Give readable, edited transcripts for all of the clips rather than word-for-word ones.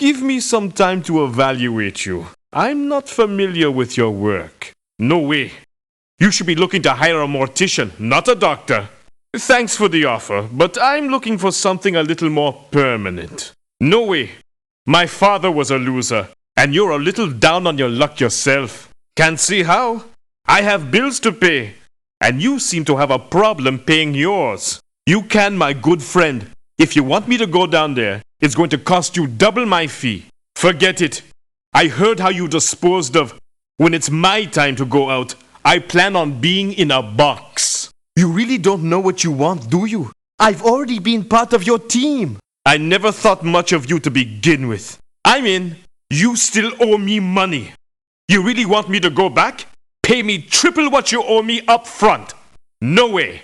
Give me some time to evaluate you. I'm not familiar with your work. No way. You should be looking to hire a mortician, not a doctor. Thanks for the offer, but I'm looking for something a little more permanent. No way. My father was a loser, and you're a little down on your luck yourself. Can't see how. I have bills to pay, and you seem to have a problem paying yours. You can, my good friend. If you want me to go down there, it's going to cost you double my fee. Forget it. I heard how you disposed of. When it's my time to go out, I plan on being in a box. You really don't know what you want, do you? I've already been part of your team. I never thought much of you to begin with. I'm in. You still owe me money. You really want me to go back? Pay me triple what you owe me up front. No way.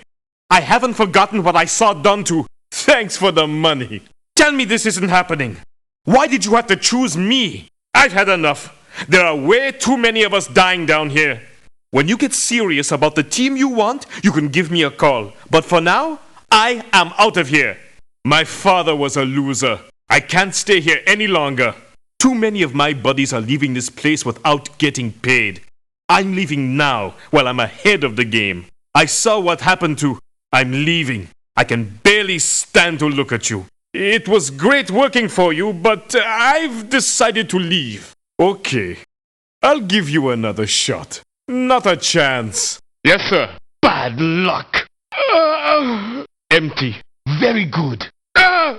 I haven't forgotten what I saw done to. Thanks for the money. Tell me this isn't happening. Why did you have to choose me? I've had enough. There are way too many of us dying down here. When you get serious about the team you want, you can give me a call. But for now, I am out of here. My father was a loser. I can't stay here any longer. Too many of my buddies are leaving this place without getting paid. I'm leaving now while I'm ahead of the game. I saw what happened to. I'm leaving. I can barely stand to look at you. It was great working for you, but I've decided to leave. Okay. I'll give you another shot. Not a chance. Yes, sir. Bad luck. Empty. Very good. Huh?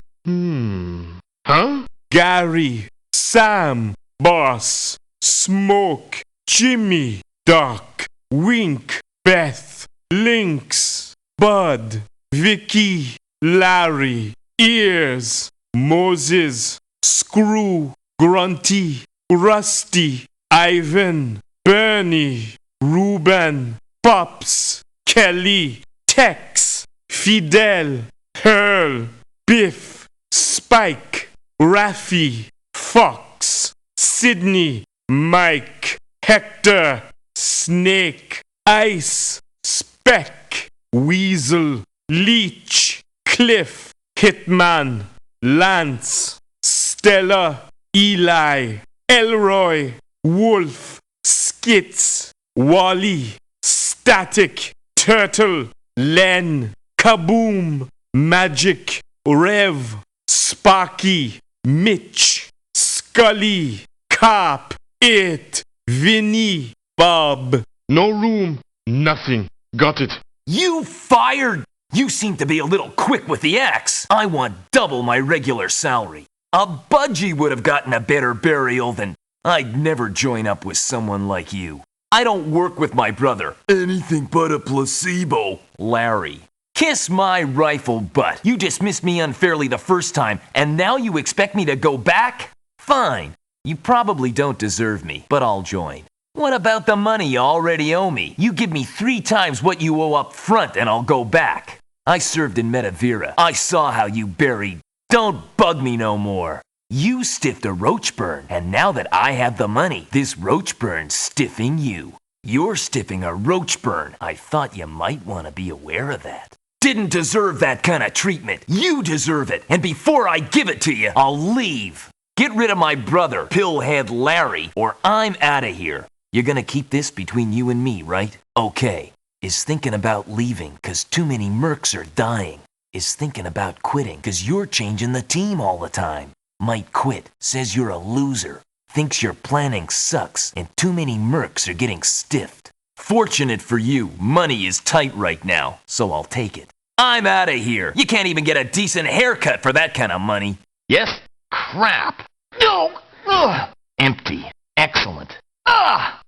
Gary, Sam, Boss, Smoke, Jimmy, Doc, Wink, Beth, Lynx, Bud, Vicky, Larry, Ears, Moses, Screw, Grunty, Rusty, Ivan, Bernie, Ruben, Pops, Kelly, Tex, Fidel, Hurl, Biff, Spike, Raffy, Fox, Sidney, Mike, Hector, Snake, Ice, Speck, Weasel, Leech, Cliff, Hitman, Lance, Stella, Eli, Elroy, Wolf, Skits, Wally, Static, Turtle, Len, Kaboom, Magic, Rev, Sparky, Mitch, Scully, Carp, It, Vinny, Bob. No room. Nothing. Got it. You fired! You seem to be a little quick with the axe. I want double my regular salary. A budgie would have gotten a better burial than... I'd never join up with someone like you. I don't work with my brother. Anything but a placebo. Larry. Kiss my rifle butt. You dismissed me unfairly the first time, and now you expect me to go back? Fine. You probably don't deserve me, but I'll join. What about the money you already owe me? You give me 3 times what you owe up front, and I'll go back. I served in Metavira. I saw how you buried. Don't bug me no more. You stiffed a Roachburn, and now that I have the money, this Roachburn's stiffing you. You're stiffing a Roachburn. I thought you might want to be aware of that. Didn't deserve that kind of treatment. You deserve it, and before I give it to you, I'll leave. Get rid of my brother, Pillhead Larry, or I'm out of here. You're gonna keep this between you and me, right? Okay. Is thinking about leaving cause too many mercs are dying. Is thinking about quitting cause you're changing the team all the time. Might quit, says you're a loser. Thinks your planning sucks and too many mercs are getting stiffed. Fortunate for you, money is tight right now, so I'll take it. I'm out of here. You can't even get a decent haircut for that kind of money. Yes? Crap. No. Ugh. Empty. Excellent. Ah.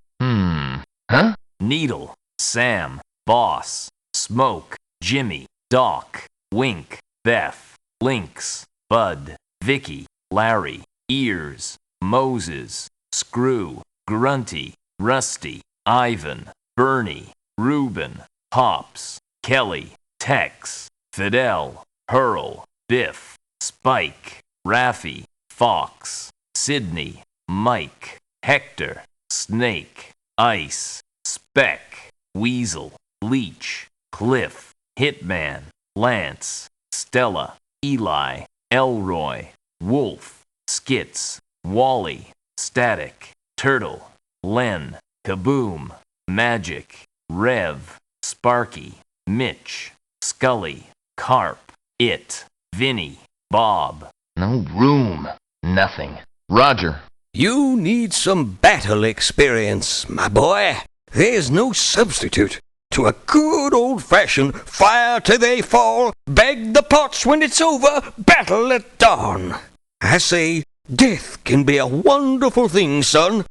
Huh? Needle, Sam, Boss, Smoke, Jimmy, Doc, Wink, Beth, Lynx, Bud, Vicky, Larry, Ears, Moses, Screw, Grunty, Rusty, Ivan, Bernie, Ruben, Pops, Kelly, Tex, Fidel, Hurl, Biff, Spike, Raffy, Fox, Sidney, Mike, Hector, Snake, Ice, Speck, Weasel, Leech, Cliff, Hitman, Lance, Stella, Eli, Elroy, Wolf, Skits, Wally, Static, Turtle, Len, Kaboom, Magic, Rev, Sparky, Mitch, Scully, Carp, It, Vinny, Bob. No room. Nothing. Roger. You need some battle experience, my boy. There's no substitute to a good old-fashioned fire till they fall, bag the pots when it's over, battle at dawn. I say, death can be a wonderful thing, son,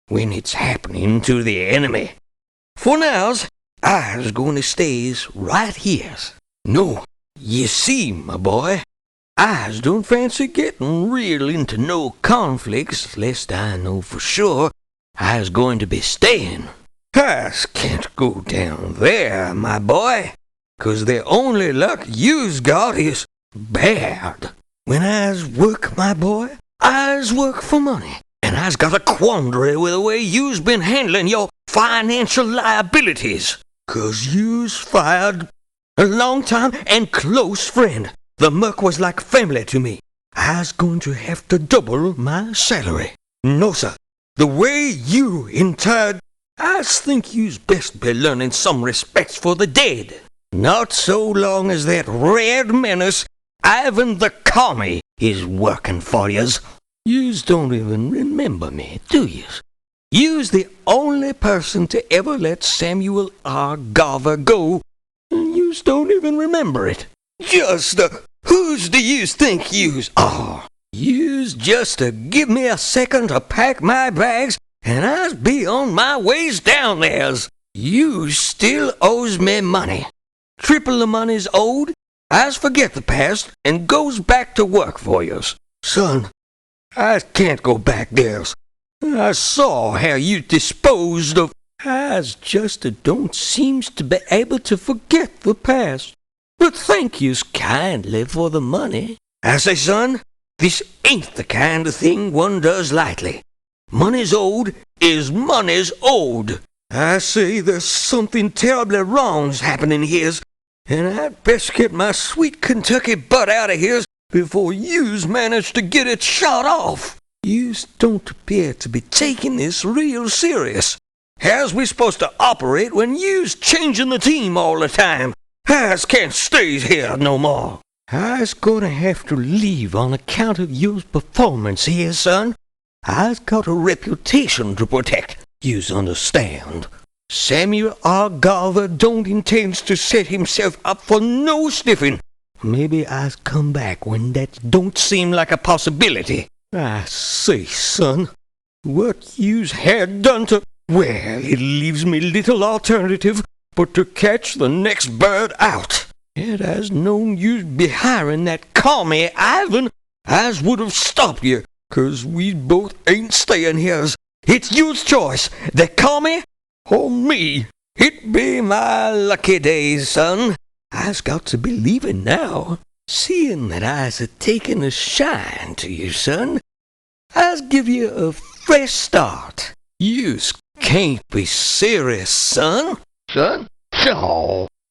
when it's happening to the enemy. For now's, I's going to stays right here. No, you see, my boy, I's don't fancy getting real into no conflicts, lest I know for sure I's going to be staying. I's can't go down there, my boy, 'cause the only luck you's got is bad. When I's work, my boy, I's work for money, and I's got a quandary with the way you's been handling your financial liabilities, 'cause you's fired a long time and close friend. The muck was like family to me. I's going to have to double my salary. No, sir. The way you interred, I think you's best be learning some respects for the dead. Not so long as that red menace, Ivan the Commie, is working for yous. Yous don't even remember me, do yous? You's the only person to ever let Samuel R. Garver go, and yous don't even remember it. Who's do yous think yous are? Yous just to give me a second to pack my bags, and I's be on my ways down there's. You still owes me money. Triple the money's owed, I's forget the past, and goes back to work for yous. Son, I can't go back there's. I saw how you disposed of. I's just don't seems to be able to forget the past. But thank yous kindly for the money. I say, son, this ain't the kind of thing one does lightly. Money's owed is money's owed. I say there's something terribly wrong's happening here, and I'd best get my sweet Kentucky butt out of here before yous manage to get it shot off. Yous don't appear to be taking this real serious. How's we supposed to operate when yous changing the team all the time? I's can't stay here no more. I's gonna have to leave on account of yours performance here, son. I's got a reputation to protect, yous understand. Samuel R. Garver don't intend to set himself up for no stiffing. Maybe I's come back when that don't seem like a possibility. I say, son, what yous had done to... Well, it leaves me little alternative but to catch the next bird out. Had I's known you'd be hiring that commie Ivan, I's would have stopped you, 'cause we both ain't staying here. It's you's choice, the commie or me. It be my lucky days, son. I's got to be leaving now. Seeing that I's taking a shine to you, son, I's give you a fresh start. Yous can't be serious, son. Son?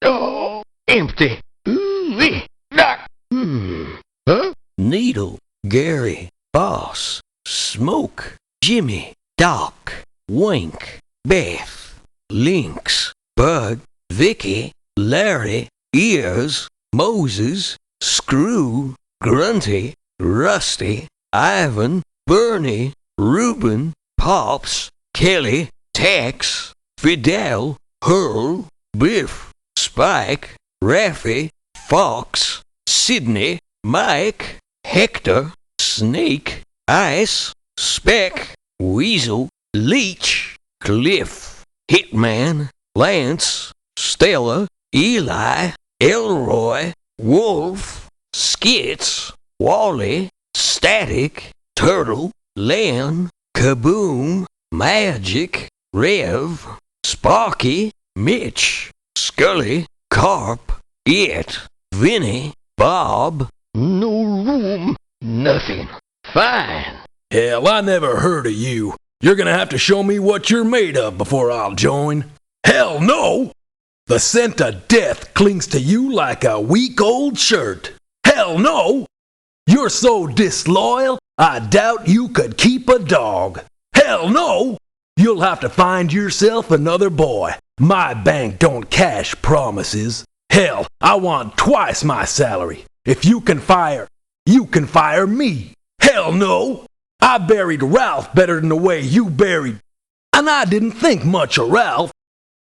Oh, empty. Ooh-wee. Huh? Needle, Gary, Boss, Smoke, Jimmy, Doc, Wink, Beth, Lynx, Bud, Vicky, Larry, Ears, Moses, Screw, Grunty, Rusty, Ivan, Bernie, Reuben, Pops, Kelly, Tex, Fidel, Hurl, Biff, Spike, Raffy, Fox, Sidney, Mike, Hector, Snake, Ice, Speck, Weasel, Leech, Cliff, Hitman, Lance, Stella, Eli, Elroy, Wolf, Skits, Wally, Static, Turtle, Len, Kaboom, Magic, Rev, Sparky, Mitch, Scully, Carp, It, Vinny, Bob. No room. Nothing. Fine. Hell, I never heard of you. You're gonna have to show me what you're made of before I'll join. Hell no! The scent of death clings to you like a week-old shirt. Hell no! You're so disloyal, I doubt you could keep a dog. Hell no! You'll have to find yourself another boy. My bank don't cash promises. Hell, I want twice my salary. If you can fire me. Hell no! I buried Ralph better than the way you buried. And I didn't think much of Ralph.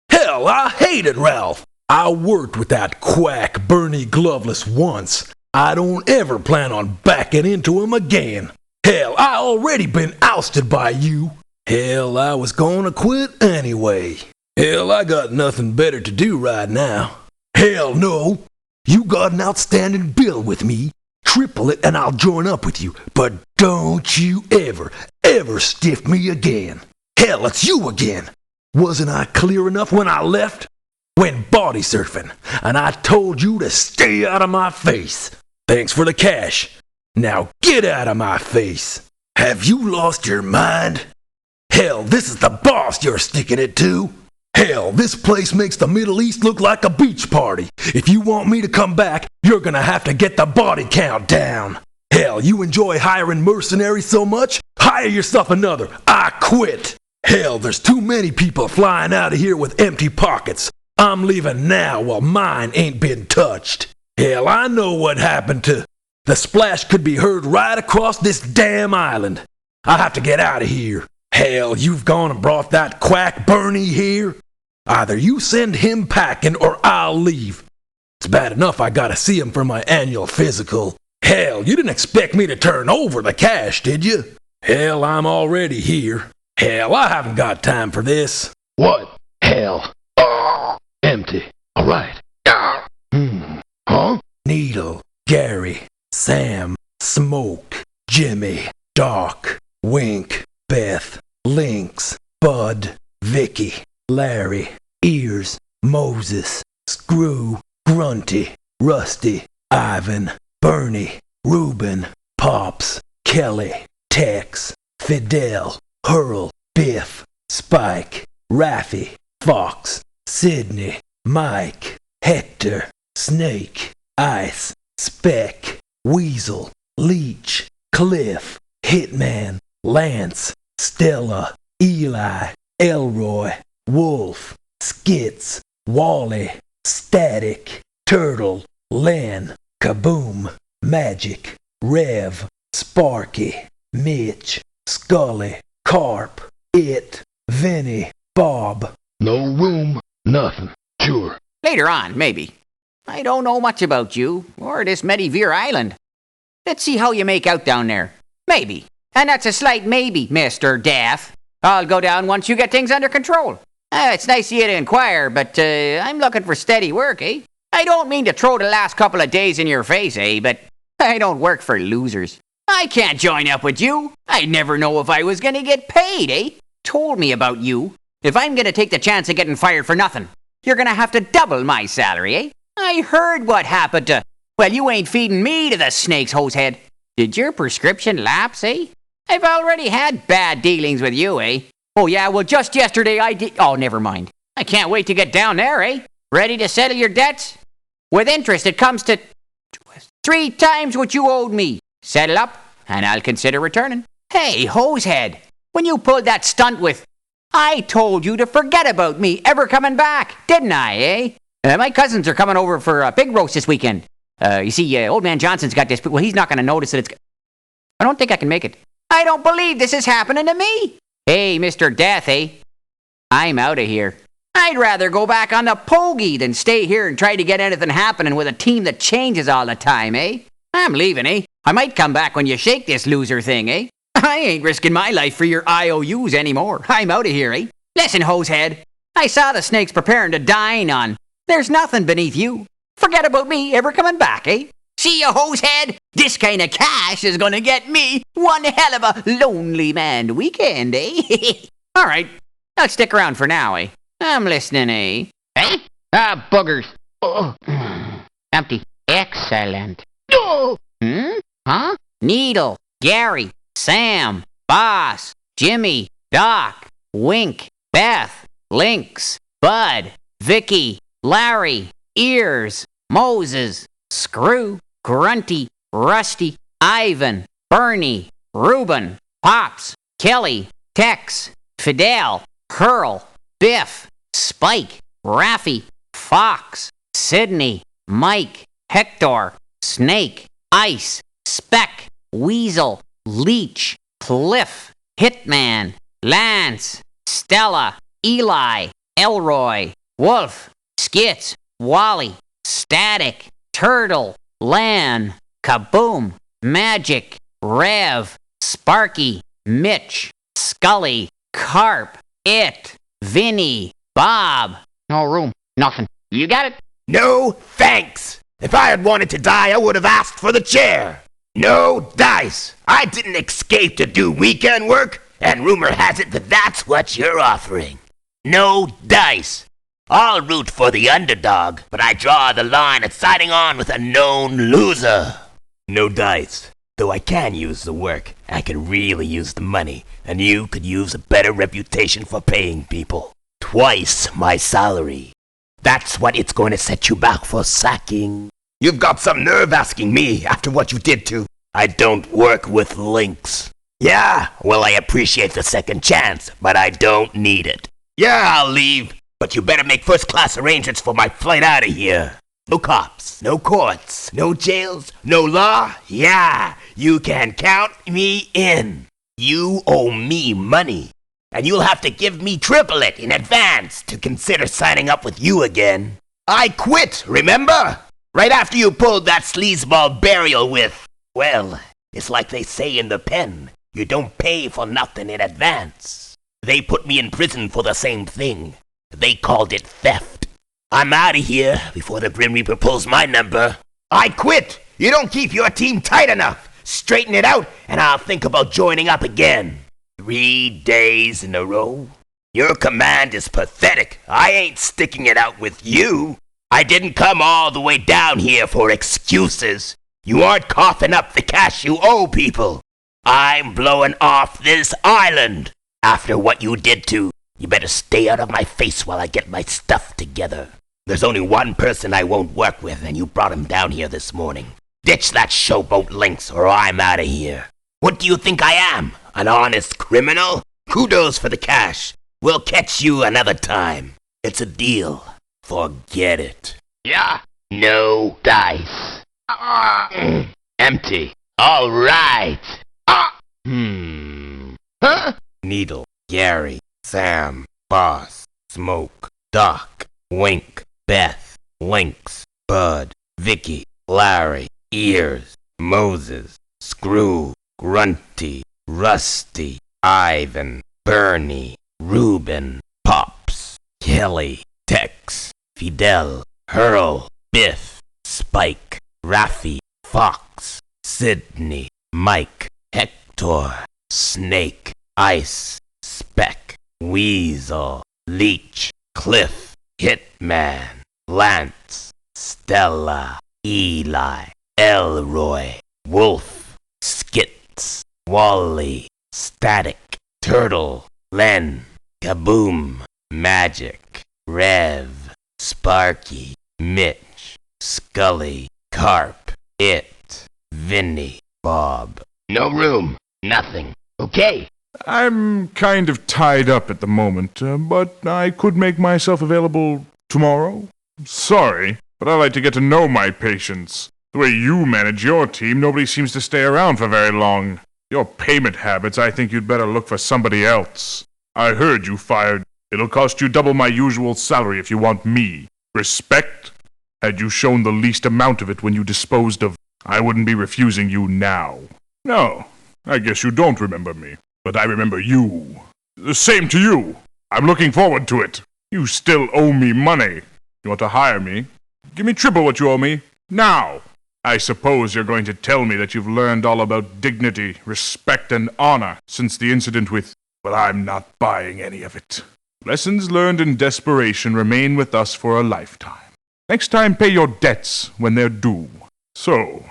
Hell, I hated Ralph. I worked with that quack Bernie Gloveless once. I don't ever plan on backing into him again. Hell, I already been ousted by you. Hell, I was gonna quit anyway. Hell, I got nothing better to do right now. Hell no. You got an outstanding bill with me. Triple it and I'll join up with you. But don't you ever stiff me again. Hell, it's you again. Wasn't I clear enough when I left? Went body surfing, and I told you to stay out of my face. Thanks for the cash. Now get out of my face. Have you lost your mind? Hell, this is the boss you're sticking it to. Hell, this place makes the Middle East look like a beach party. If you want me to come back, you're gonna have to get the body count down. Hell, you enjoy hiring mercenaries so much? Hire yourself another. I quit. Hell, there's too many people flying out of here with empty pockets. I'm leaving now while mine ain't been touched. Hell, I know what happened to... The splash could be heard right across this damn island. I have to get out of here. Hell, you've gone and brought that quack Bernie here? Either you send him packing or I'll leave. It's bad enough I gotta see him for my annual physical. Hell, you didn't expect me to turn over the cash, did you? Hell, I'm already here. Hell, I haven't got time for this. What? Hell. Empty. All right. Huh? Needle, Gary, Sam, Smoke, Jimmy, Doc, Wink, Beth, Lynx, Bud, Vicky, Larry, Ears, Moses, Screw, Grunty, Rusty, Ivan, Bernie, Reuben, Pops, Kelly, Tex, Fidel, Hurl, Biff, Spike, Raffy, Fox, Sidney, Mike, Hector, Snake, Ice, Speck, Weasel, Leech, Cliff, Hitman, Lance, Stella, Eli, Elroy, Wolf, Skits, Wally, Static, Turtle, Len, Kaboom, Magic, Rev, Sparky, Mitch, Scully, Carp, It, Vinny, Bob. No room. Nothing. Sure. Later on, maybe. I don't know much about you, or this Medivere Island. Let's see how you make out down there. Maybe. And that's a slight maybe, Mr. Death. I'll go down once you get things under control. It's nice of you to inquire, but I'm looking for steady work, eh? I don't mean to throw the last couple of days in your face, eh? But I don't work for losers. I can't join up with you. I'd never know if I was gonna get paid, eh? Told me about you. If I'm gonna take the chance of getting fired for nothing, you're gonna have to double my salary, eh? I heard what happened to... Well, you ain't feeding me to the snakes, hosehead. Did your prescription lapse, eh? I've already had bad dealings with you, eh? Oh, yeah, well, just yesterday I did... Oh, never mind. I can't wait to get down there, eh? Ready to settle your debts? With interest, it comes to 3 times what you owed me. Settle up, and I'll consider returning. Hey, hosehead, when you pulled that stunt with... I told you to forget about me ever coming back, didn't I, eh? My cousins are coming over for a pig roast this weekend. You see, old man Johnson's got this... Well, he's not going to notice that it's... I don't think I can make it. I don't believe this is happening to me. Hey, Mr. Death, eh? I'm out of here. I'd rather go back on the pogey than stay here and try to get anything happening with a team that changes all the time, eh? I'm leaving, eh? I might come back when you shake this loser thing, eh? I ain't risking my life for your IOUs anymore. I'm out of here, eh? Listen, hosehead. I saw the snakes preparing to dine on. There's nothing beneath you. Forget about me ever coming back, eh? See ya, hosehead? This kind of cash is gonna get me one hell of a lonely man weekend, eh? All right, I'll stick around for now, eh? I'm listening, eh? Eh? Ah, buggers. Empty. Excellent. No! Huh? Needle, Gary, Sam, Boss, Jimmy, Doc, Wink, Beth, Lynx, Bud, Vicky, Larry, Ears, Moses, Screw, Grunty, Rusty, Ivan, Bernie, Reuben, Pops, Kelly, Tex, Fidel, Hurl, Biff, Spike, Raffy, Fox, Sidney, Mike, Hector, Snake, Ice, Speck, Weasel, Leech, Cliff, Hitman, Lance, Stella, Eli, Elroy, Wolf, Skits, Wally, Static, Turtle, Lan, Kaboom, Magic, Rev, Sparky, Mitch, Scully, Carp, It, Vinny, Bob. No room. Nothing. You got it? No, thanks. If I had wanted to die, I would have asked for the chair. No dice. I didn't escape to do weekend work, and rumor has it that that's what you're offering. No dice. I'll root for the underdog, but I draw the line at siding on with a known loser. No dice. Though I can use the work, I can really use the money, and you could use a better reputation for paying people. Twice my salary. That's what it's going to set you back for sacking. You've got some nerve asking me after what you did to. I don't work with Lynx. Yeah, well, I appreciate the second chance, but I don't need it. Yeah, I'll leave, but you better make first-class arrangements for my flight out of here. No cops, no courts, no jails, no law. Yeah, you can count me in. You owe me money, and you'll have to give me triple it in advance to consider signing up with you again. I quit, remember? Right after you pulled that sleazeball burial with, well, it's like they say in the pen, you don't pay for nothing in advance. They put me in prison for the same thing. They called it theft. I'm out of here before the Grim Reaper pulls my number. I quit! You don't keep your team tight enough. Straighten it out, and I'll think about joining up again. 3 days in a row? Your command is pathetic. I ain't sticking it out with you. I didn't come all the way down here for excuses. You aren't coughing up the cash you owe people. I'm blowing off this island. After what you did to, you better stay out of my face while I get my stuff together. There's only one person I won't work with, and you brought him down here this morning. Ditch that showboat Lynx, or I'm out of here. What do you think I am? An honest criminal? Kudos for the cash. We'll catch you another time. It's a deal. Forget it. Yeah. No dice. Empty. All right. Huh? Needle, Gary, Sam, Boss, Smoke, Doc, Wink, Beth, Lynx, Bud, Vicky, Larry, Ears, Moses, Screw, Grunty, Rusty, Ivan, Bernie, Reuben, Pops, Kelly, Tex, Fidel, Hurl, Biff, Spike, Raffy, Fox, Sidney, Mike, Hector, Snake, Ice, Speck, Weasel, Leech, Cliff, Hitman, Lance, Stella, Eli, Elroy, Wolf, Skits, Wally, Static, Turtle, Len, Kaboom, Magic, Rev, Sparky, Mitch, Scully, Carp, It, Vinny, Bob. No room. Nothing. Okay. I'm kind of tied up at the moment, but I could make myself available tomorrow. Sorry, but I like to get to know my patients. The way you manage your team, nobody seems to stay around for very long. Your payment habits, I think you'd better look for somebody else. I heard you fired. It'll cost you double my usual salary if you want me. Respect? Had you shown the least amount of it when you disposed of, I wouldn't be refusing you now. No, I guess you don't remember me. But I remember you. The same to you. I'm looking forward to it. You still owe me money. You want to hire me? Give me triple what you owe me. Now. I suppose you're going to tell me that you've learned all about dignity, respect, and honor since the incident with... Well, I'm not buying any of it. Lessons learned in desperation remain with us for a lifetime. Next time, pay your debts when they're due. So,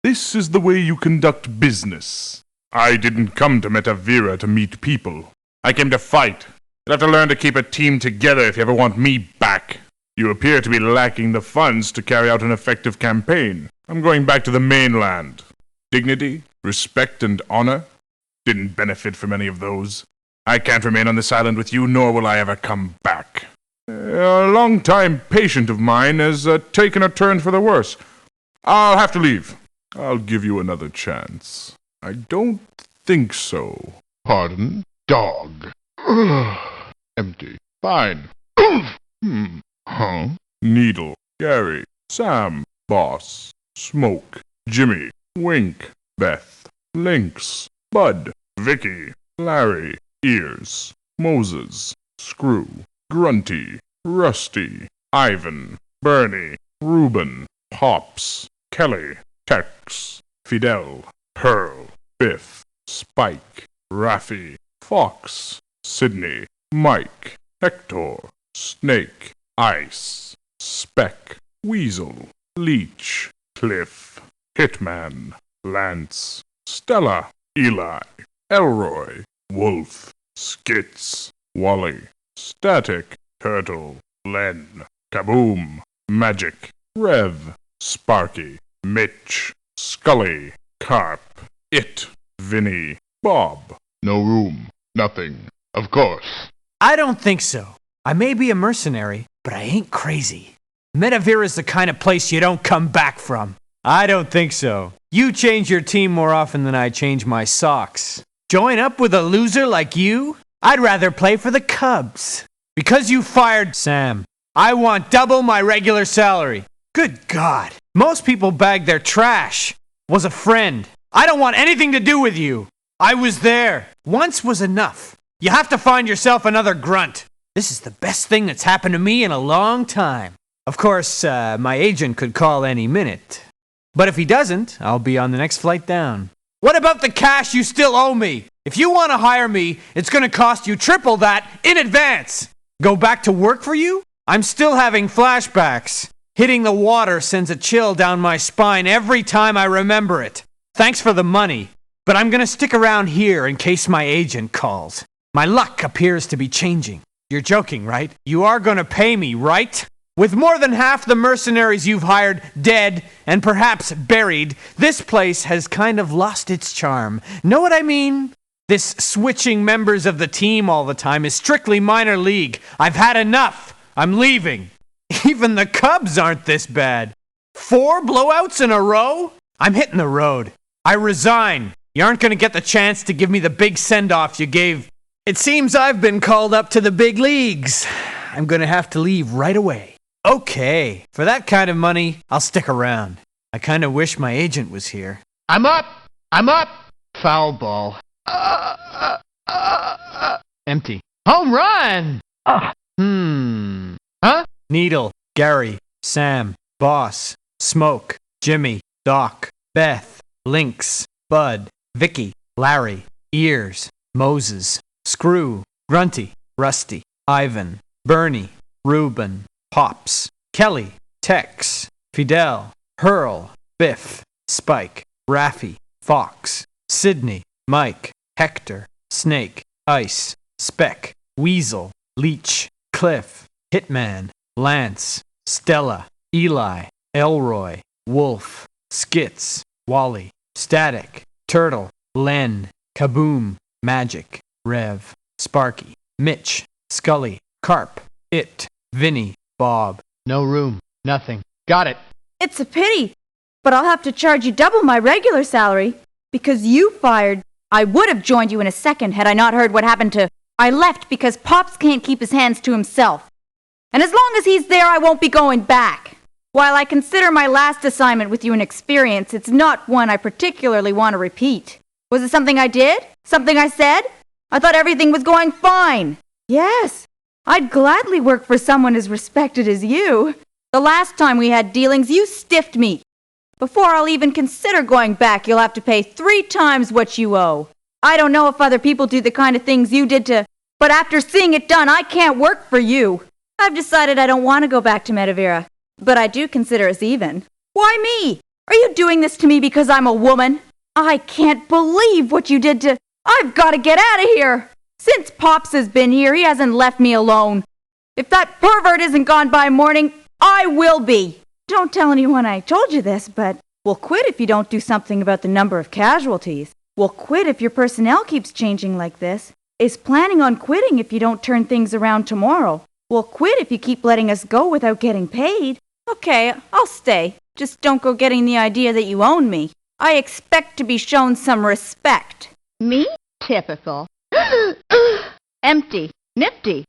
this is the way you conduct business. I didn't come to Metavira to meet people. I came to fight. You'll have to learn to keep a team together if you ever want me back. You appear to be lacking the funds to carry out an effective campaign. I'm going back to the mainland. Dignity, respect, and honor? Didn't benefit from any of those. I can't remain on this island with you, nor will I ever come back. A long-time patient of mine has taken a turn for the worse. I'll have to leave. I'll give you another chance. I don't think so. Pardon? Dog. Empty. Fine. Huh? Needle. Gary. Sam. Boss. Smoke. Jimmy. Wink. Beth. Lynx. Bud. Vicky. Larry. Ears. Moses. Screw. Grunty. Rusty. Ivan. Bernie. Reuben. Pops. Kelly. Tex. Fidel. Hurl. Biff. Spike. Raffy. Fox. Sidney. Mike. Hector. Snake. Ice. Speck. Weasel. Leech. Cliff. Hitman. Lance. Stella. Eli. Elroy. Wolf. Skits. Wally. Static. Turtle. Len. Kaboom. Magic. Rev. Sparky. Mitch. Scully. Carp. It. Vinny. Bob. No room. Nothing. Of course. I don't think so. I may be a mercenary, but I ain't crazy. Metavira's the kind of place you don't come back from. I don't think so. You change your team more often than I change my socks. Join up with a loser like you? I'd rather play for the Cubs. Because you fired Sam, I want double my regular salary. Good God. Most people bag their trash. Was a friend. I don't want anything to do with you. I was there. Once was enough. You have to find yourself another grunt. This is the best thing that's happened to me in a long time. Of course, my agent could call any minute. But if he doesn't, I'll be on the next flight down. What about the cash you still owe me? If you want to hire me, it's going to cost you triple that in advance. Go back to work for you? I'm still having flashbacks. Hitting the water sends a chill down my spine every time I remember it. Thanks for the money, but I'm going to stick around here in case my agent calls. My luck appears to be changing. You're joking, right? You are going to pay me, right? With more than half the mercenaries you've hired dead and perhaps buried, this place has kind of lost its charm. Know what I mean? This switching members of the team all the time is strictly minor league. I've had enough. I'm leaving. Even the Cubs aren't this bad. 4 blowouts in a row? I'm hitting the road. I resign. You aren't going to get the chance to give me the big send-off you gave. It seems I've been called up to the big leagues. I'm going to have to leave right away. Okay, for that kind of money, I'll stick around. I kind of wish my agent was here. I'm up! I'm up! Foul ball. Empty. Home run! Huh? Needle, Gary, Sam, Boss, Smoke, Jimmy, Doc, Beth, Lynx, Bud, Vicky, Larry, Ears, Moses, Screw, Grunty, Rusty, Ivan, Bernie, Reuben, Pops, Kelly, Tex, Fidel, Hurl, Biff, Spike, Raffy, Fox, Sidney, Mike, Hector, Snake, Ice, Speck, Weasel, Leech, Cliff, Hitman, Lance, Stella, Eli, Elroy, Wolf, Skits, Wally, Static, Turtle, Len, Kaboom, Magic, Rev, Sparky, Mitch, Scully, Carp, It, Vinny, Bob. No room. Nothing. Got it. It's a pity, but I'll have to charge you double my regular salary. Because you fired, I would have joined you in a second had I not heard what happened to... I left because Pops can't keep his hands to himself. And as long as he's there, I won't be going back. While I consider my last assignment with you an experience, it's not one I particularly want to repeat. Was it something I did? Something I said? I thought everything was going fine. Yes, I'd gladly work for someone as respected as you. The last time we had dealings, you stiffed me. Before I'll even consider going back, you'll have to pay 3 times what you owe. I don't know if other people do the kind of things you did to... But after seeing it done, I can't work for you. I've decided I don't want to go back to Metavira. But I do consider us even. Why me? Are you doing this to me because I'm a woman? I can't believe what you did to... I've got to get out of here. Since Pops has been here, he hasn't left me alone. If that pervert isn't gone by morning, I will be. Don't tell anyone I told you this, but we'll quit if you don't do something about the number of casualties. Will quit if your personnel keeps changing like this. Is planning on quitting if you don't turn things around tomorrow. Will quit if you keep letting us go without getting paid. Okay, I'll stay. Just don't go getting the idea that you own me. I expect to be shown some respect. Me? Typical. Empty. Nifty.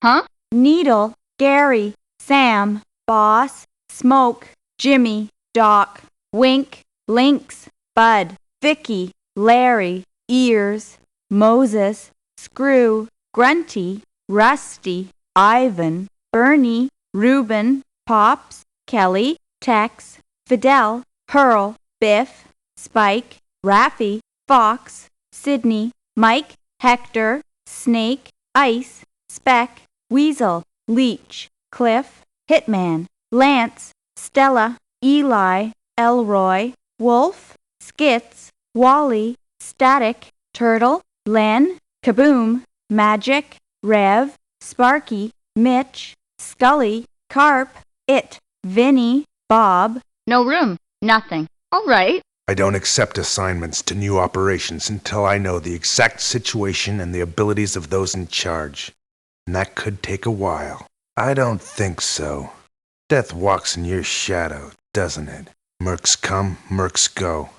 Huh? Needle, Gary, Sam, Boss, Smoke, Jimmy, Doc, Wink, Lynx, Bud, Vicky, Larry, Ears, Moses, Screw, Grunty, Rusty, Ivan, Bernie, Reuben, Pops, Kelly, Tex, Fidel, Hurl, Biff, Spike, Raffy, Fox, Sidney, Mike, Hector, Snake, Ice, Speck, Weasel, Leech, Cliff, Hitman, Lance, Stella, Eli, Elroy, Wolf, Skits, Wally, Static, Turtle, Len, Kaboom, Magic, Rev, Sparky, Mitch, Scully, Carp, It, Vinny, Bob. No room. Nothing. All right. I don't accept assignments to new operations until I know the exact situation and the abilities of those in charge. And that could take a while. I don't think so. Death walks in your shadow, doesn't it? Mercs come, mercs go.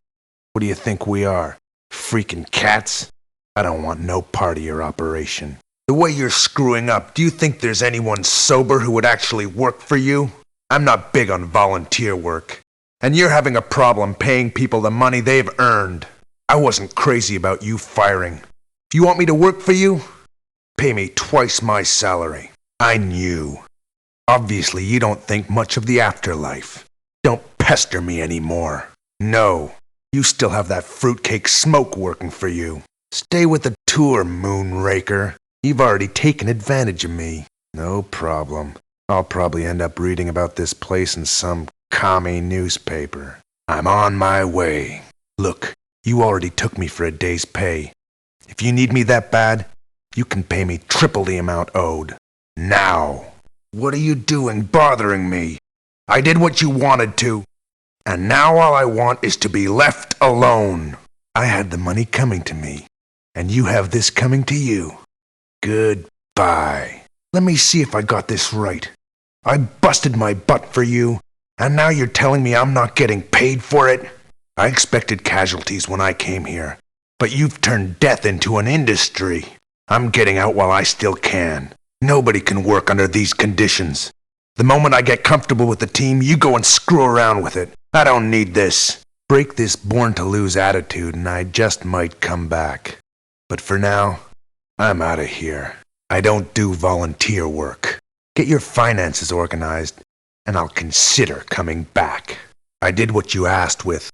What do you think we are? Freaking cats? I don't want no part of your operation. The way you're screwing up, do you think there's anyone sober who would actually work for you? I'm not big on volunteer work. And you're having a problem paying people the money they've earned. I wasn't crazy about you firing. If you want me to work for you, pay me twice my salary. I knew. Obviously, you don't think much of the afterlife. Don't pester me anymore. No, you still have that fruitcake Smoke working for you. Stay with the tour, Moonraker. You've already taken advantage of me. No problem. I'll probably end up reading about this place in some commie newspaper. I'm on my way. Look, you already took me for a day's pay. If you need me that bad, you can pay me triple the amount owed. Now. What are you doing bothering me? I did what you wanted to, and now all I want is to be left alone. I had the money coming to me, and you have this coming to you. Goodbye. Let me see if I got this right. I busted my butt for you, and now you're telling me I'm not getting paid for it? I expected casualties when I came here, but you've turned death into an industry. I'm getting out while I still can. Nobody can work under these conditions. The moment I get comfortable with the team, you go and screw around with it. I don't need this. Break this born-to-lose attitude and I just might come back. But for now, I'm out of here. I don't do volunteer work. Get your finances organized, and I'll consider coming back. I did what you asked with,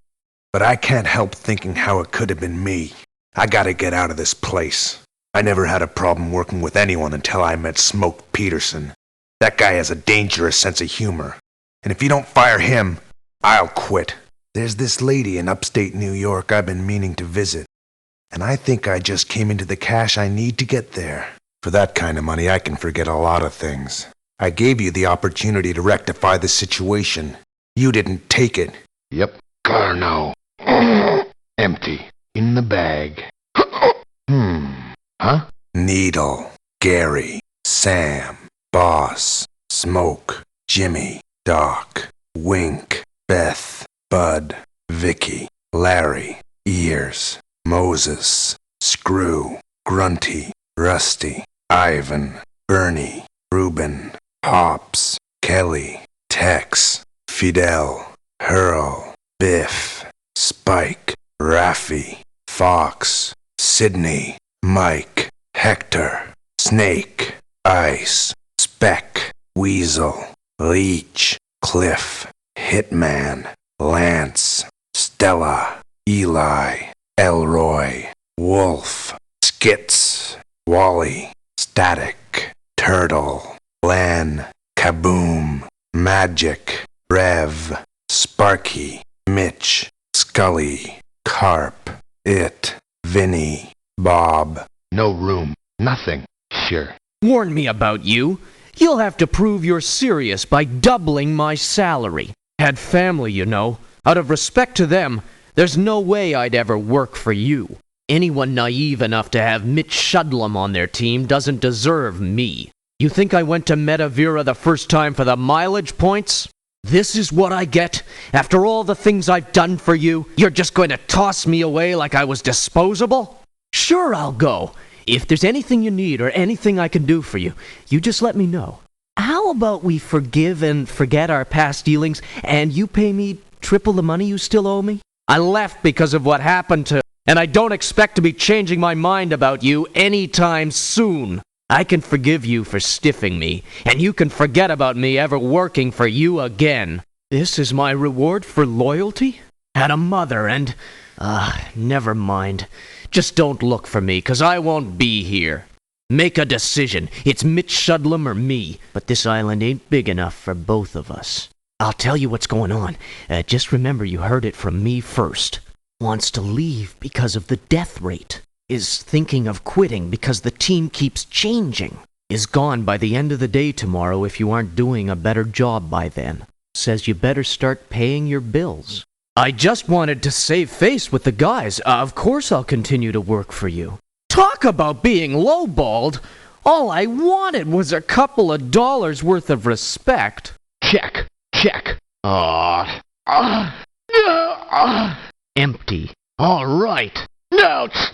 but I can't help thinking how it could have been me. I gotta get out of this place. I never had a problem working with anyone until I met Smoke Peterson. That guy has a dangerous sense of humor. And if you don't fire him, I'll quit. There's this lady in upstate New York I've been meaning to visit. And I think I just came into the cash I need to get there. For that kind of money, I can forget a lot of things. I gave you the opportunity to rectify the situation. You didn't take it. Yep. Carno. Empty. In the bag. Huh? Needle, Gary, Sam, Boss, Smoke, Jimmy, Doc, Wink, Beth, Bud, Vicky, Larry, Ears, Moses, Screw, Grunty, Rusty, Ivan, Bernie, Reuben, Pops, Kelly, Tex, Fidel, Hurl, Biff, Spike, Raffy, Fox, Sidney, Mike, Hector, Snake, Ice, Speck, Weasel, Leech, Cliff, Hitman, Lance, Stella, Eli, Elroy, Wolf, Skits, Wally, Static, Turtle, Glen, Kaboom, Magic, Rev, Sparky, Mitch, Scully, Carp, It, Vinny, Bob. No room. Nothing. Sure. Warn me about you. You'll have to prove you're serious by doubling my salary. Had family, you know. Out of respect to them, There's no way I'd ever work for you. Anyone naive enough to have Mitch Shudlam on their team doesn't deserve me. You think I went to Metavira the first time for the mileage points? This is what I get? After all the things I've done for you, you're just going to toss me away like I was disposable? Sure, I'll go. If there's anything you need or anything I can do for you, you just let me know. How about we forgive and forget our past dealings, and you pay me triple the money you still owe me? I left because of what happened to, and I don't expect to be changing my mind about you anytime soon. I can forgive you for stiffing me, and you can forget about me ever working for you again. This is my reward for loyalty? Had a mother and... never mind. Just don't look for me, 'cause I won't be here. Make a decision. It's Mitch Shudlam or me, but this island ain't big enough for both of us. I'll tell you what's going on. Just remember you heard it from me first. Wants to leave because of the death rate. Is thinking of quitting because the team keeps changing. Is gone by the end of the day tomorrow if you aren't doing a better job by then. Says you better start paying your bills. I just wanted to save face with the guys. Of course I'll continue to work for you. Talk about being lowballed. All I wanted was a couple of dollars worth of respect. Check. Empty. All right. Ouch.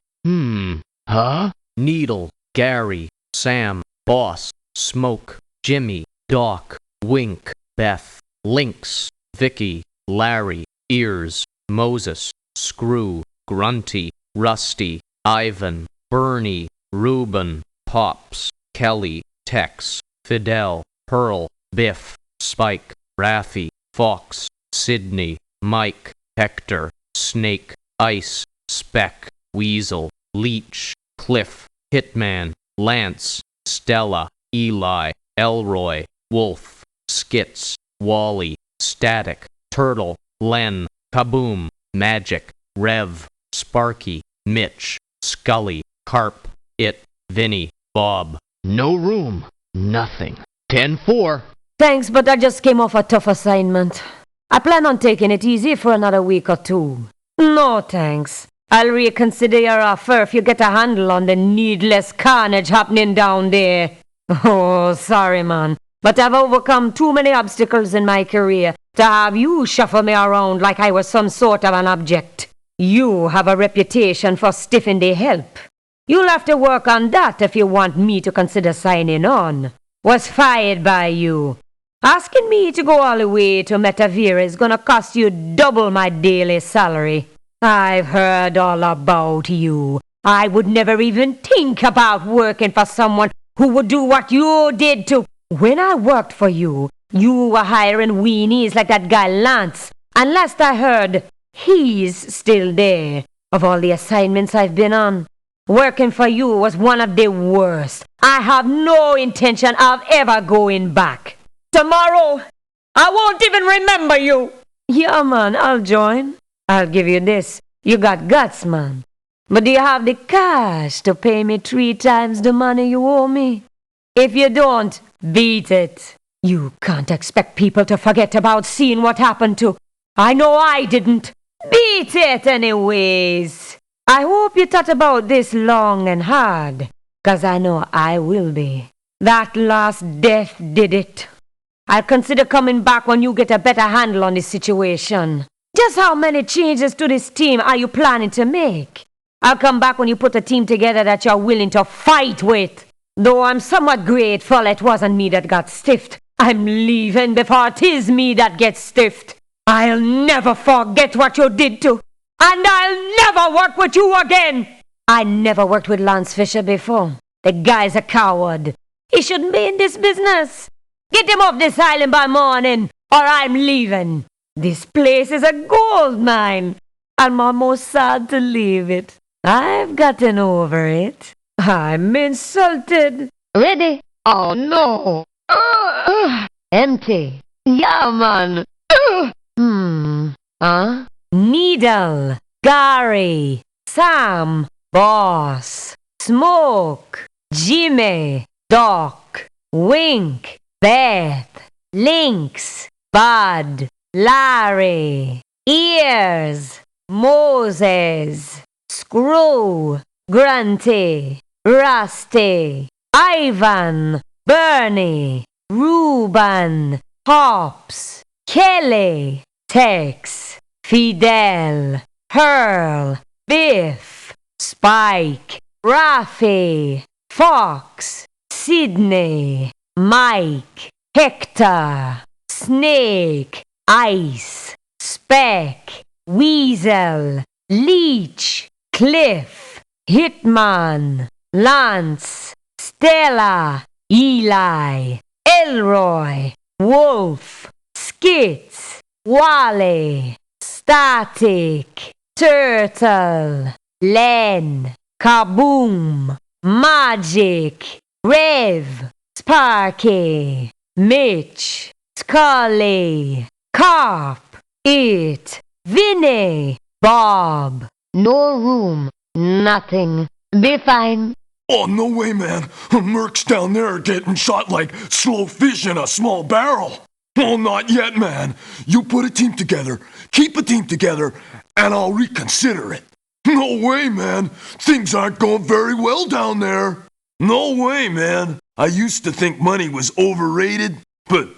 Huh? Needle, Gary, Sam, Boss, Smoke, Jimmy, Doc, Wink, Beth, Lynx, Vicky, Larry, Ears, Moses, Screw, Grunty, Rusty, Ivan, Bernie, Reuben, Pops, Kelly, Tex, Fidel, Hurl, Biff, Spike, Raffy, Fox, Sidney, Mike, Hector, Snake, Ice, Speck, Weasel, Leech, Cliff, Hitman, Lance, Stella, Eli, Elroy, Wolf, Skits, Wally, Static, Turtle, Len, Kaboom, Magic, Rev, Sparky, Mitch, Scully, Carp, Vinny, Bob. No room. Nothing. 10-4. Thanks, but I just came off a tough assignment. I plan on taking it easy for another week or two. No thanks. I'll reconsider your offer if you get a handle on the needless carnage happening down there. Oh, sorry, man. But I've overcome too many obstacles in my career to have you shuffle me around like I was some sort of an object. You have a reputation for stiffing the help. You'll have to work on that if you want me to consider signing on. Was fired by you. Asking me to go all the way to Metavira is gonna cost you double my daily salary. I've heard all about you. I would never even think about working for someone who would do what you did to... When I worked for you, you were hiring weenies like that guy Lance. And last I heard, he's still there. Of all the assignments I've been on, working for you was one of the worst. I have no intention of ever going back. Tomorrow, I won't even remember you. Yeah, man, I'll join. I'll give you this. You got guts, man. But do you have the cash to pay me 3 times the money you owe me? If you don't, beat it. You can't expect people to forget about seeing what happened to... I know I didn't. Beat it anyways. I hope you thought about this long and hard, 'cause I know I will be. That last death did it. I'll consider coming back when you get a better handle on the situation. Just how many changes to this team are you planning to make? I'll come back when you put a team together that you're willing to fight with. Though I'm somewhat grateful it wasn't me that got stiffed. I'm leaving before it is me that gets stiffed. I'll never forget what you did to, and I'll never work with you again. I never worked with Lance Fisher before. The guy's a coward. He shouldn't be in this business. Get him off this island by morning, or I'm leaving. This place is a gold mine. I'm almost sad to leave it. I've gotten over it. I'm insulted. Ready? Oh no. Empty. Yeah, man. Needle, Gary, Sam, Boss, Smoke, Jimmy, Doc, Wink, Beth, Lynx, Bud, Larry, Ears, Moses, Screw, Grunty, Rusty, Ivan, Bernie, Reuben, Hops, Kelly, Tex, Fidel, Hurl, Biff, Spike, Raffy, Fox, Sidney, Mike, Hector, Snake, Ice, Speck, Weasel, Leech, Cliff, Hitman, Lance, Stella, Eli, Elroy, Wolf, Skits, Wally, Static, Turtle, Len, Kaboom, Magic, Rev, Sparky, Mitch, Scully, Carp, It, Vinny, Bob. No room, nothing. Be fine. Oh, no way, man. Mercs down there are getting shot like slow fish in a small barrel. Oh, not yet, man. You put a team together, keep a team together, and I'll reconsider it. No way, man. Things aren't going very well down there. No way, man. I used to think money was overrated, but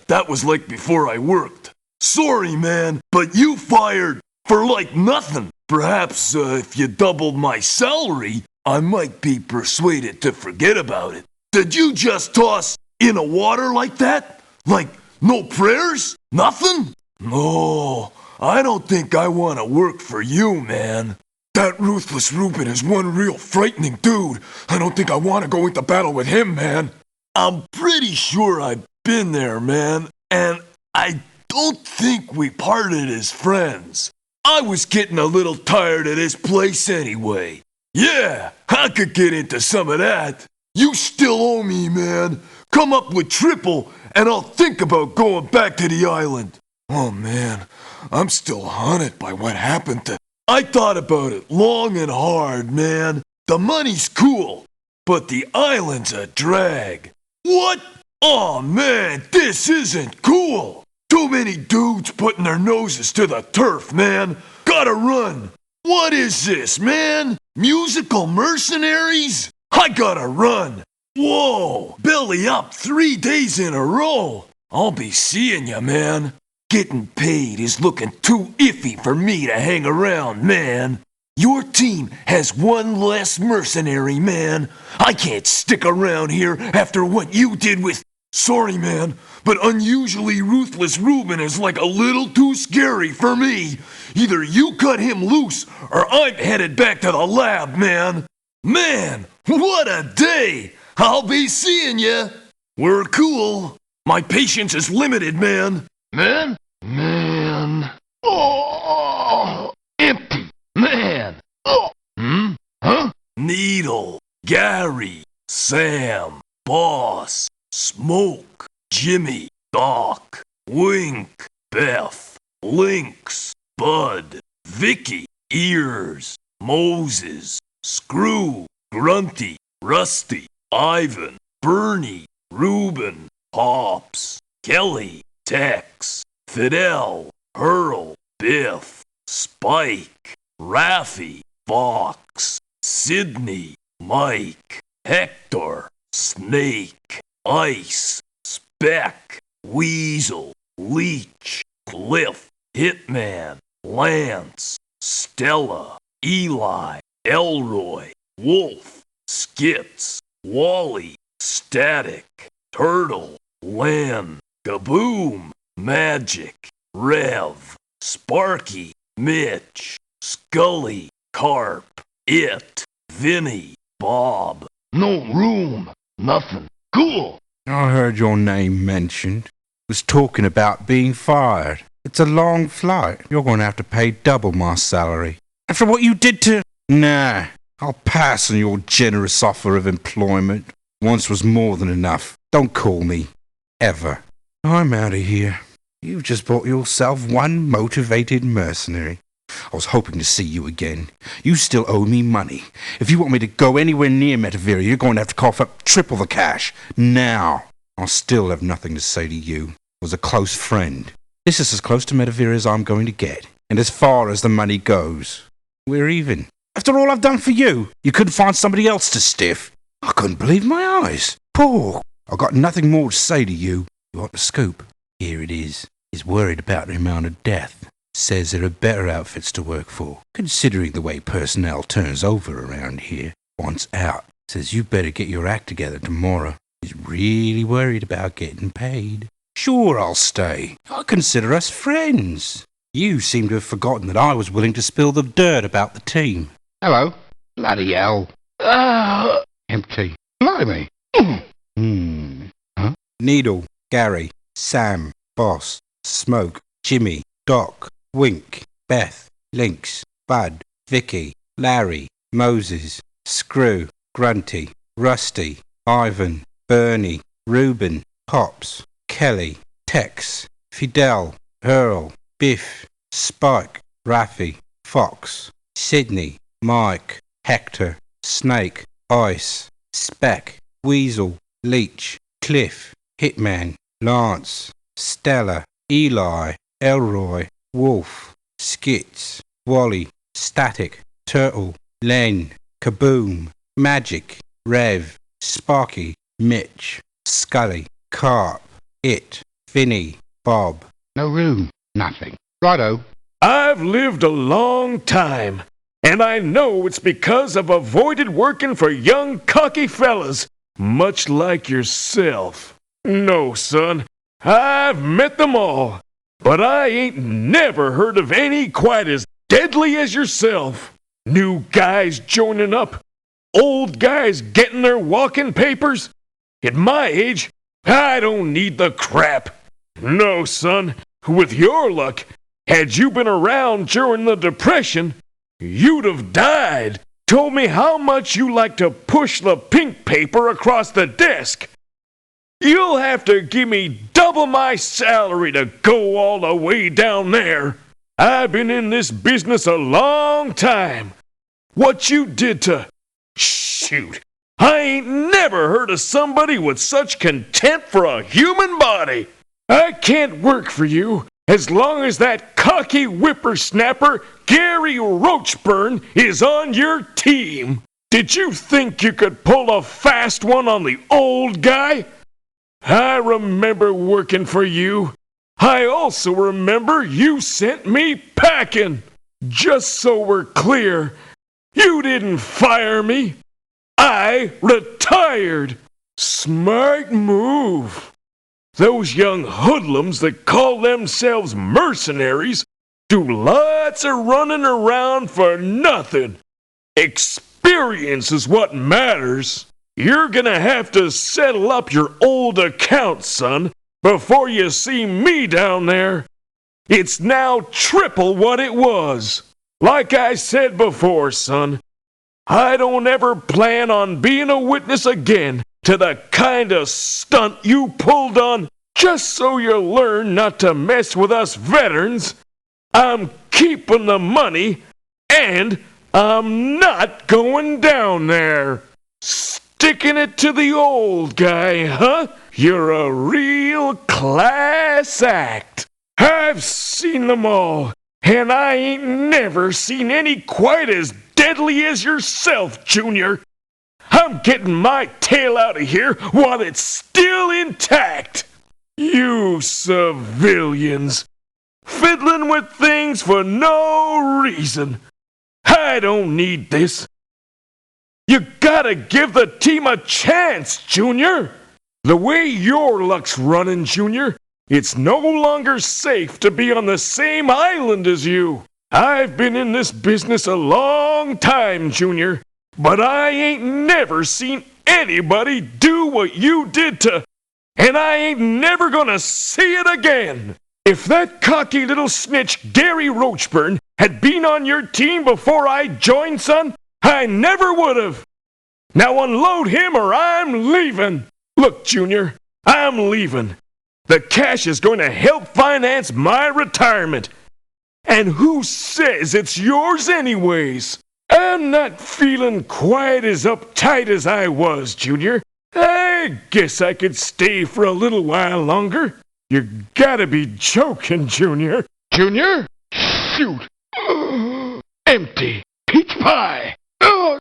that was like before I worked. Sorry, man, but you fired for like nothing. Perhaps if you doubled my salary, I might be persuaded to forget about it. Did you just toss in a water like that? Like no prayers? Nothing? No, I don't think I want to work for you, man. That ruthless Reuben is one real frightening dude. I don't think I want to go into battle with him, man. I'm pretty sure I've been there, man, and I don't think we parted as friends. I was getting a little tired of this place anyway. Yeah, I could get into some of that. You still owe me, man. Come up with triple, and I'll think about going back to the island. Oh, man, I'm still haunted by what happened to... I thought about it long and hard, man. The money's cool, but the island's a drag. What? Oh, man, this isn't cool. Too many dudes putting their noses to the turf, man. Gotta run. What is this, man? Musical mercenaries? I gotta run. Whoa, belly up 3 days in a row. I'll be seeing ya, man. Getting paid is looking too iffy for me to hang around, man. Your team has one less mercenary, man. I can't stick around here after what you did with... Sorry, man, but unusually ruthless Reuben is like a little too scary for me. Either you cut him loose, or I'm headed back to the lab, man. Man, what a day! I'll be seeing ya. We're cool. My patience is limited, man. Man? Man. Oh, empty. Man. Oh. Huh? Needle, Gary, Sam, Boss, Smoke, Jimmy, Doc, Wink, Beth, Lynx, Bud, Vicky, Ears, Moses, Screw, Grunty, Rusty, Ivan, Bernie, Reuben, Hops, Kelly, Tex, Fidel, Hurl, Biff, Spike, Raffy, Fox, Sidney, Mike, Hector, Snake, Ice, Speck, Weasel, Leech, Cliff, Hitman, Lance, Stella, Eli, Elroy, Wolf, Skits, Wally, Static, Turtle, Len, Kaboom, Magic, Rev, Sparky, Mitch, Scully, Carp, It, Vinny, Bob. No room. Nothing. Cool. I heard your name mentioned. Was talking about being fired. It's a long flight. You're going to have to pay double my salary. After what you did to... Nah, I'll pass on your generous offer of employment. Once was more than enough. Don't call me. Ever. I'm out of here. You've just bought yourself one motivated mercenary. I was hoping to see you again. You still owe me money. If you want me to go anywhere near Metavira, you're going to have to cough up triple the cash. Now. I'll still have nothing to say to you. I was a close friend. This is as close to Metavira as I'm going to get. And as far as the money goes, we're even. After all I've done for you, you couldn't find somebody else to stiff. I couldn't believe my eyes. Poor. I've got nothing more to say to you. You want the scoop? Here it is. He's worried about the amount of death. Says there are better outfits to work for, considering the way personnel turns over around here. Wants out. Says you better get your act together tomorrow. He's really worried about getting paid. Sure, I'll stay. I consider us friends. You seem to have forgotten that I was willing to spill the dirt about the team. Hello. Bloody hell. Empty. Blimey. Huh? Needle, Gary, Sam, Boss, Smoke, Jimmy, Doc, Wink, Beth, Lynx, Bud, Vicky, Larry, Moses, Screw, Grunty, Rusty, Ivan, Bernie, Reuben, Pops, Kelly, Tex, Fidel, Hurl, Biff, Spike, Raffy, Fox, Sidney, Mike, Hector, Snake, Ice, Speck, Weasel, Leech, Cliff, Hitman, Lance, Stella, Eli, Elroy, Wolf, Skits, Wally, Static, Turtle, Len, Kaboom, Magic, Rev, Sparky, Mitch, Scully, Carp, It, Vinny, Bob. No room. Nothing. Righto. I've lived a long time, and I know it's because I've avoided working for young cocky fellas, much like yourself. No, son, I've met them all, but I ain't never heard of any quite as deadly as yourself. New guys joining up, old guys getting their walking papers. At my age, I don't need the crap. No, son, with your luck, had you been around during the Depression, you'd have died. Told me how much you like to push the pink paper across the desk. You'll have to give me double my salary to go all the way down there. I've been in this business a long time. What you did to... Shoot, I ain't never heard of somebody with such contempt for a human body. I can't work for you as long as that cocky whippersnapper Gary Roachburn is on your team. Did you think you could pull a fast one on the old guy? I remember working for you. I also remember you sent me packing. Just so we're clear, you didn't fire me. I retired. Smart move. Those young hoodlums that call themselves mercenaries do lots of running around for nothing. Experience is what matters. You're gonna have to settle up your old account, son, before you see me down there. It's now triple what it was. Like I said before, son, I don't ever plan on being a witness again to the kind of stunt you pulled on just so you learn not to mess with us veterans. I'm keeping the money, and I'm not going down there. Sticking it to the old guy, huh? You're a real class act. I've seen them all, and I ain't never seen any quite as deadly as yourself, Junior. I'm getting my tail out of here while it's still intact. You civilians, fiddling with things for no reason. I don't need this. You gotta give the team a chance, Junior. The way your luck's running, Junior, it's no longer safe to be on the same island as you. I've been in this business a long time, Junior, but I ain't never seen anybody do what you did to, and I ain't never gonna see it again. If that cocky little snitch Gary Roachburn had been on your team before I joined, son, I never would have. Now unload him or I'm leaving. Look, Junior, I'm leaving. The cash is going to help finance my retirement. And who says it's yours anyways? I'm not feeling quite as uptight as I was, Junior. I guess I could stay for a little while longer. You gotta be joking, Junior. Junior? Shoot! Empty. Peach pie. Huh?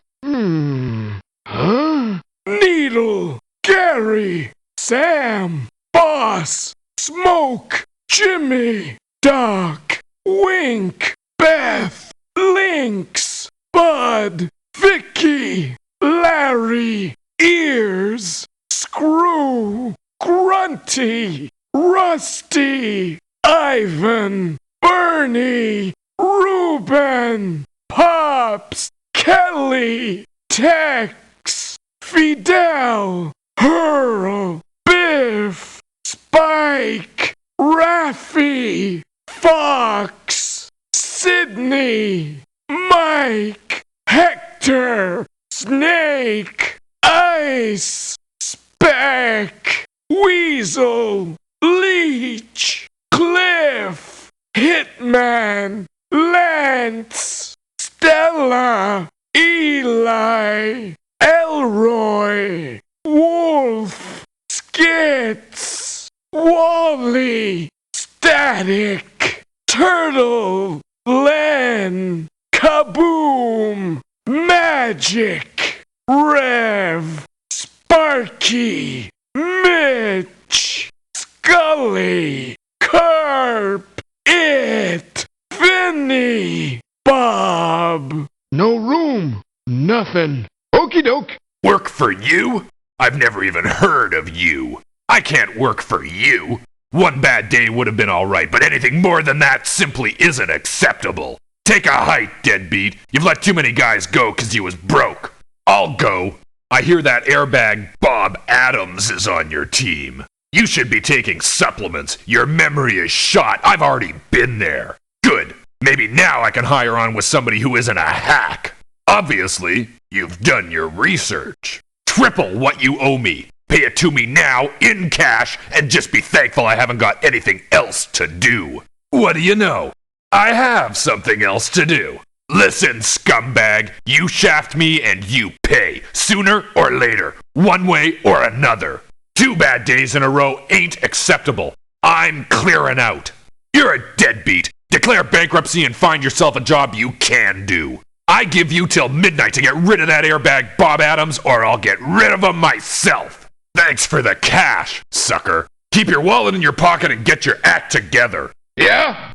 Needle, Gary, Sam, Boss, Smoke, Jimmy, Doc, Wink, Beth, Lynx, Bud, Vicky, Larry, Ears, Screw, Grunty, Rusty, Ivan, Bernie, Reuben, Pops, Kelly, Tex, Fidel, Hurl, Biff, Spike, Raffy, Fox, Sidney, Mike, Hector, Snake, Ice, Speck, Weasel, Leech, Cliff, Hitman, Lance, Stella, Eli, Elroy, Wolf, Skits, Wally, Static, Turtle, Len, Kaboom, Magic, Rev, Sparky, Mitch, Scully, Carp, It, Finny, Bob. No room. Nothing. Okey doke. Work for you? I've never even heard of you. I can't work for you. One bad day would have been all right, but anything more than that simply isn't acceptable. Take a hike, deadbeat. You've let too many guys go 'cause you was broke. I'll go. I hear that airbag Bob Adams is on your team. You should be taking supplements. Your memory is shot. I've already been there. Good. Maybe now I can hire on with somebody who isn't a hack. Obviously, you've done your research. Triple what you owe me. Pay it to me now, in cash, and just be thankful I haven't got anything else to do. What do you know? I have something else to do. Listen, scumbag, you shaft me and you pay, sooner or later, one way or another. 2 bad days in a row ain't acceptable. I'm clearing out. You're a deadbeat. Declare bankruptcy and find yourself a job you can do. I give you till midnight to get rid of that airbag Bob Adams, or I'll get rid of him myself. Thanks for the cash, sucker. Keep your wallet in your pocket and get your act together. Yeah?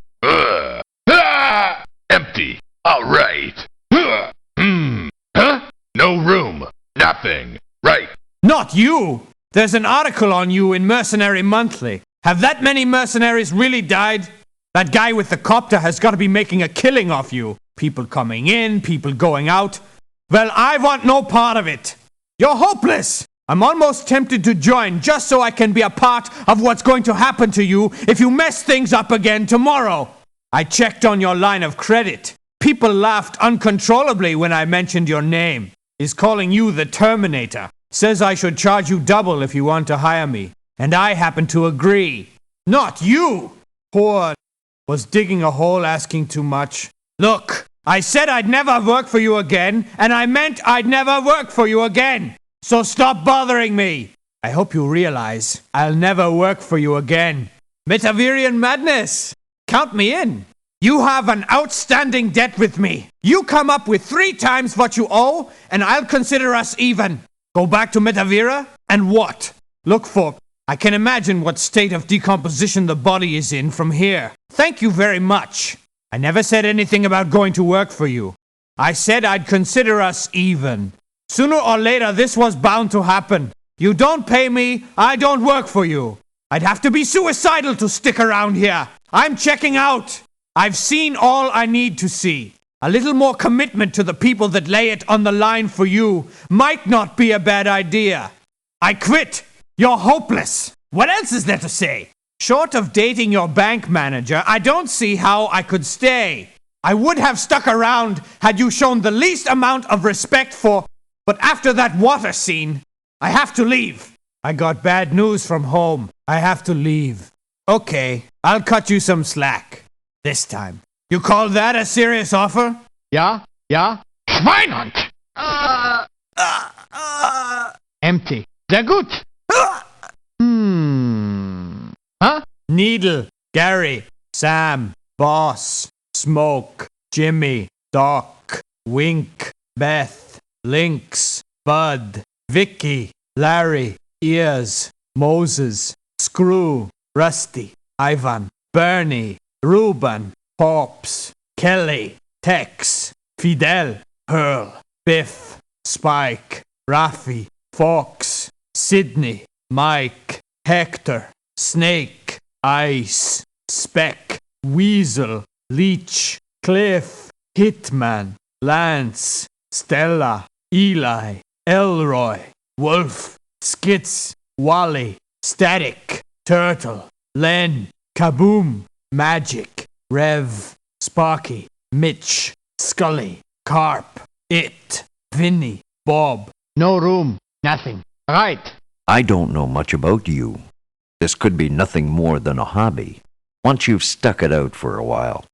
Empty. All right. Huh? No room. Nothing. Right. Not you! There's an article on you in Mercenary Monthly. Have that many mercenaries really died? That guy with the copter has got to be making a killing off you. People coming in, people going out. Well, I want no part of it. You're hopeless! I'm almost tempted to join just so I can be a part of what's going to happen to you if you mess things up again tomorrow. I checked on your line of credit. People laughed uncontrollably when I mentioned your name. Is calling you the Terminator. Says I should charge you double if you want to hire me. And I happen to agree. Not you! Poor was digging a hole asking too much. Look, I said I'd never work for you again, and I meant I'd never work for you again. So stop bothering me. I hope you realize I'll never work for you again. Metavirian madness. Count me in. You have an outstanding debt with me. You come up with 3 times what you owe, and I'll consider us even. Go back to Metavira, and what? Look for... I can imagine what state of decomposition the body is in from here. Thank you very much. I never said anything about going to work for you. I said I'd consider us even. Sooner or later, this was bound to happen. You don't pay me, I don't work for you. I'd have to be suicidal to stick around here. I'm checking out. I've seen all I need to see. A little more commitment to the people that lay it on the line for you might not be a bad idea. I quit. You're hopeless. What else is there to say? Short of dating your bank manager, I don't see how I could stay. I would have stuck around had you shown the least amount of respect for... But after that water scene, I have to leave. I got bad news from home. I have to leave. Okay, I'll cut you some slack. This time. You call that a serious offer? Yeah? Schweinhund! Empty. Sehr gut. Huh? Needle, Gary, Sam, Boss, Smoke, Jimmy, Doc, Wink, Beth, Lynx, Bud, Vicky, Larry, Ears, Moses, Screw, Rusty, Ivan, Bernie, Reuben, Pops, Kelly, Tex, Fidel, Hurl, Biff, Spike, Raffy, Fox, Sidney, Mike, Hector, Snake, Ice, Speck, Weasel, Leech, Cliff, Hitman, Lance, Stella, Eli, Elroy, Wolf, Skits, Wally, Static, Turtle, Len, Kaboom, Magic, Rev, Sparky, Mitch, Scully, Carp, It, Vinny, Bob. No room. Nothing. Right. I don't know much about you. This could be nothing more than a hobby. Once you've stuck it out for a while,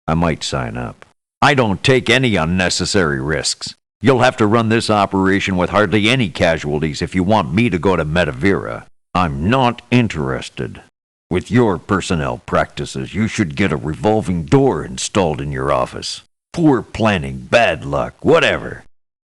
I might sign up. I don't take any unnecessary risks. You'll have to run this operation with hardly any casualties if you want me to go to Metavira. I'm not interested. With your personnel practices, you should get a revolving door installed in your office. Poor planning, bad luck, whatever.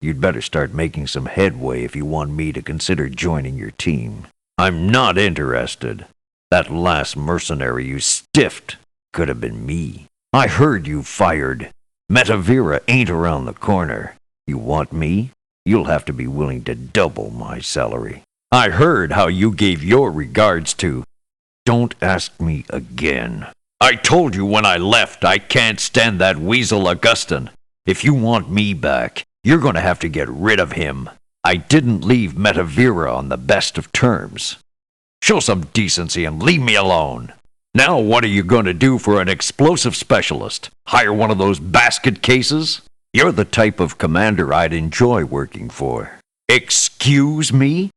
You'd better start making some headway if you want me to consider joining your team. I'm not interested. That last mercenary you stiffed could have been me. I heard you fired. Metavira ain't around the corner. You want me? You'll have to be willing to double my salary. I heard how you gave your regards to... Don't ask me again. I told you when I left I can't stand that weasel Augustin. If you want me back, you're going to have to get rid of him. I didn't leave Metavira on the best of terms. Show some decency and leave me alone. Now what are you going to do for an explosive specialist? Hire one of those basket cases? You're the type of commander I'd enjoy working for. Excuse me?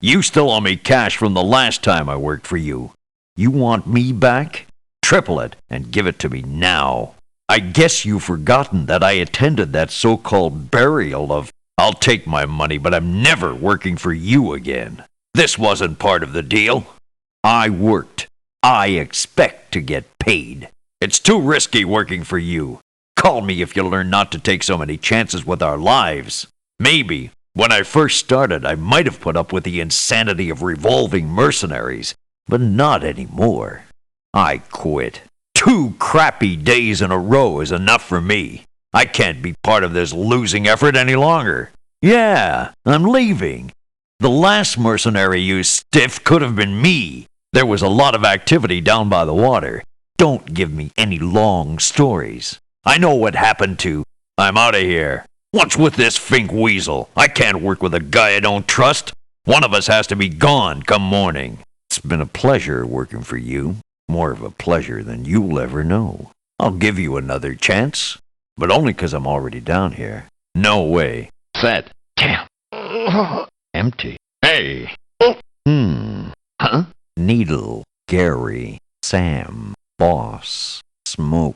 You still owe me cash from the last time I worked for you. You want me back? Triple it and give it to me now. I guess you've forgotten that I attended that so-called burial of, I'll take my money, but I'm never working for you again. This wasn't part of the deal. I worked. I expect to get paid. It's too risky working for you. Call me if you learn not to take so many chances with our lives. Maybe, when I first started, I might have put up with the insanity of revolving mercenaries, but not anymore. I quit. 2 crappy days in a row is enough for me. I can't be part of this losing effort any longer. Yeah, I'm leaving. The last mercenary you stiff could have been me. There was a lot of activity down by the water. Don't give me any long stories. I know what happened to. I'm out of here. What's with this Fink Weasel? I can't work with a guy I don't trust. One of us has to be gone come morning. It's been a pleasure working for you. More of a pleasure than you'll ever know. I'll give you another chance, but only 'cause I'm already down here. No way. Set. Damn. Empty. Hey. Huh? Needle. Gary. Sam. Boss. Smoke.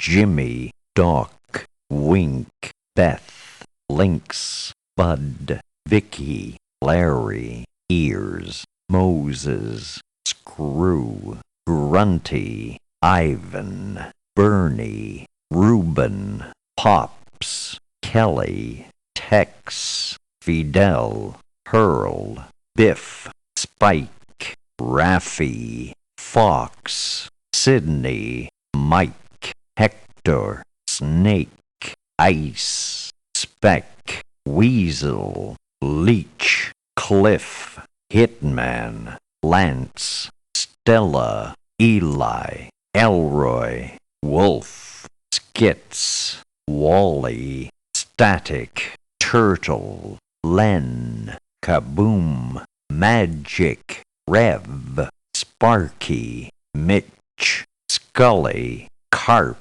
Jimmy. Doc. Wink. Beth. Lynx. Bud. Vicky. Larry. Ears. Moses. Screw. Grunty, Ivan, Bernie, Reuben, Pops, Kelly, Tex, Fidel, Hurl, Biff, Spike, Raffy, Fox, Sidney, Mike, Hector, Snake, Ice, Speck, Weasel, Leech, Cliff, Hitman, Lance, Stella, Eli, Elroy, Wolf, Skits, Wally, Static, Turtle, Len, Kaboom, Magic, Rev, Sparky, Mitch, Scully, Carp,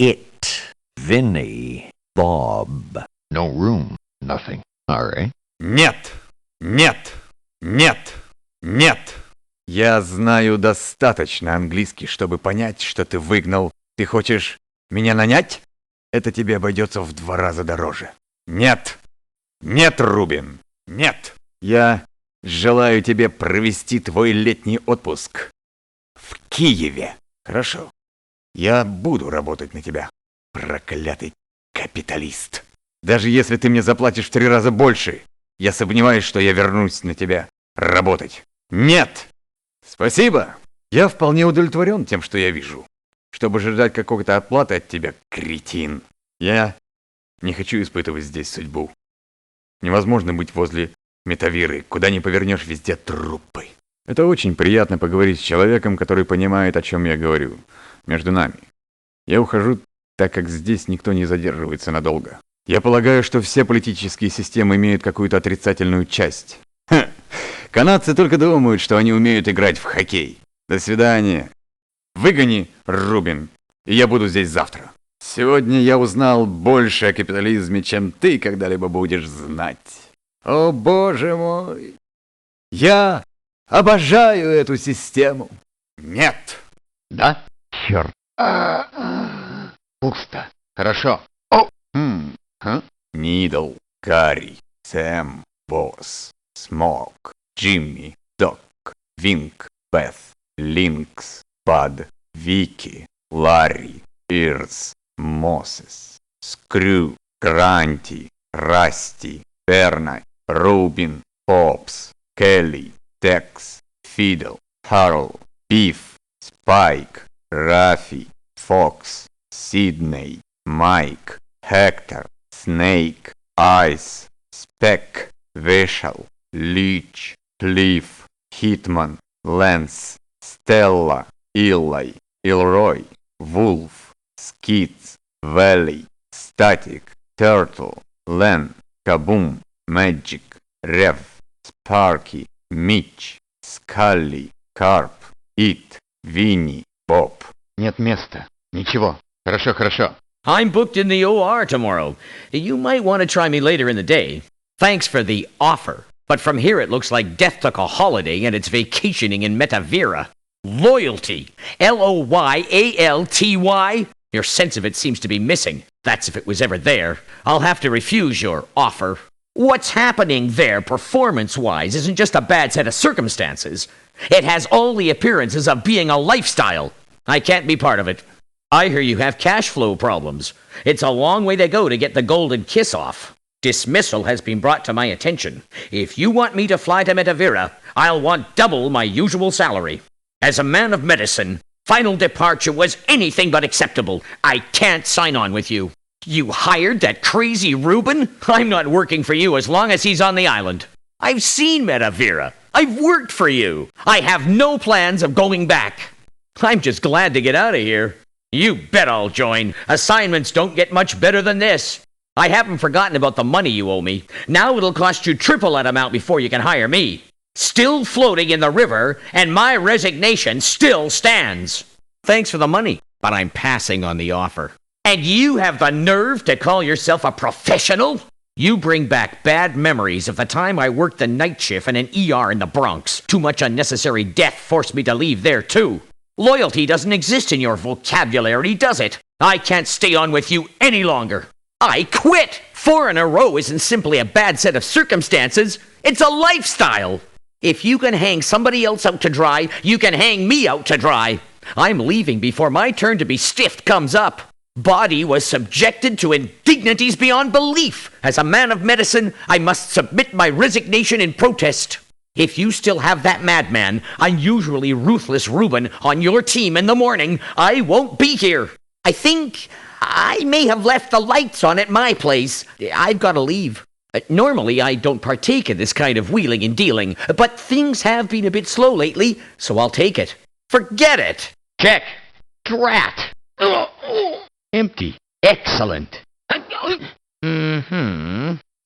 It, Vinny, Bob. No room. Nothing. All right. Нет! Нет! Нет! Нет! Я знаю достаточно английский, чтобы понять, что ты выгнал. Ты хочешь меня нанять? Это тебе обойдется в 2 раза дороже. Нет! Нет, Рубин! Нет! Я желаю тебе провести твой летний отпуск в Киеве. Хорошо. Я буду работать на тебя, проклятый капиталист. Даже если ты мне заплатишь в 3 раза больше, я сомневаюсь, что я вернусь на тебя работать. Нет! Спасибо! Я вполне удовлетворен тем, что я вижу. Чтобы ждать какой-то отплаты от тебя, кретин. Я не хочу испытывать здесь судьбу. Невозможно быть возле Метавиры, куда ни повернешь, везде трупы. Это очень приятно поговорить с человеком, который понимает, о чем я говорю. Между нами. Я ухожу, так как здесь никто не задерживается надолго. Я полагаю, что все политические системы имеют какую-то отрицательную часть. Ха. Канадцы только думают, что они умеют играть в хоккей. До свидания. Выгони, Рубин, и я буду здесь завтра. Сегодня я узнал больше о капитализме, чем ты когда-либо будешь знать. О, боже мой! Я обожаю эту систему. Нет. Да? Черт. Пусто. Хорошо. О! Нидл, Гарри, Сэм, Босс, Смок, Джимми, Док, Винк, Бeth, Линкс, Бад, Вики, Ларри, Ирс, Мосес, Скрю, Гранти, Расти, Бернай, Рубин, Попс, Келли, Текс, Фидел, Хурл, Биф, Спайк, Рафи, Фокс, Сидней, Майк, Хектор, Снейк, Айс, Спек, Вешал, Лич, Клифф, Хитман, Лэнс, Стелла, Илай, Элрой, Вулф, Скитс, Вэлли, Статик, Тёртл, Лен, Кабум, Мэджик, Рев, Спарки, Митч, Скалли, Карп, Ит, Винни, Боб. Нет места. Ничего. Хорошо, хорошо. I'm booked in the OR tomorrow. You might want to try me later in the day. Thanks for the offer. But from here it looks like Death took a holiday and it's vacationing in Metavira. Loyalty. Loyalty. Your sense of it seems to be missing. That's if it was ever there. I'll have to refuse your offer. What's happening there, performance-wise, isn't just a bad set of circumstances. It has all the appearances of being a lifestyle. I can't be part of it. I hear you have cash flow problems. It's a long way to go to get the golden kiss off. Dismissal has been brought to my attention. If you want me to fly to Metavira, I'll want double my usual salary. As a man of medicine, final departure was anything but acceptable. I can't sign on with you. You hired that crazy Reuben? I'm not working for you as long as he's on the island. I've seen Metavira. I've worked for you. I have no plans of going back. I'm just glad to get out of here. You bet I'll join. Assignments don't get much better than this. I haven't forgotten about the money you owe me. Now it'll cost you triple that amount before you can hire me. Still floating in the river, and my resignation still stands. Thanks for the money, but I'm passing on the offer. And you have the nerve to call yourself a professional? You bring back bad memories of the time I worked the night shift in an ER in the Bronx. Too much unnecessary death forced me to leave there, too. Loyalty doesn't exist in your vocabulary, does it? I can't stay on with you any longer. I quit! 4 in a row isn't simply a bad set of circumstances. It's a lifestyle. If you can hang somebody else out to dry, you can hang me out to dry. I'm leaving before my turn to be stiffed comes up. Body was subjected to indignities beyond belief. As a man of medicine, I must submit my resignation in protest. If you still have that madman, unusually ruthless Reuben, on your team in the morning, I won't be here. I think I may have left the lights on at my place. I've got to leave. Normally, I don't partake in this kind of wheeling and dealing, but things have been a bit slow lately, so I'll take it. Forget it. Check. Drat. Empty. Excellent.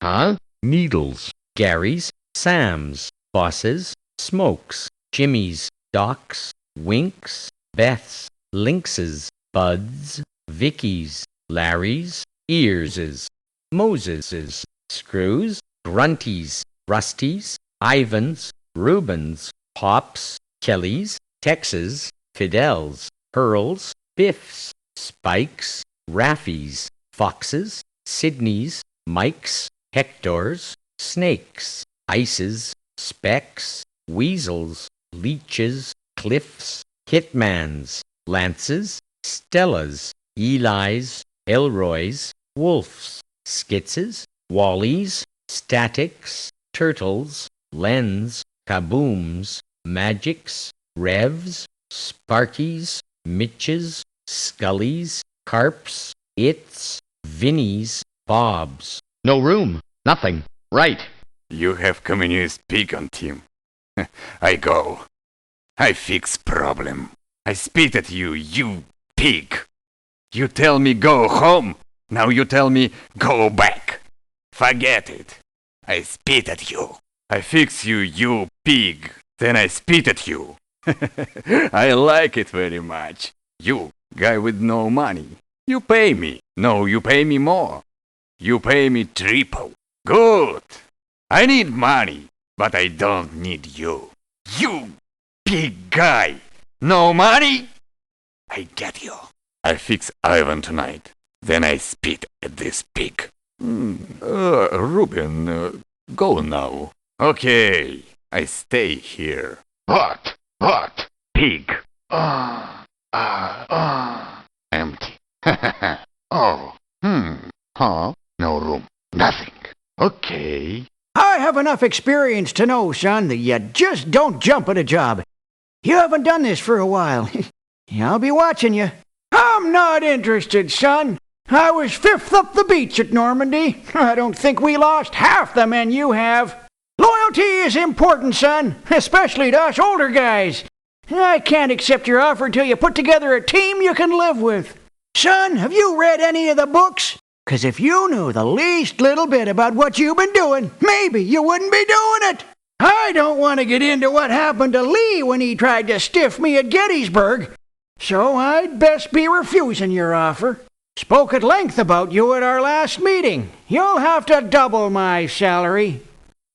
Huh? Needles. Gary's. Sam's. Bosses. Smokes. Jimmy's. Doc's. Wink's. Beth's. Lynx's. Bud's. Vicky's. Larry's. Ears's. Moses's. Screws. Grunty's. Rusty's. Ivan's. Reuben's. Pop's. Kelly's. Tex's. Fidel's. Hurl's. Biff's. Spike's. Raffy's. Fox's. Sidney's. Mike's. Hector's. Snake's. Ice's. Speck's. Weasel's. Leech's. Cliff's. Hitman's. Lance's. Stellas, Eli's, Elroy's, Wolf's, Skitz's, Wally's, Statics, Turtles, Len's, Kaboom's, Magic's, Rev's, Sparky's, Mitch's, Scully's, Carp's, It's, Vinny's, Bob's. No room. Nothing. Right. You have communist pig on team. I go. I fix problem. I spit at you, you pig. You tell me go home. Now you tell me go back. Forget it. I spit at you. I fix you, you pig. Then I spit at you. I like it very much. You, guy with no money. You pay me. No, you pay me more. You pay me triple. Good. I need money, but I don't need you. You big guy. No money? I get you. I fix Ivan tonight. Then I spit at this pig. Ruben, go now. Okay, I stay here. What? Pig. Empty. Oh. Huh? No room. Nothing. Okay. I have enough experience to know, son, that you just don't jump at a job. You haven't done this for a while. I'll be watching you. I'm not interested, son. I was 5th up the beach at Normandy. I don't think we lost half the men you have. Loyalty is important, son, especially to us older guys. I can't accept your offer till you put together a team you can live with. Son, have you read any of the books? 'Cause if you knew the least little bit about what you've been doing, maybe you wouldn't be doing it. I don't want to get into what happened to Lee when he tried to stiff me at Gettysburg, so I'd best be refusing your offer. Spoke at length about you at our last meeting. You'll have to double my salary.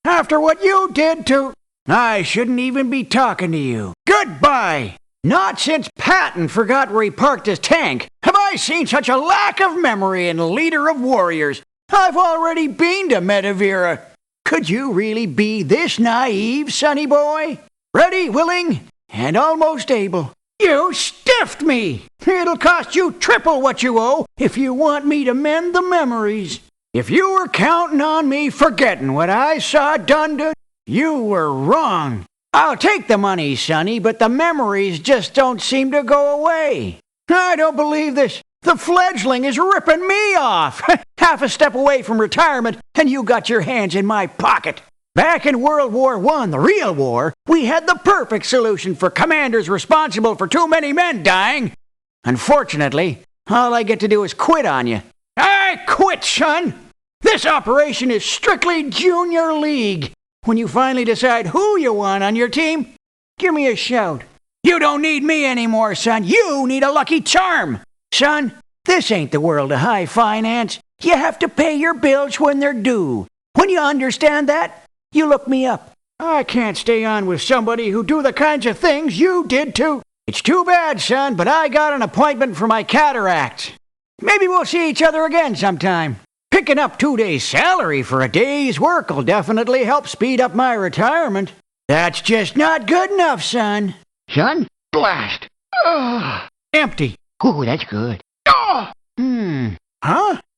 After what you did to... I shouldn't even be talking to you. Goodbye! Not since Patton forgot where he parked his tank have I seen such a lack of memory in a leader of warriors. I've already been to Medivira. Could you really be this naive, sonny boy? Ready, willing, and almost able. You stiffed me! It'll cost you triple what you owe if you want me to mend the memories. If you were counting on me forgetting what I saw done to... You were wrong. I'll take the money, sonny, but the memories just don't seem to go away. I don't believe this. The fledgling is ripping me off. Half a step away from retirement, and you got your hands in my pocket. Back in World War I, the real war, we had the perfect solution for commanders responsible for too many men dying. Unfortunately, all I get to do is quit on you. I quit, son. This operation is strictly junior league. When you finally decide who you want on your team, give me a shout. You don't need me anymore, son. You need a lucky charm. Son, this ain't the world of high finance. You have to pay your bills when they're due. When you understand that, you look me up. I can't stay on with somebody who do the kinds of things you did too. It's too bad, son, but I got an appointment for my cataracts. Maybe we'll see each other again sometime. Picking up 2 days' salary for a day's work will definitely help speed up my retirement. That's just not good enough, son. Son? Blast. Empty. Ooh, that's good. Huh?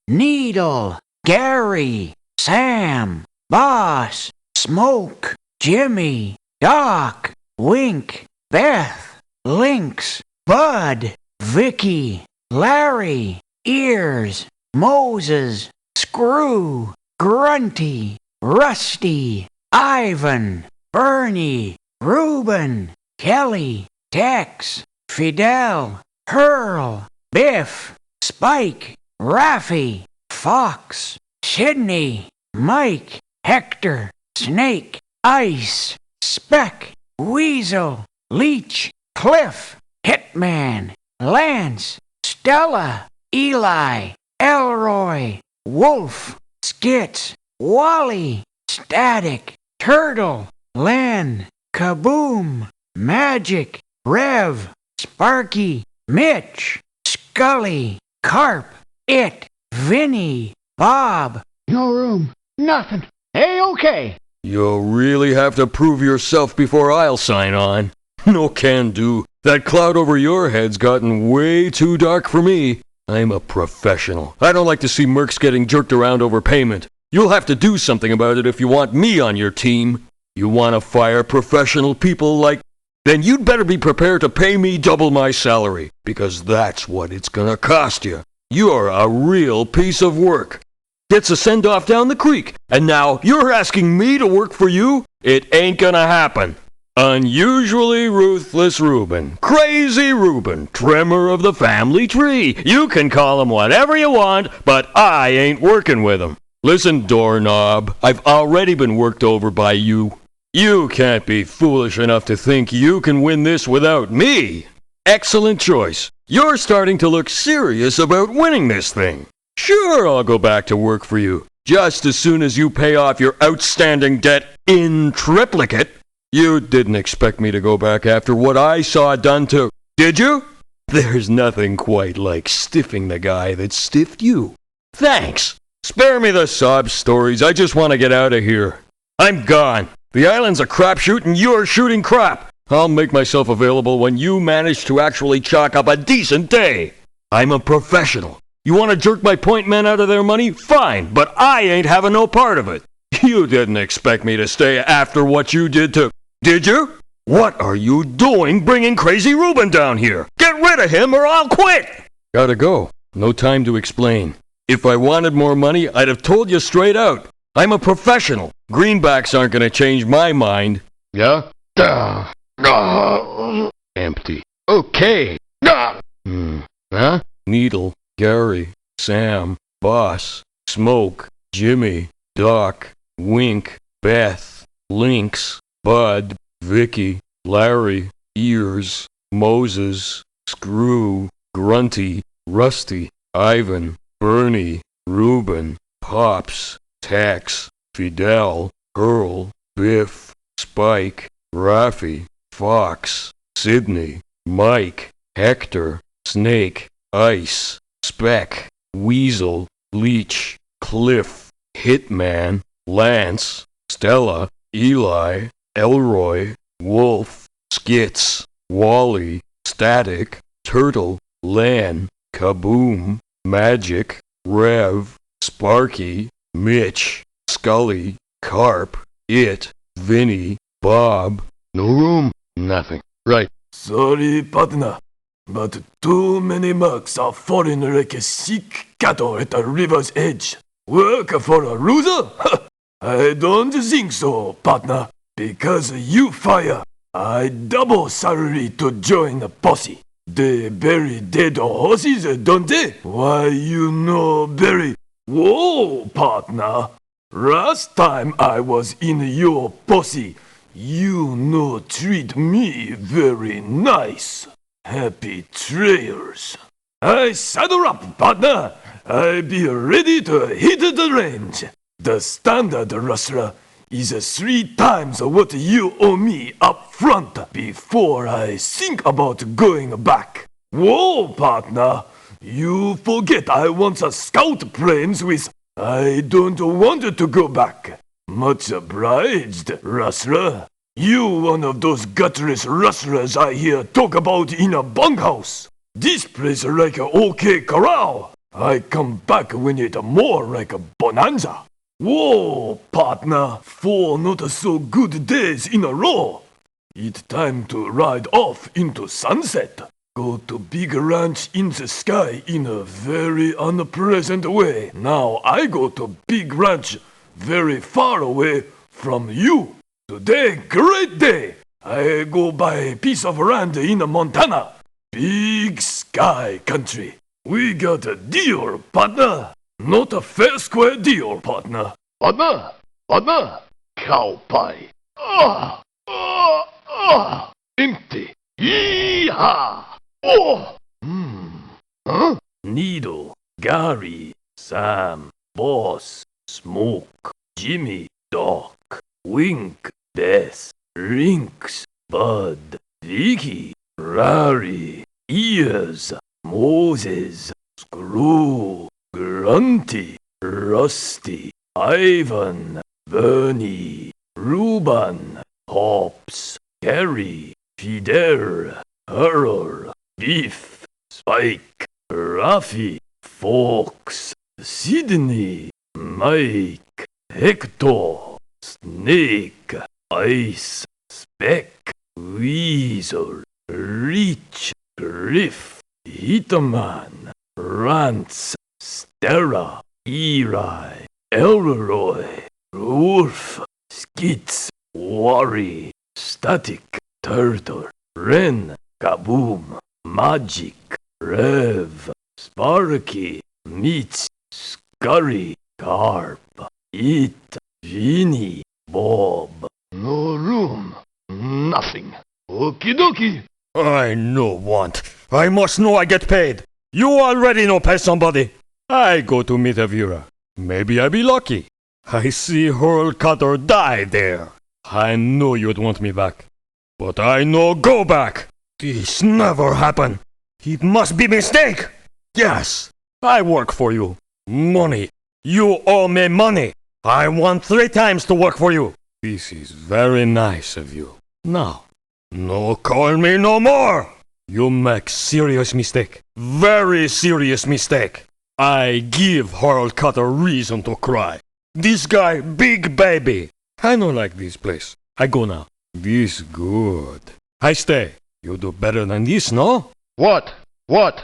Needle, Gary, Sam, Boss, Smoke, Jimmy, Doc, Wink, Beth, Lynx, Bud, Vicky, Larry, Ears, Moses, Screw, Grunty, Rusty, Ivan, Bernie, Reuben, Kelly, Tex, Fidel, Hurl, Biff, Spike, Raffy, Fox, Sidney, Mike, Hector, Snake, Ice, Speck, Weasel, Leech, Cliff, Hitman, Lance, Stella, Eli, Elroy, Wolf, Skits, Wally, Static, Turtle, Len, Kaboom, Magic, Rev, Sparky, Mitch, Scully, Carp, It, Vinny, Bob. No room. Nothing. Hey, okay. You'll really have to prove yourself before I'll sign on. No can do. That cloud over your head's gotten way too dark for me. I'm a professional. I don't like to see mercs getting jerked around over payment. You'll have to do something about it if you want me on your team. You want to fire professional people like... Then you'd better be prepared to pay me double my salary, because that's what it's gonna cost you. You're a real piece of work. Gets a send-off down the creek, and now you're asking me to work for you? It ain't gonna happen. Unusually ruthless Reuben. Crazy Reuben. Trimmer of the family tree. You can call him whatever you want, but I ain't working with him. Listen, doorknob, I've already been worked over by you. You can't be foolish enough to think you can win this without me. Excellent choice. You're starting to look serious about winning this thing. Sure, I'll go back to work for you, just as soon as you pay off your outstanding debt in triplicate. You didn't expect me to go back after what I saw done to... Did you? There's nothing quite like stiffing the guy that stiffed you. Thanks. Spare me the sob stories. I just want to get out of here. I'm gone. The island's a crapshoot and you're shooting crap. I'll make myself available when you manage to actually chalk up a decent day. I'm a professional. You want to jerk my point men out of their money? Fine, but I ain't having no part of it. You didn't expect me to stay after what you did to... Did you? What are you doing bringing Crazy Reuben down here? Get rid of him or I'll quit! Gotta go. No time to explain. If I wanted more money, I'd have told you straight out. I'm a professional. Greenbacks aren't gonna change my mind. Yeah? Empty. Okay. Huh? Needle, Gary, Sam, Boss, Smoke, Jimmy, Doc, Wink, Beth, Lynx, Bud, Vicky, Larry, Ears, Moses, Screw, Grunty, Rusty, Ivan, Bernie, Reuben, Pops, Tex, Fidel, Hurl, Biff, Spike, Raffy, Fox, Sidney, Mike, Hector, Snake, Ice, Speck, Weasel, Leech, Cliff, Hitman, Lance, Stella, Eli, Elroy, Wolf, Skits, Wally, Static, Turtle, Lan, Kaboom, Magic, Rev, Sparky, Mitch, Scully, Carp, It, Vinny, Bob. No room. Nothing. Right. Sorry, partner, but too many mercs are falling like a sick cattle at the river's edge. Work for a loser? I don't think so, partner. Because you fire, I double salary to join the posse. They bury dead horses, don't they? Why, you know, bury... Whoa, partner. Last time I was in your posse, you know treat me very nice. Happy trails. I saddle up, partner. I be ready to hit the range. The standard rustler is 3 times what you owe me up front before I think about going back. Whoa, partner. You forget I want a scout planes with... I don't want to go back. Much obliged, rustler. You one of those gutless rustlers I hear talk about in a bunkhouse. This place like a OK corral. I come back when it more like a bonanza. Whoa, partner, 4 not so good days in a row. It's time to ride off into sunset. Go to big ranch in the sky in a very unpleasant way. Now I go to big ranch very far away from you. Today, great day. I go buy a piece of land in Montana. Big sky country. We got a deal, partner. Not a fair square deal, partner. Partner, cow pie. Empty. Yeehaw! Oh! Huh? Needle, Gary, Sam, Boss, Smoke, Jimmy, Doc, Wink, Beth, Lynx, Bud, Vicky, Rary, Ears, Moses, Screw, Grunty, Rusty, Ivan, Bernie, Reuben, Pops, Gary, Fidel, Hurl, Biff, Spike, Raffy, Fox, Sidney, Mike, Hector, Snake, Ice, Speck, Weasel, Reach, Griff, Hitman, Rance, Stella, Eli, Elroy, Wolf, Skits, Worry, Static, Turtle, Ren, Kaboom, Magic, Rev, Sparky, Mitch, Scurry, Carp, It, Vinny, Bob. No room. Nothing. Okie dokie. I no want. I must know I get paid. You already know pay somebody. I go to meet Avira. Maybe I be lucky. I see Hurl Cutter die there. I know you'd want me back. But I no go back. This never happen. It must be mistake. Yes, I work for you. Money. You owe me money. I want 3 times to work for you. This is very nice of you. Now, no call me no more. You make serious mistake. Very serious mistake. I give Hurl Cutter reason to cry. This guy, big baby. I no like this place. I go now. This good. I stay. You do better than this, no? What? What?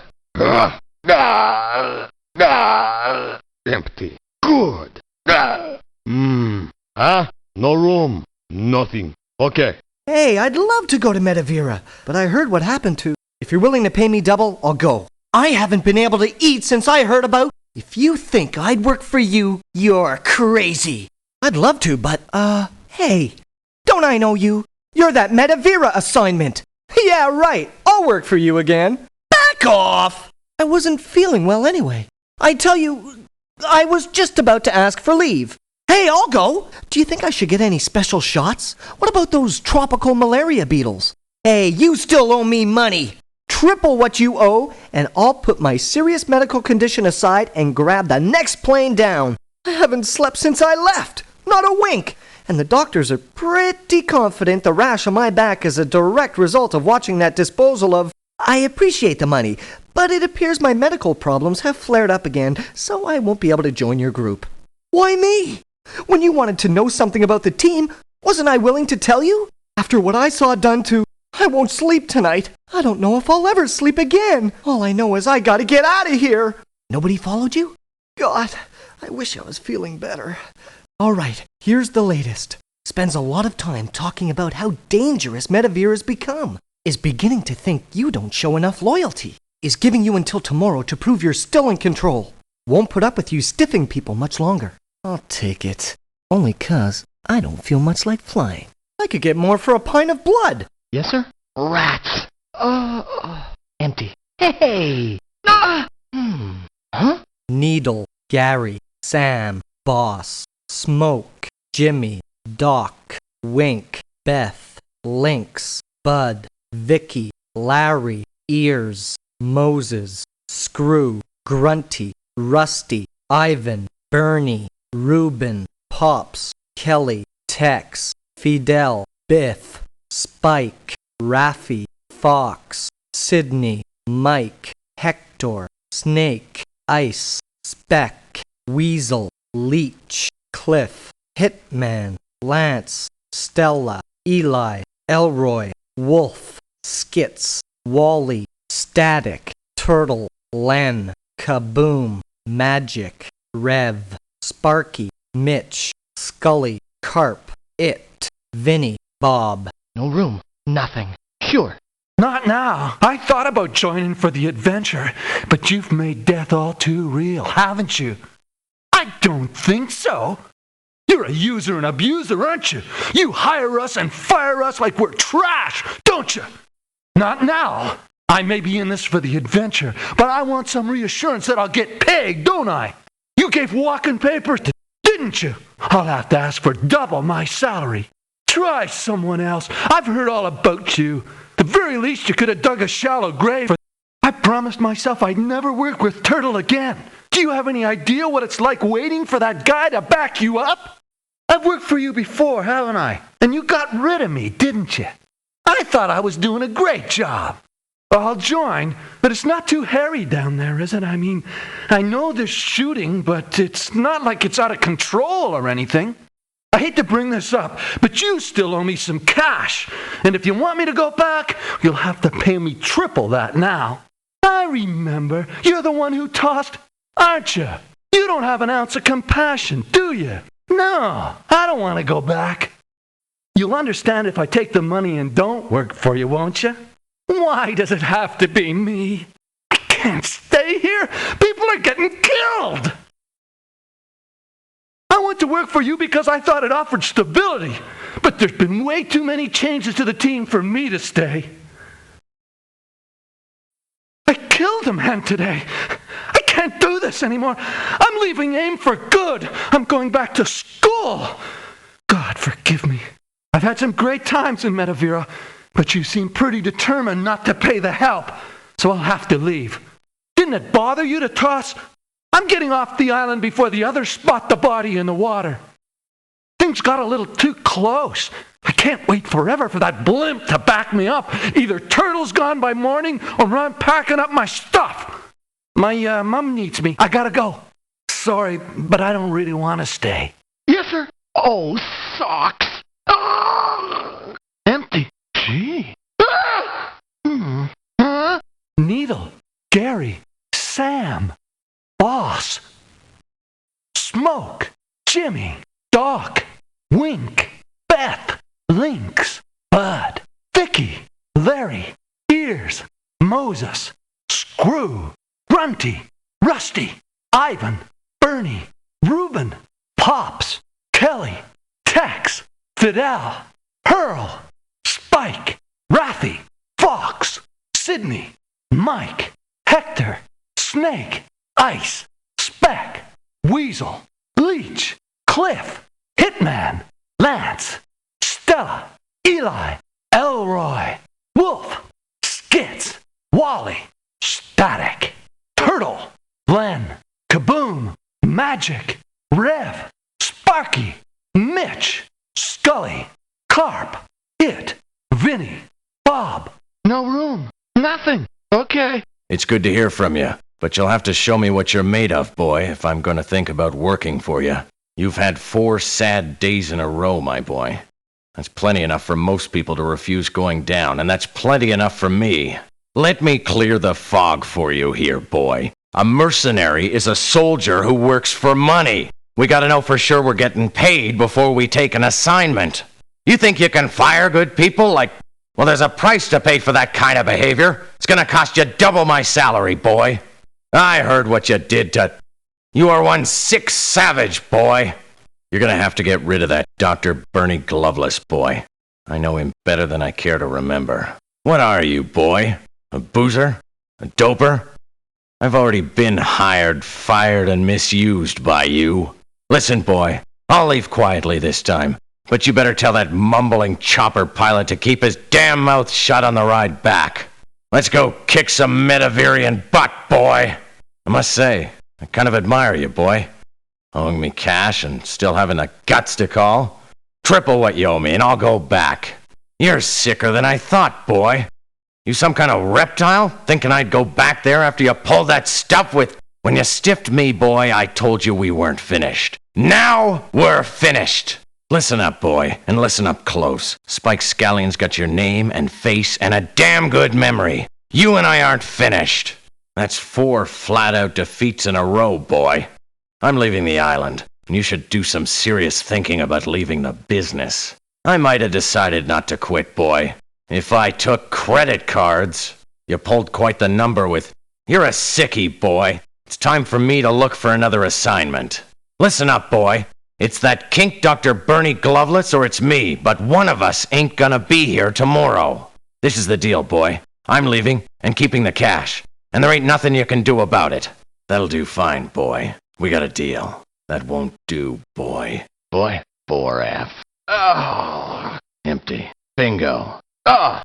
Empty. Good. Huh? No room. Nothing. Okay. Hey, I'd love to go to Metavira, but I heard what happened to. If you're willing to pay me double, I'll go. I haven't been able to eat since I heard about. If you think I'd work for you, you're crazy. I'd love to, but, hey, don't I know you? You're that Metavira assignment. Yeah, right. I'll work for you again. Back off! I wasn't feeling well anyway. I tell you, I was just about to ask for leave. Hey, I'll go. Do you think I should get any special shots? What about those tropical malaria beetles? Hey, you still owe me money. Triple what you owe, and I'll put my serious medical condition aside and grab the next plane down. I haven't slept since I left. Not a wink. And the doctors are pretty confident the rash on my back is a direct result of watching that disposal of... I appreciate the money, but it appears my medical problems have flared up again, so I won't be able to join your group. Why me? When you wanted to know something about the team, wasn't I willing to tell you? After what I saw done to... I won't sleep tonight. I don't know if I'll ever sleep again. All I know is I gotta get out of here. Nobody followed you? God, I wish I was feeling better. All right, here's the latest. Spends a lot of time talking about how dangerous Metavira's become. Is beginning to think you don't show enough loyalty. Is giving you until tomorrow to prove you're still in control. Won't put up with you stiffing people much longer. I'll take it. Only 'cause I don't feel much like flying. I could get more for a pint of blood. Yes, sir? Rats. Empty. Hey! Huh? Needle, Gary, Sam, Boss, Smoke, Jimmy, Doc, Wink, Beth, Lynx, Bud, Vicky, Larry, Ears, Moses, Screw, Grunty, Rusty, Ivan, Bernie, Reuben, Pops, Kelly, Tex, Fidel, Biff, Spike, Raffy, Fox, Sidney, Mike, Hector, Snake, Ice, Speck, Weasel, Leech, Cliff, Hitman, Lance, Stella, Eli, Elroy, Wolf, Skits, Wally, Static, Turtle, Len, Kaboom, Magic, Rev, Sparky, Mitch, Scully, Carp, It, Vinny, Bob. No room. Nothing. Sure. Not now. I thought about joining for the adventure, but you've made death all too real, haven't you? I don't think so. You're a user and abuser, aren't you? You hire us and fire us like we're trash, don't you? Not now. I may be in this for the adventure, but I want some reassurance that I'll get paid, don't I? You gave walking papers, didn't you? I'll have to ask for double my salary. Try someone else. I've heard all about you. The very least, you could have dug a shallow grave. I promised myself I'd never work with Turtle again. Do you have any idea what it's like waiting for that guy to back you up? I've worked for you before, haven't I? And you got rid of me, didn't you? I thought I was doing a great job. I'll join, but it's not too hairy down there, is it? I mean, I know there's shooting, but it's not like it's out of control or anything. I hate to bring this up, but you still owe me some cash. And if you want me to go back, you'll have to pay me triple that now. I remember. You're the one who tossed, aren't you? You don't have an ounce of compassion, do you? No, I don't want to go back. You'll understand if I take the money and don't work for you, won't you? Why does it have to be me? I can't stay here. People are getting killed. I went to work for you because I thought it offered stability, but there's been way too many changes to the team for me to stay. I killed a man today. I can't do this anymore. I'm leaving AIM for good. I'm going back to school. God forgive me. I've had some great times in Metavira, but you seem pretty determined not to pay the help, so I'll have to leave. Didn't it bother you to toss? I'm getting off the island before the others spot the body in the water. Things got a little too close. I can't wait forever for that blimp to back me up. Either Turtle's gone by morning or I'm packing up my stuff. My mom needs me. I gotta go. Sorry, but I don't really want to stay. Yes, sir. Oh, socks. Ah! Empty. Gee. Needle, Gary, Sam, Boss, Smoke, Jimmy, Doc, Wink, Beth, Lynx, Bud, Vicky, Larry, Ears, Moses, Screw, Grunty, Rusty, Ivan, Bernie, Reuben, Pops, Kelly, Tex, Fidel, Hurl, Spike, Raffy, Fox, Sidney, Mike, Hector, Snake, Ice, Speck, Weasel, Leech, Cliff, Hitman, Lance, Stella, Eli, Elroy, Wolf, Skits, Wally, Static, Turtle, Glen, Kaboom, Magic, Rev, Sparky, Mitch, Scully, Carp, It, Vinny, Bob. No room. Nothing. Okay. It's good to hear from you, but you'll have to show me what you're made of, boy, if I'm going to think about working for you. You've had 4 sad days in a row, my boy. That's plenty enough for most people to refuse going down, and that's plenty enough for me. Let me clear the fog for you here, boy. A mercenary is a soldier who works for money. We gotta know for sure we're getting paid before we take an assignment. You think you can fire good people like... Well, there's a price to pay for that kind of behavior. It's gonna cost you double my salary, boy. I heard what you did to... You are one sick savage, boy. You're gonna have to get rid of that Dr. Bernie Gloveless, boy. I know him better than I care to remember. What are you, boy? A boozer? A doper? I've already been hired, fired, and misused by you. Listen, boy, I'll leave quietly this time, but you better tell that mumbling chopper pilot to keep his damn mouth shut on the ride back. Let's go kick some Metavirian butt, boy. I must say, I kind of admire you, boy. Owing me cash and still having the guts to call. Triple what you owe me and I'll go back. You're sicker than I thought, boy. You some kind of reptile, thinking I'd go back there after you pulled that stuff with... When you stiffed me, boy, I told you we weren't finished. Now we're finished. Listen up, boy, and listen up close. Spike Scallion's got your name and face and a damn good memory. You and I aren't finished. That's 4 flat-out defeats in a row, boy. I'm leaving the island, and you should do some serious thinking about leaving the business. I might have decided not to quit, boy. If I took credit cards. You pulled quite the number with... You're a sickie, boy. It's time for me to look for another assignment. Listen up, boy. It's that kink Dr. Bernie Gloveless or it's me, but one of us ain't gonna be here tomorrow. This is the deal, boy. I'm leaving and keeping the cash, and there ain't nothing you can do about it. That'll do fine, boy. We got a deal. That won't do, boy. Boy? 4F. Oh! Empty. Bingo. Oh!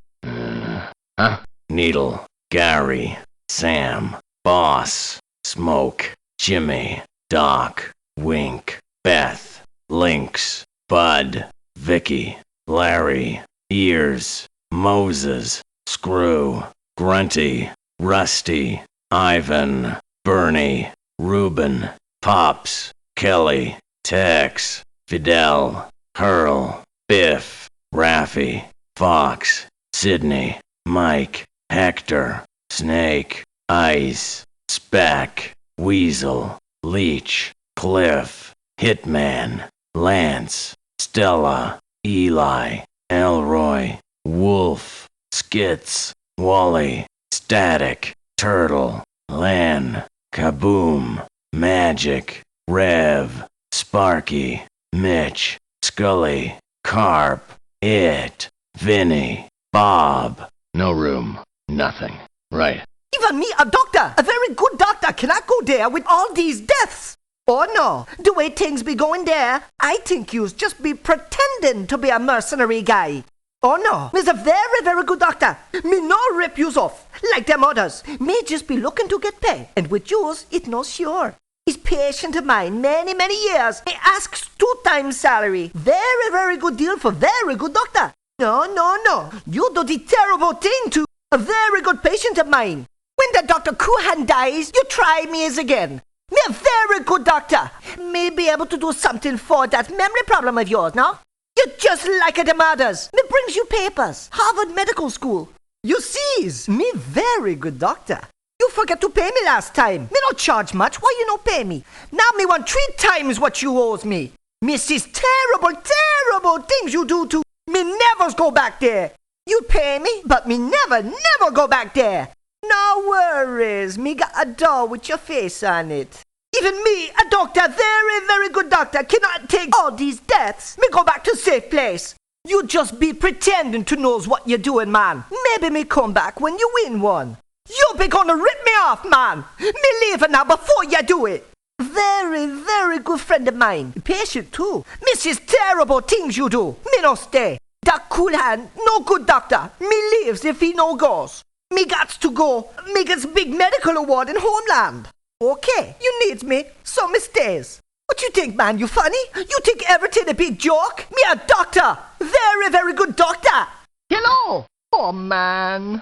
Huh? Needle. Gary. Sam. Boss. Smoke. Jimmy. Doc. Wink. Beth. Lynx. Bud. Vicky. Larry. Ears. Moses. Screw. Grunty, Rusty, Ivan, Bernie, Reuben, Pops, Kelly, Tex, Fidel, Hurl, Biff, Raffy, Fox, Sidney, Mike, Hector, Snake, Ice, Speck, Weasel, Leech, Cliff, Hitman, Lance, Stella, Eli, Elroy, Wolf, Skits, Wally, Static, Turtle, Len, Kaboom, Magic, Rev, Sparky, Mitch, Scully, Carp, It, Vinny, Bob. No room. Nothing. Right. Even me, a doctor, a very good doctor, cannot go there with all these deaths. Oh no, the way things be going there, I think you's just be pretending to be a mercenary guy. Oh no, me's a very, very good doctor. Me no rip yous off, like them others. Me just be looking to get paid, and with yous, it no sure. He's patient of mine many, many years. He asks 2 times salary. Very, very good deal for very good doctor. No, no, no, you do the terrible thing to a very good patient of mine. When the Dr. Koolhan dies, you try me as again. Me a very good doctor. May be able to do something for that memory problem of yours, no? You're just like them others. Me brings you papers. Harvard Medical School. You sees, me very good doctor. You forget to pay me last time. Me no charge much. Why you no pay me? Now me want 3 times what you owes me. Me sees terrible, terrible things you do to me. Never go back there. You pay me, but me never go back there. No worries. Me got a doll with your face on it. Even me, a doctor, very, very good doctor, cannot take all these deaths. Me go back to safe place. You just be pretending to knows what you're doing, man. Maybe me come back when you win one. You be gonna rip me off, man. Me leaving now before you do it. Very, very good friend of mine. Patient too. Misses terrible things you do. Me no stay. Doc Koolhan, no good doctor. Me leaves if he no goes. Me gots to go. Me gets big medical award in homeland. Okay, you needs me, so me stays. What you think, man? You funny? You think everything a big joke? Me a doctor. Very, very good doctor. Hello. Oh, man.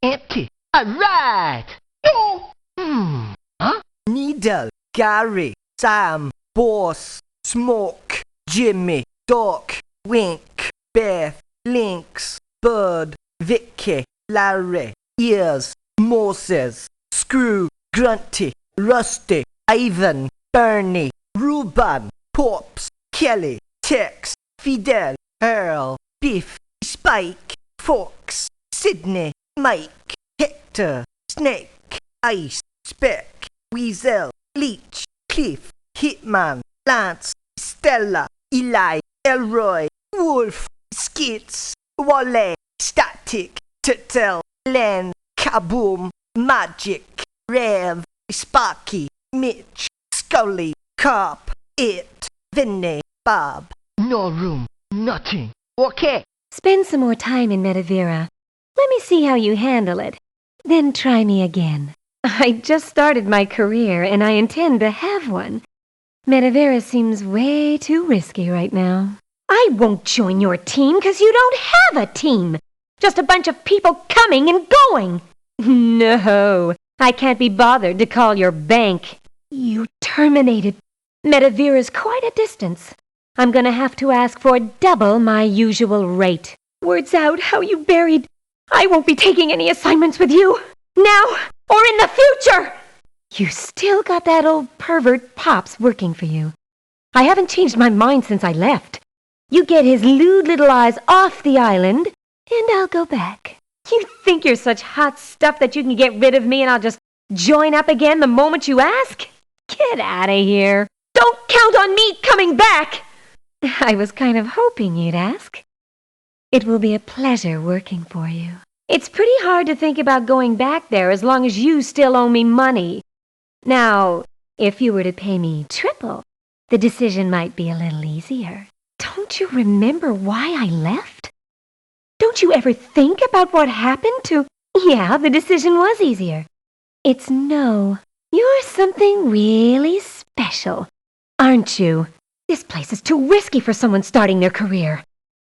Empty. Alright. No. Huh? Needle, Gary, Sam, Boss, Smoke, Jimmy, Doc, Wink, Beth, Lynx, Bird, Vicky, Larry, Ears, Moses, Screw, Grunty, Rusty, Ivan, Bernie, Reuben, Pops, Kelly, Tex, Fidel, Hurl, Biff, Spike, Fox, Sidney, Mike, Hector, Snake, Ice, Speck, Weasel, Leech, Cliff, Hitman, Lance, Stella, Eli, Elroy, Wolf, Skits, Wally, Static, Turtle, Len, Kaboom, Magic, Rev, Sparky, Mitch, Scully, Carp, It, Vinny, Bob. No room, nothing. Okay. Spend some more time in Metavera. Let me see how you handle it. Then try me again. I just started my career, and I intend to have one. Metavera seems way too risky right now. I won't join your team because you don't have a team. Just a bunch of people coming and going. No, I can't be bothered to call your bank. You terminated. Metavera's quite a distance. I'm gonna have to ask for double my usual rate. Word's out how you buried. I won't be taking any assignments with you. Now or in the future. You still got that old pervert Pops working for you. I haven't changed my mind since I left. You get his lewd little eyes off the island, and I'll go back. You think you're such hot stuff that you can get rid of me and I'll just join up again the moment you ask? Get out of here. Don't count on me coming back. I was kind of hoping you'd ask. It will be a pleasure working for you. It's pretty hard to think about going back there as long as you still owe me money. Now, if you were to pay me triple, the decision might be a little easier. Don't you remember why I left? Don't you ever think about what happened to... Yeah, the decision was easier. It's no. You're something really special, aren't you? This place is too risky for someone starting their career.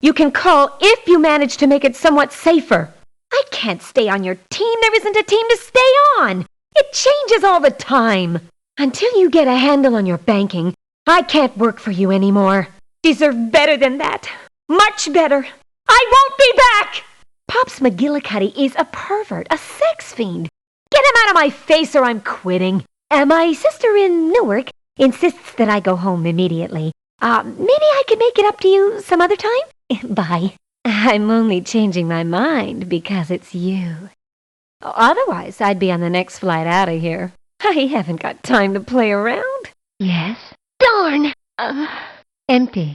You can call if you manage to make it somewhat safer. I can't stay on your team. There isn't a team to stay on. It changes all the time. Until you get a handle on your banking, I can't work for you anymore. Deserve better than that. Much better. I won't be back! Pops McGillicuddy is a pervert, a sex fiend. Get him out of my face or I'm quitting. My sister in Newark insists that I go home immediately. Maybe I could make it up to you some other time? Bye. I'm only changing my mind because it's you. Otherwise, I'd be on the next flight out of here. I haven't got time to play around. Yes? Darn! Empty.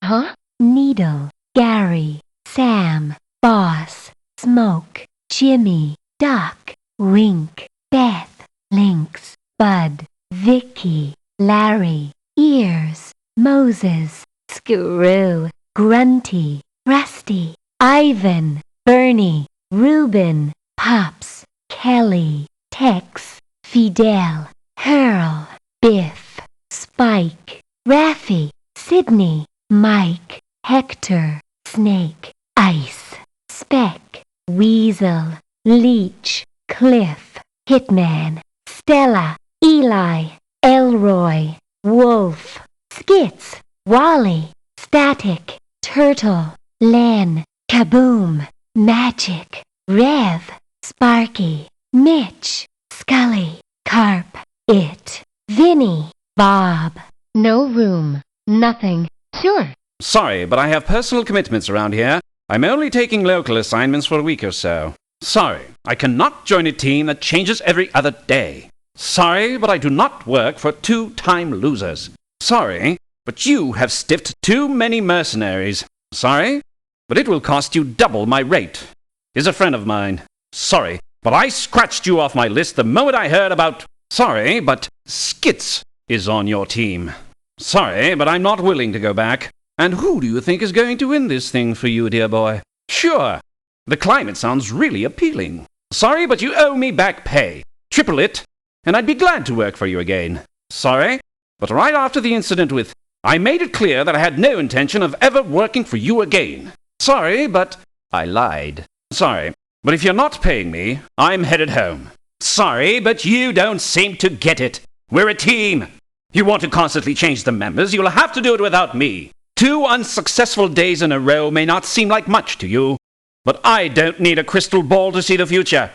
Huh? Needle, Gary, Sam, Boss, Smoke, Jimmy, Duck, Wink, Beth, Lynx, Bud, Vicky, Larry, Ears, Moses, Screw, Grunty, Rusty, Ivan, Bernie, Reuben, Pops, Kelly, Tex, Fidel, Hurl, Biff, Spike, Raffy, Sidney, Mike, Hector, Snake, Ice, Speck, Weasel, Leech, Cliff, Hitman, Stella, Eli, Elroy, Wolf, Skits, Wally, Static, Turtle, Len, Kaboom, Magic, Rev, Sparky, Mitch, Scully, Carp, It, Vinny, Bob. No room. Nothing. Sure. Sorry, but I have personal commitments around here. I'm only taking local assignments for a week or so. Sorry, I cannot join a team that changes every other day. Sorry, but I do not work for two-time losers. Sorry, but you have stiffed too many mercenaries. Sorry, but it will cost you double my rate. Is a friend of mine. Sorry, but I scratched you off my list the moment I heard about... Sorry, but Skits is on your team. Sorry, but I'm not willing to go back. And who do you think is going to win this thing for you, dear boy? Sure, the climate sounds really appealing. Sorry, but you owe me back pay. Triple it, and I'd be glad to work for you again. Sorry, but right after the incident with... I made it clear that I had no intention of ever working for you again. Sorry, but I lied. Sorry, but if you're not paying me, I'm headed home. Sorry, but you don't seem to get it. We're a team. You want to constantly change the members, you'll have to do it without me. 2 unsuccessful days in a row may not seem like much to you, but I don't need a crystal ball to see the future.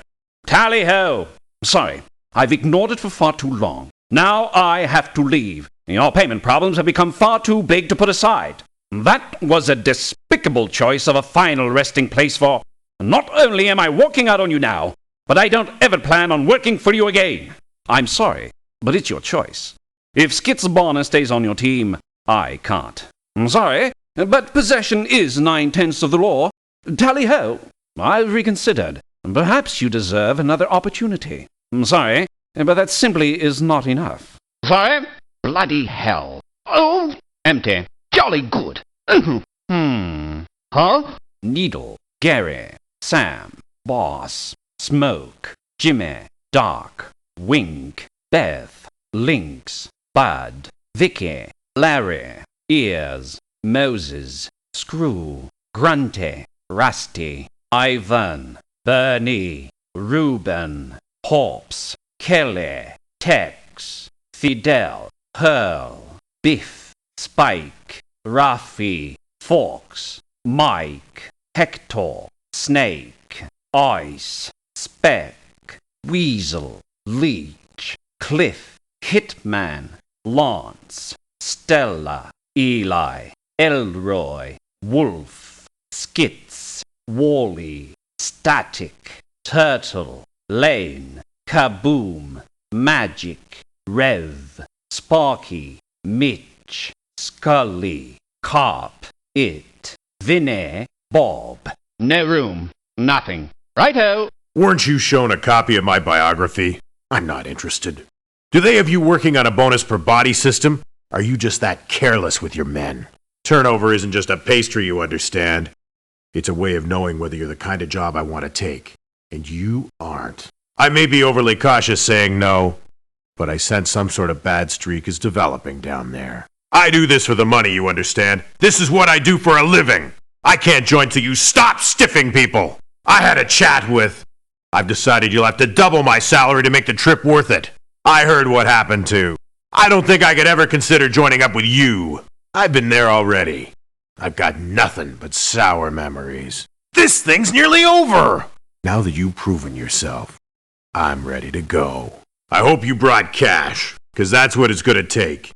Tally-ho! Sorry, I've ignored it for far too long. Now I have to leave. Your payment problems have become far too big to put aside. That was a despicable choice of a final resting place for... Not only am I walking out on you now, but I don't ever plan on working for you again. I'm sorry, but it's your choice. If Skits Bonner stays on your team, I can't. I'm sorry, but possession is 9/10 of the law. Tally-ho, I've reconsidered. Perhaps you deserve another opportunity. I'm sorry, but that simply is not enough. Sorry? Bloody hell. Oh, empty. Jolly good. Huh? Needle, Gary, Sam, Boss, Smoke, Jimmy, Doc, Wink, Beth, Lynx, Bud, Vicky, Larry, Ears, Moses, Screw, Grunty, Rusty, Ivan, Bernie, Reuben, Pops, Kelly, Tex, Fidel, Hurl, Biff, Spike, Raffy, Fox, Mike, Hector, Snake, Ice, Speck, Weasel, Leech, Cliff, Hitman, Lance, Stella, Eli, Elroy, Wolf, Skits, Wally, Static, Turtle, Lane, Kaboom, Magic, Rev, Sparky, Mitch, Scully, Carp, It, Vinny, Bob. No room. Nothing. Righto. Weren't you shown a copy of my biography? I'm not interested. Do they have you working on a bonus per body system? Are you just that careless with your men? Turnover isn't just a pastry, you understand. It's a way of knowing whether you're the kind of job I want to take. And you aren't. I may be overly cautious saying no, but I sense some sort of bad streak is developing down there. I do this for the money, you understand. This is what I do for a living. I can't join till you stop stiffing people. I had a chat with... I've decided you'll have to double my salary to make the trip worth it. I heard what happened to. I don't think I could ever consider joining up with you. I've been there already. I've got nothing but sour memories. This thing's nearly over. Now that you've proven yourself, I'm ready to go. I hope you brought cash, because that's what it's going to take.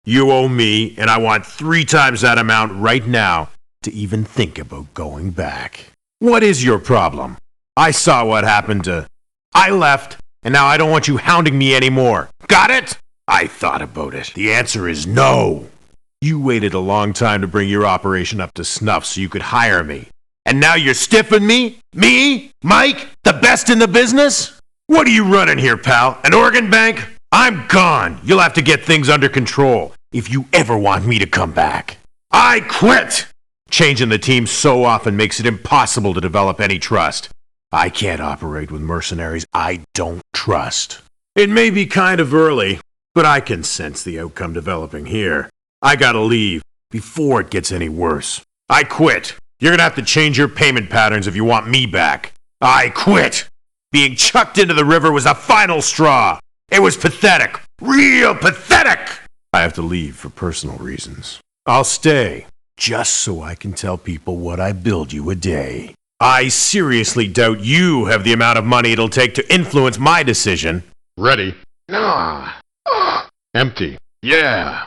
You owe me, and I want 3 times that amount right now to even think about going back. What is your problem? I saw what happened to... I left, and now I don't want you hounding me anymore. Got it? I thought about it. The answer is no. You waited a long time to bring your operation up to snuff so you could hire me. And now you're stiffing me? Me? Mike? The best in the business? What are you running here, pal? An organ bank? I'm gone. You'll have to get things under control if you ever want me to come back. I quit! Changing the team so often makes it impossible to develop any trust. I can't operate with mercenaries I don't trust. It may be kind of early, but I can sense the outcome developing here. I gotta leave before it gets any worse. I quit. You're gonna have to change your payment patterns if you want me back. I quit. Being chucked into the river was the final straw. It was pathetic. Real pathetic. I have to leave for personal reasons. I'll stay, just so I can tell people what I billed you a day. I seriously doubt you have the amount of money it'll take to influence my decision. Ready? Nah. Empty. Yeah.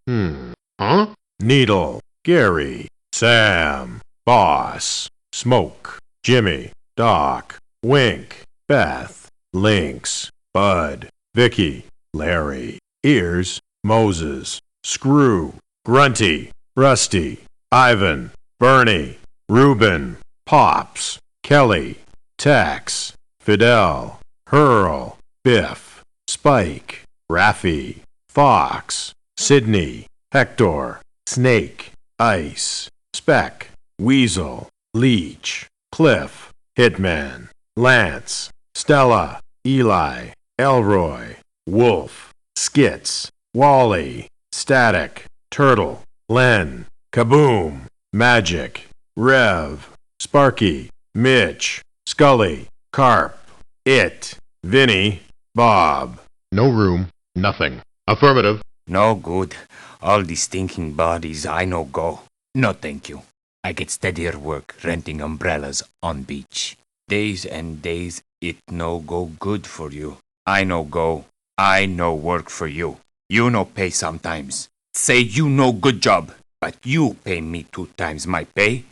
Huh? Needle. Gary. Sam. Boss. Smoke. Jimmy. Doc. Wink. Beth. Lynx. Bud. Vicky. Larry. Ears. Moses. Screw. Grunty. Rusty. Ivan. Bernie. Reuben. Pops. Kelly. Tex. Fidel. Hurl. Biff. Spike. Raffy. Fox. Sidney. Hector. Snake. Ice. Speck. Weasel. Leech. Cliff. Hitman. Lance. Stella. Eli. Elroy. Wolf. Skits. Wally. Static. Turtle. Len. Kaboom. Magic. Rev. Sparky. Mitch. Scully. Carp. It. Vinny. Bob. No room. Nothing. Affirmative. No good. All these stinking bodies, I no go. No thank you. I get steadier work renting umbrellas on beach. Days and days, it no go good for you. I no go. I no work for you. You no pay sometimes. Say you no good job, but you pay me 2 times my pay,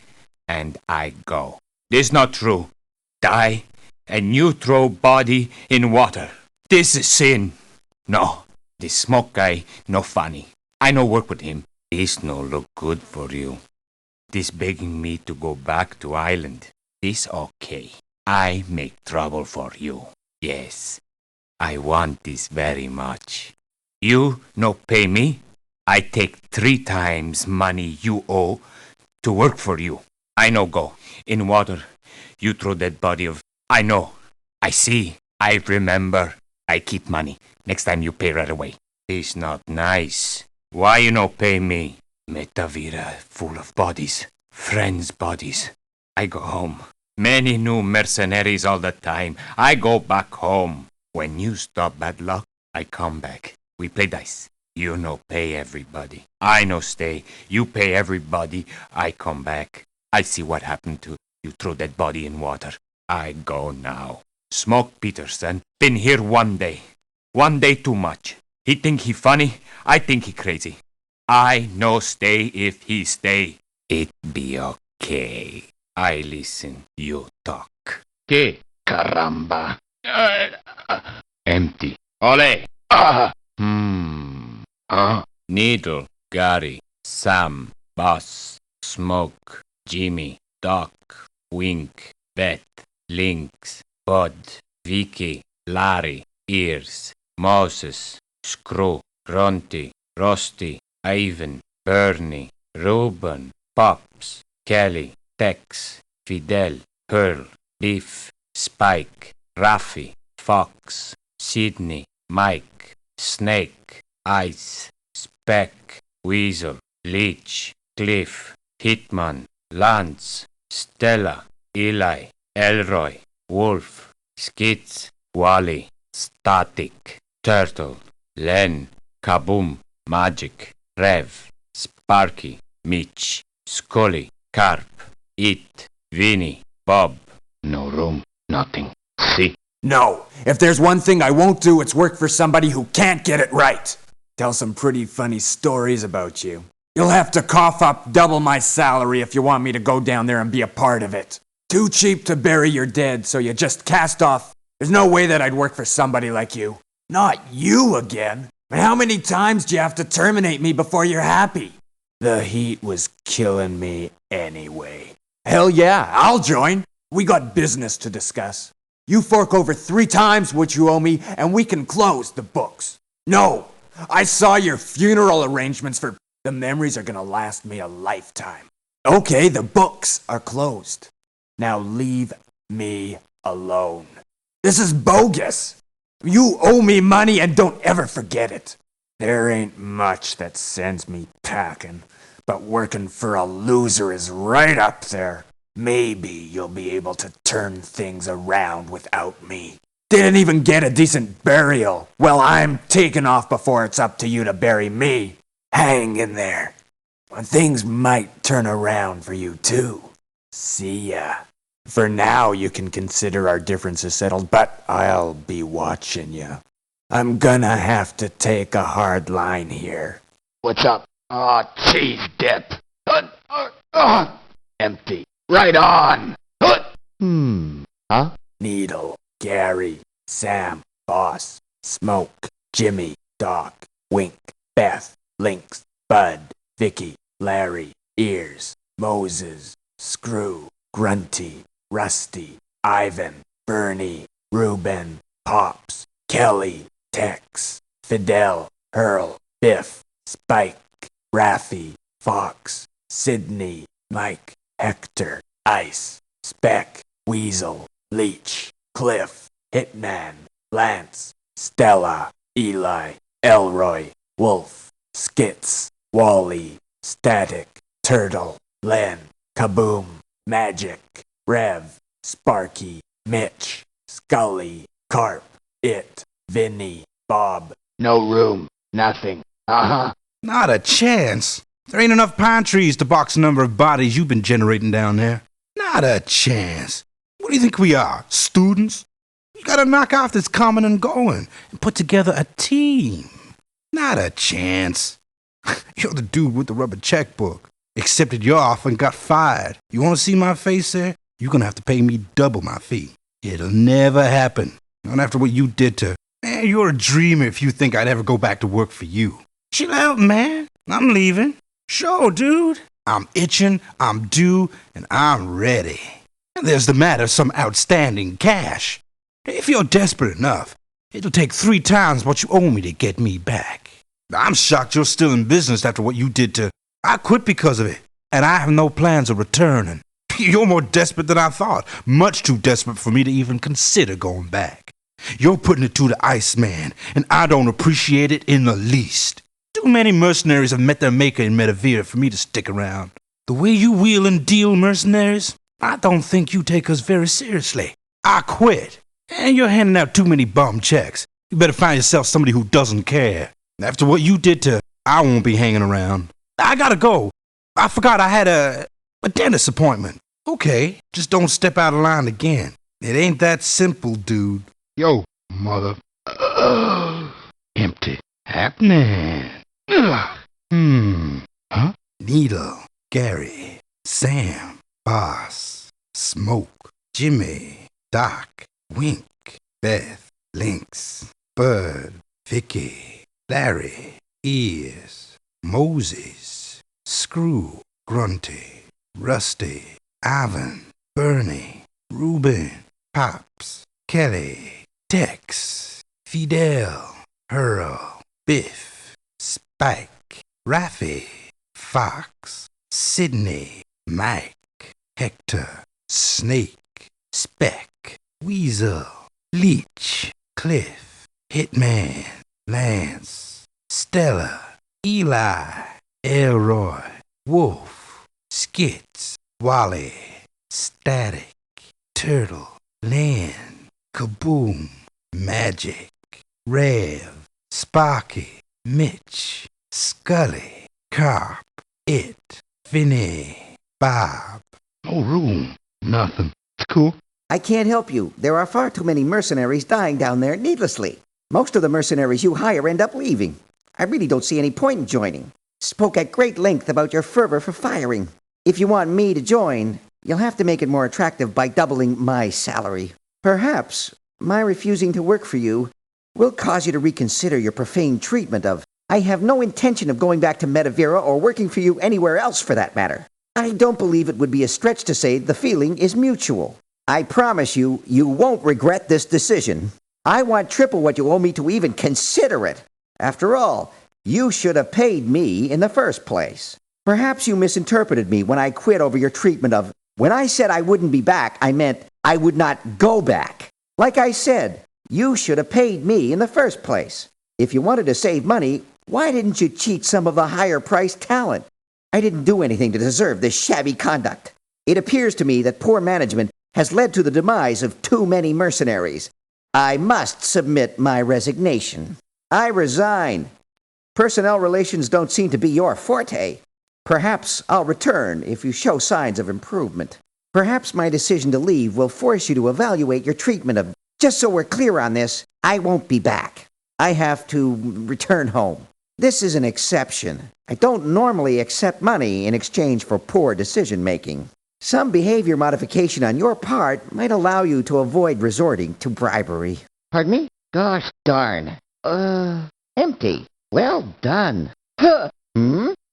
and I go. This not true. Die, and you throw body in water. This is sin. No, this smoke guy no funny. I no work with him. This no look good for you. This begging me to go back to island. This okay. I make trouble for you. Yes, I want this very much. You no pay me. I take 3 times money you owe to work for you. I no go. In water, you throw dead body of... I know. I see. I remember. I keep money. Next time you pay right away. It's not nice. Why you no pay me? Metavira full of bodies. Friends' bodies. I go home. Many new mercenaries all the time. I go back home. When you stop bad luck, I come back. We play dice. You no pay everybody. I no stay. You pay everybody. I come back. I see what happened to you. Throw that body in water. I go now. Smoke Peterson. Been here 1 day. 1 day too much. He think he funny. I think he crazy. I no stay if he stay. It be okay. I listen. You talk. Que caramba. Empty. Ole. Needle. Gary. Sam. Boss. Smoke. Jimmy. Doc. Wink. Beth. Lynx. Bud. Vicky. Larry. Ears. Moses. Screw. Grunty. Rusty. Ivan. Bernie. Reuben. Pops. Kelly. Tex. Fidel. Hurl. Biff. Spike. Raffy. Fox. Sidney. Mike. Snake. Ice. Speck. Weasel. Leech. Cliff. Hitman. Lance, Stella, Eli, Elroy, Wolf, Skits, Wally, Static, Turtle, Len, Kaboom, Magic, Rev, Sparky, Mitch, Scully, Carp, It, Vinny, Bob. No room, nothing. See? No. If there's one thing I won't do, it's work for somebody who can't get it right. Tell some pretty funny stories about you. You'll have to cough up double my salary if you want me to go down there and be a part of it. Too cheap to bury your dead, so you just cast off. There's no way that I'd work for somebody like you. Not you again. But how many times do you have to terminate me before you're happy? The heat was killing me anyway. Hell yeah, I'll join. We got business to discuss. You fork over 3 times what you owe me, and we can close the books. No, I saw your funeral arrangements for... The memories are gonna last me a lifetime. Okay, the books are closed. Now leave me alone. This is bogus. You owe me money and don't ever forget it. There ain't much that sends me packing, but working for a loser is right up there. Maybe you'll be able to turn things around without me. Didn't even get a decent burial. Well, I'm taking off before it's up to you to bury me. Hang in there. Things might turn around for you too. See ya. For now, you can consider our differences settled, but I'll be watching you. I'm gonna have to take a hard line here. What's up? Aw, cheese dip. Empty. Right on. Huh? Needle, Gary, Sam, Boss, Smoke, Jimmy, Doc, Wink, Beth, Lynx, Bud, Vicky, Larry, Ears, Moses, Screw, Grunty, Rusty, Ivan, Bernie, Ruben, Pops, Kelly, Tex, Fidel, Hurl, Biff, Spike, Raffy, Fox, Sidney, Mike, Hector, Ice, Speck, Weasel, Leech, Cliff, Hitman, Lance, Stella, Eli, Elroy, Wolf, Skits, Wally, Static, Turtle, Len, Kaboom, Magic, Rev, Sparky, Mitch, Scully, Carp, It, Vinny, Bob. No room, nothing. Uh-huh. Not a chance. There ain't enough pine trees to box the number of bodies you've been generating down there. Not a chance. What do you think we are, students? You gotta knock off this coming and going and put together a team. Not a chance. You're the dude with the rubber checkbook. Accepted your offer and got fired. You wanna see my face there? You're gonna have to pay me double my fee. It'll never happen. Not after what you did to... Man, you're a dreamer if you think I'd ever go back to work for you. Chill out, man. I'm leaving. Sure, dude. I'm itching, I'm due, and I'm ready. And there's the matter of some outstanding cash. If you're desperate enough, it'll take 3 times what you owe me to get me back. I'm shocked you're still in business after what you did to... I quit because of it, and I have no plans of returning. You're more desperate than I thought, much too desperate for me to even consider going back. You're putting it to the Iceman, and I don't appreciate it in the least. Too many mercenaries have met their maker in Medivir for me to stick around. The way you wheel and deal mercenaries, I don't think you take us very seriously. I quit. And you're handing out too many bum checks. You better find yourself somebody who doesn't care. After what you did to... I won't be hanging around. I gotta go. I forgot I had a dentist appointment. Okay, just don't step out of line again. It ain't that simple, dude. Yo, mother. Empty. Happening. Huh? Needle, Gary, Sam, Boss, Smoke, Jimmy, Doc, Wink, Beth, Lynx, Bud, Vicky, Larry, Ears, Moses, Screw, Grunty, Rusty, Ivan, Bernie, Ruben, Pops, Kelly, Tex, Fidel, Hurl, Biff, Spike, Raffy, Fox, Sidney, Mike, Hector, Snake, Speck, Weasel, Leech, Cliff, Hitman, Lance, Stella, Eli, Elroy, Wolf, Skits, Wally, Static, Turtle, Lynn, Kaboom, Magic, Rev, Sparky, Mitch, Scully, Carp, It, Vinny, Bob. No room. Nothing. It's cool. I can't help you. There are far too many mercenaries dying down there needlessly. Most of the mercenaries you hire end up leaving. I really don't see any point in joining. Spoke at great length about your fervor for firing. If you want me to join, you'll have to make it more attractive by doubling my salary. Perhaps my refusing to work for you will cause you to reconsider your profane treatment of... I have no intention of going back to Metavira or working for you anywhere else for that matter. I don't believe it would be a stretch to say the feeling is mutual. I promise you, you won't regret this decision. I want triple what you owe me to even consider it. After all, you should have paid me in the first place. Perhaps you misinterpreted me when I quit over your treatment of... When I said I wouldn't be back, I meant I would not go back. Like I said, you should have paid me in the first place. If you wanted to save money, why didn't you cheat some of the higher-priced talent? I didn't do anything to deserve this shabby conduct. It appears to me that poor management has led to the demise of too many mercenaries. I must submit my resignation. I resign. Personnel relations don't seem to be your forte. Perhaps I'll return if you show signs of improvement. Perhaps my decision to leave will force you to evaluate your treatment of... Just so we're clear on this, I won't be back. I have to return home. This is an exception. I don't normally accept money in exchange for poor decision-making. Some behavior modification on your part might allow you to avoid resorting to bribery. Pardon me? Gosh darn. Empty. Well done. Huh?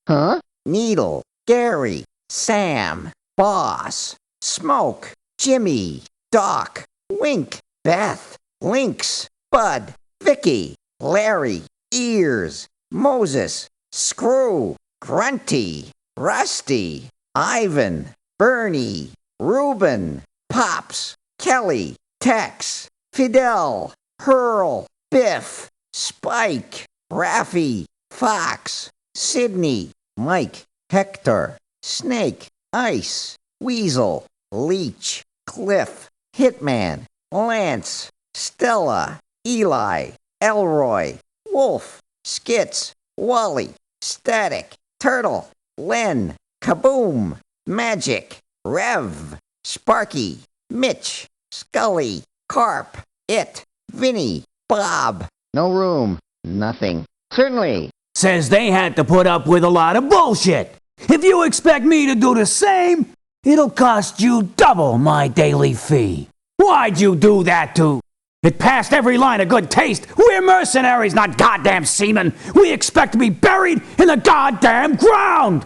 Huh? Needle, Gary, Sam, Boss, Smoke, Jimmy, Doc, Wink, Beth, Lynx, Bud, Vicky, Larry, Ears, Moses, Screw, Grunty, Rusty, Ivan, Bernie, Reuben, Pops, Kelly, Tex, Fidel, Hurl, Biff, Spike, Raffy, Fox, Sidney, Mike, Hector, Snake, Ice, Weasel, Leech, Cliff, Hitman, Lance, Stella, Eli, Elroy, Wolf, Skits, Wally, Static, Turtle, Len, Kaboom, Magic, Rev, Sparky, Mitch, Scully, Carp, It, Vinny, Bob. No room. Nothing. Certainly. Says they had to put up with a lot of bullshit. If you expect me to do the same, it'll cost you double my daily fee. Why'd you do that to? It passed every line of good taste. We're mercenaries, not goddamn seamen. We expect to be buried in the goddamn ground.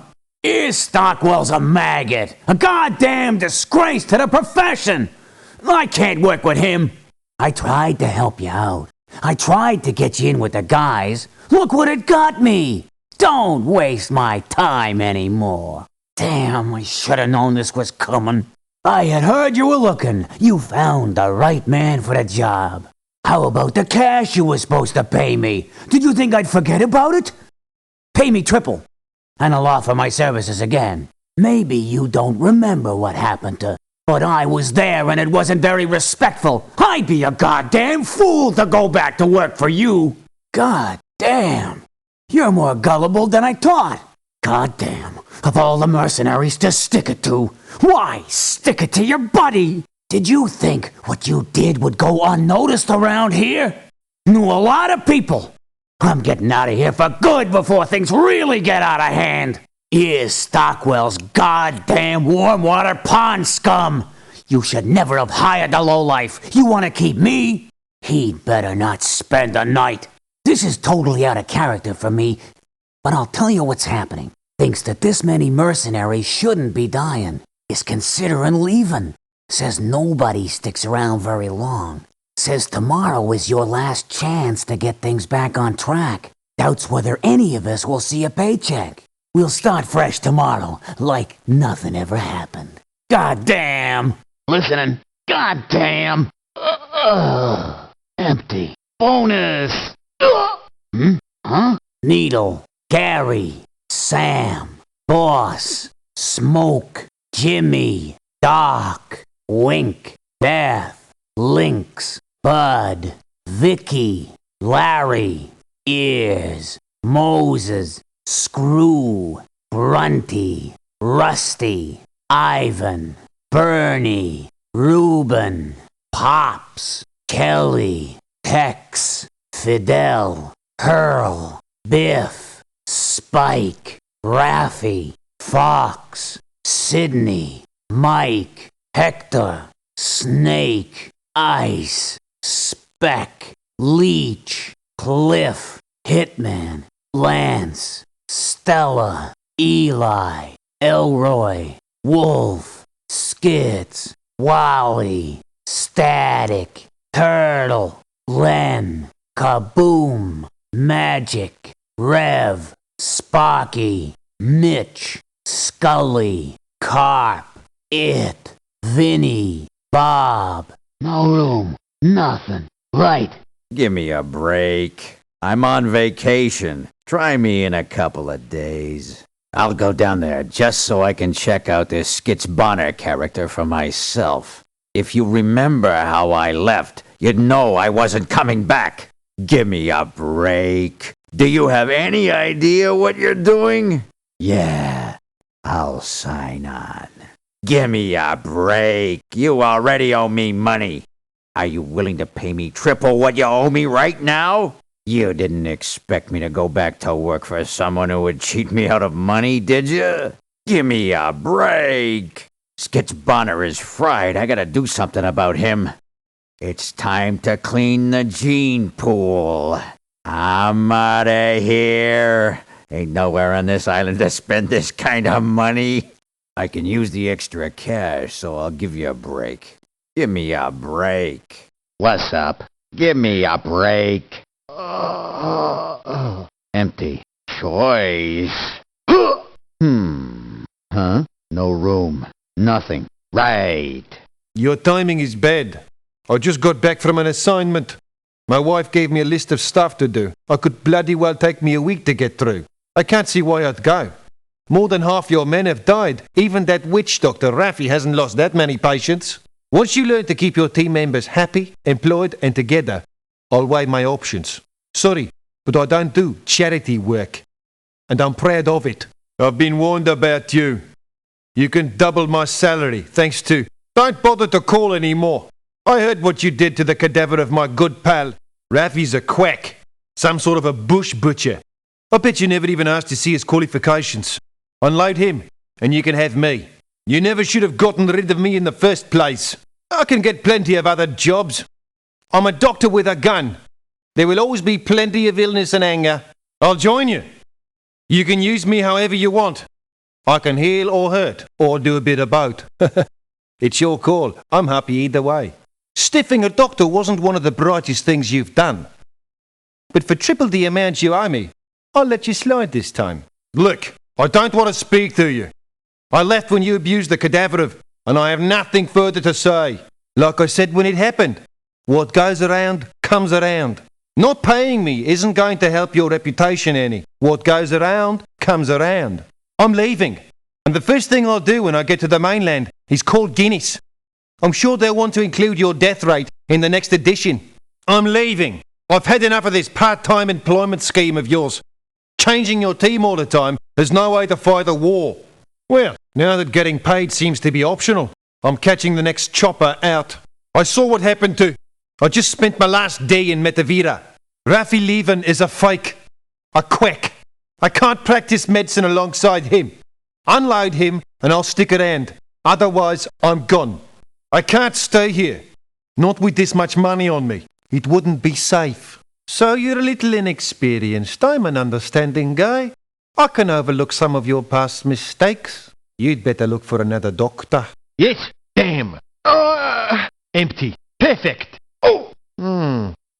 Stockwell's a maggot, a goddamn disgrace to the profession. I can't work with him. I tried to help you out. I tried to get you in with the guys. Look what it got me. Don't waste my time anymore. Damn, I should have known this was coming. I had heard you were looking. You found the right man for the job. How about the cash you were supposed to pay me? Did you think I'd forget about it? Pay me triple, and I'll offer my services again. Maybe you don't remember what happened to... But I was there and it wasn't very respectful. I'd be a goddamn fool to go back to work for you. God damn. You're more gullible than I thought. God damn. Of all the mercenaries to stick it to. Why, stick it to your buddy. Did you think what you did would go unnoticed around here? Knew a lot of people. I'm getting out of here for good before things really get out of hand. Here's Stockwell's goddamn warm water pond scum. You should never have hired the lowlife. You want to keep me? He'd better not spend the night. This is totally out of character for me, but I'll tell you what's happening. Thinks that this many mercenaries shouldn't be dying. Is considering leaving. Says nobody sticks around very long. Says tomorrow is your last chance to get things back on track. Doubts whether any of us will see a paycheck. We'll start fresh tomorrow, like nothing ever happened. God damn! Listening. God damn! Empty. Bonus! Huh? Needle, Gary, Sam, Boss, Smoke, Jimmy, Doc, Wink, Beth, Lynx, Bud, Vicky, Larry, Ears, Moses, Screw, Grunty, Rusty, Ivan, Bernie, Reuben, Pops, Kelly, Tex, Fidel, Hurl, Biff, Spike, Raffy, Fox, Sidney, Mike, Hector, Snake, Ice, Speck, Leech, Cliff, Hitman, Lance, Stella, Eli, Elroy, Wolf, Skits, Wally, Static, Turtle, Glen, Kaboom, Magic, Rev, Sparky, Mitch, Scully, Carp, It, Vinny, Bob. No room. Nothing. Right. Give me a break. I'm on vacation. Try me in a couple of days. I'll go down there just so I can check out this Skits Bonner character for myself. If you remember how I left, you'd know I wasn't coming back. Give me a break. Do you have any idea what you're doing? Yeah, I'll sign on. Give me a break. You already owe me money. Are you willing to pay me triple what you owe me right now? You didn't expect me to go back to work for someone who would cheat me out of money, did you? Give me a break. Skits Bonner is fried. I gotta do something about him. It's time to clean the gene pool. I'm outta here. Ain't nowhere on this island to spend this kind of money. I can use the extra cash, so I'll give you a break. Give me a break. What's up? Give me a break. Empty. Choice. Huh? No room. Nothing. Right. Your timing is bad. I just got back from an assignment. My wife gave me a list of stuff to do. I could bloody well take me a week to get through. I can't see why I'd go. More than half your men have died. Even that witch doctor Raffy hasn't lost that many patients. Once you learn to keep your team members happy, employed and together, I'll weigh my options. Sorry, but I don't do charity work. And I'm proud of it. I've been warned about you. You can double my salary, thanks to... Don't bother to call anymore. I heard what you did to the cadaver of my good pal. Raffy's a quack. Some sort of a bush butcher. I bet you never even asked to see his qualifications. Unload him, and you can have me. You never should have gotten rid of me in the first place. I can get plenty of other jobs. I'm a doctor with a gun. There will always be plenty of illness and anger. I'll join you. You can use me however you want. I can heal or hurt, or do a bit of both. It's your call. I'm happy either way. Stiffing a doctor wasn't one of the brightest things you've done. But for triple the amount you owe me, I'll let you slide this time. Look, I don't want to speak to you. I left when you abused the cadaver of, and I have nothing further to say. Like I said when it happened, what goes around comes around. Not paying me isn't going to help your reputation any. What goes around comes around. I'm leaving, and the first thing I'll do when I get to the mainland is call Guinness. I'm sure they'll want to include your death rate in the next edition. I'm leaving. I've had enough of this part-time employment scheme of yours. Changing your team all the time is no way to fight a war. Well, now that getting paid seems to be optional, I'm catching the next chopper out. I saw what happened to... I just spent my last day in Metavira. Raffitto Leevon is a fake. A quack. I can't practice medicine alongside him. Unload him and I'll stick around. Otherwise, I'm gone. I can't stay here. Not with this much money on me. It wouldn't be safe. So you're a little inexperienced. I'm an understanding guy. I can overlook some of your past mistakes. You'd better look for another doctor. Yes, damn. Empty. Perfect. Oh.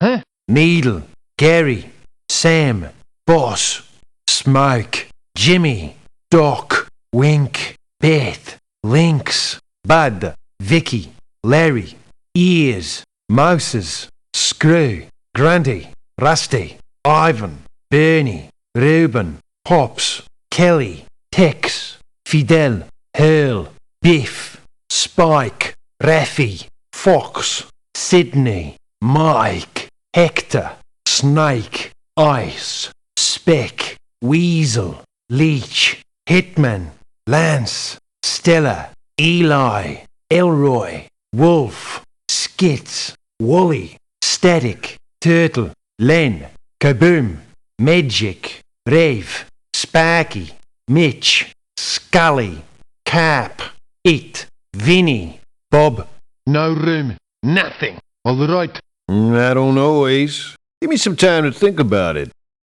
Huh? Needle, Gary, Sam, Boss, Smoke, Jimmy, Doc, Wink, Beth, Lynx, Bud, Vicky, Larry, Ears, Moses, Screw, Grundy, Rusty, Ivan, Bernie, Reuben, Pops, Kelly, Tex, Fidel, Hurl, Biff, Spike, Raffy, Fox, Sidney, Mike, Hector, Snake, Ice, Speck, Weasel, Leech, Hitman, Lance, Stella, Eli, Elroy, Wolf, Skits, Wally, Static, Turtle, Len, Kaboom, Magic, Brave, Sparky, Mitch, Scully, Cap, It, Vinny, Bob. No room. Nothing. All right. I don't know, Ace. Give me some time to think about it.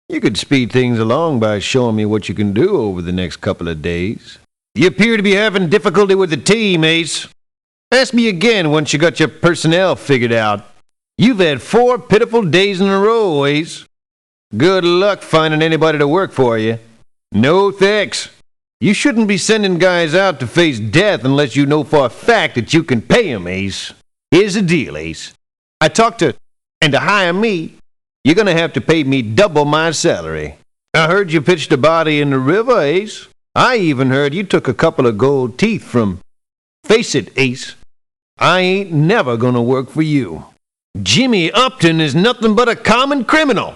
You could speed things along by showing me what you can do over the next couple of days. You appear to be having difficulty with the team, Ace. Ask me again once you got your personnel figured out. You've had 4 pitiful days in a row, Ace. Good luck finding anybody to work for you. No thanks. You shouldn't be sending guys out to face death unless you know for a fact that you can pay 'em, Ace. Here's the deal, Ace. I talked to, and to hire me, you're gonna have to pay me double my salary. I heard you pitched a body in the river, Ace. I even heard you took a couple of gold teeth from... Face it, Ace, I ain't never gonna work for you. Jimmy Upton is nothing but a common criminal.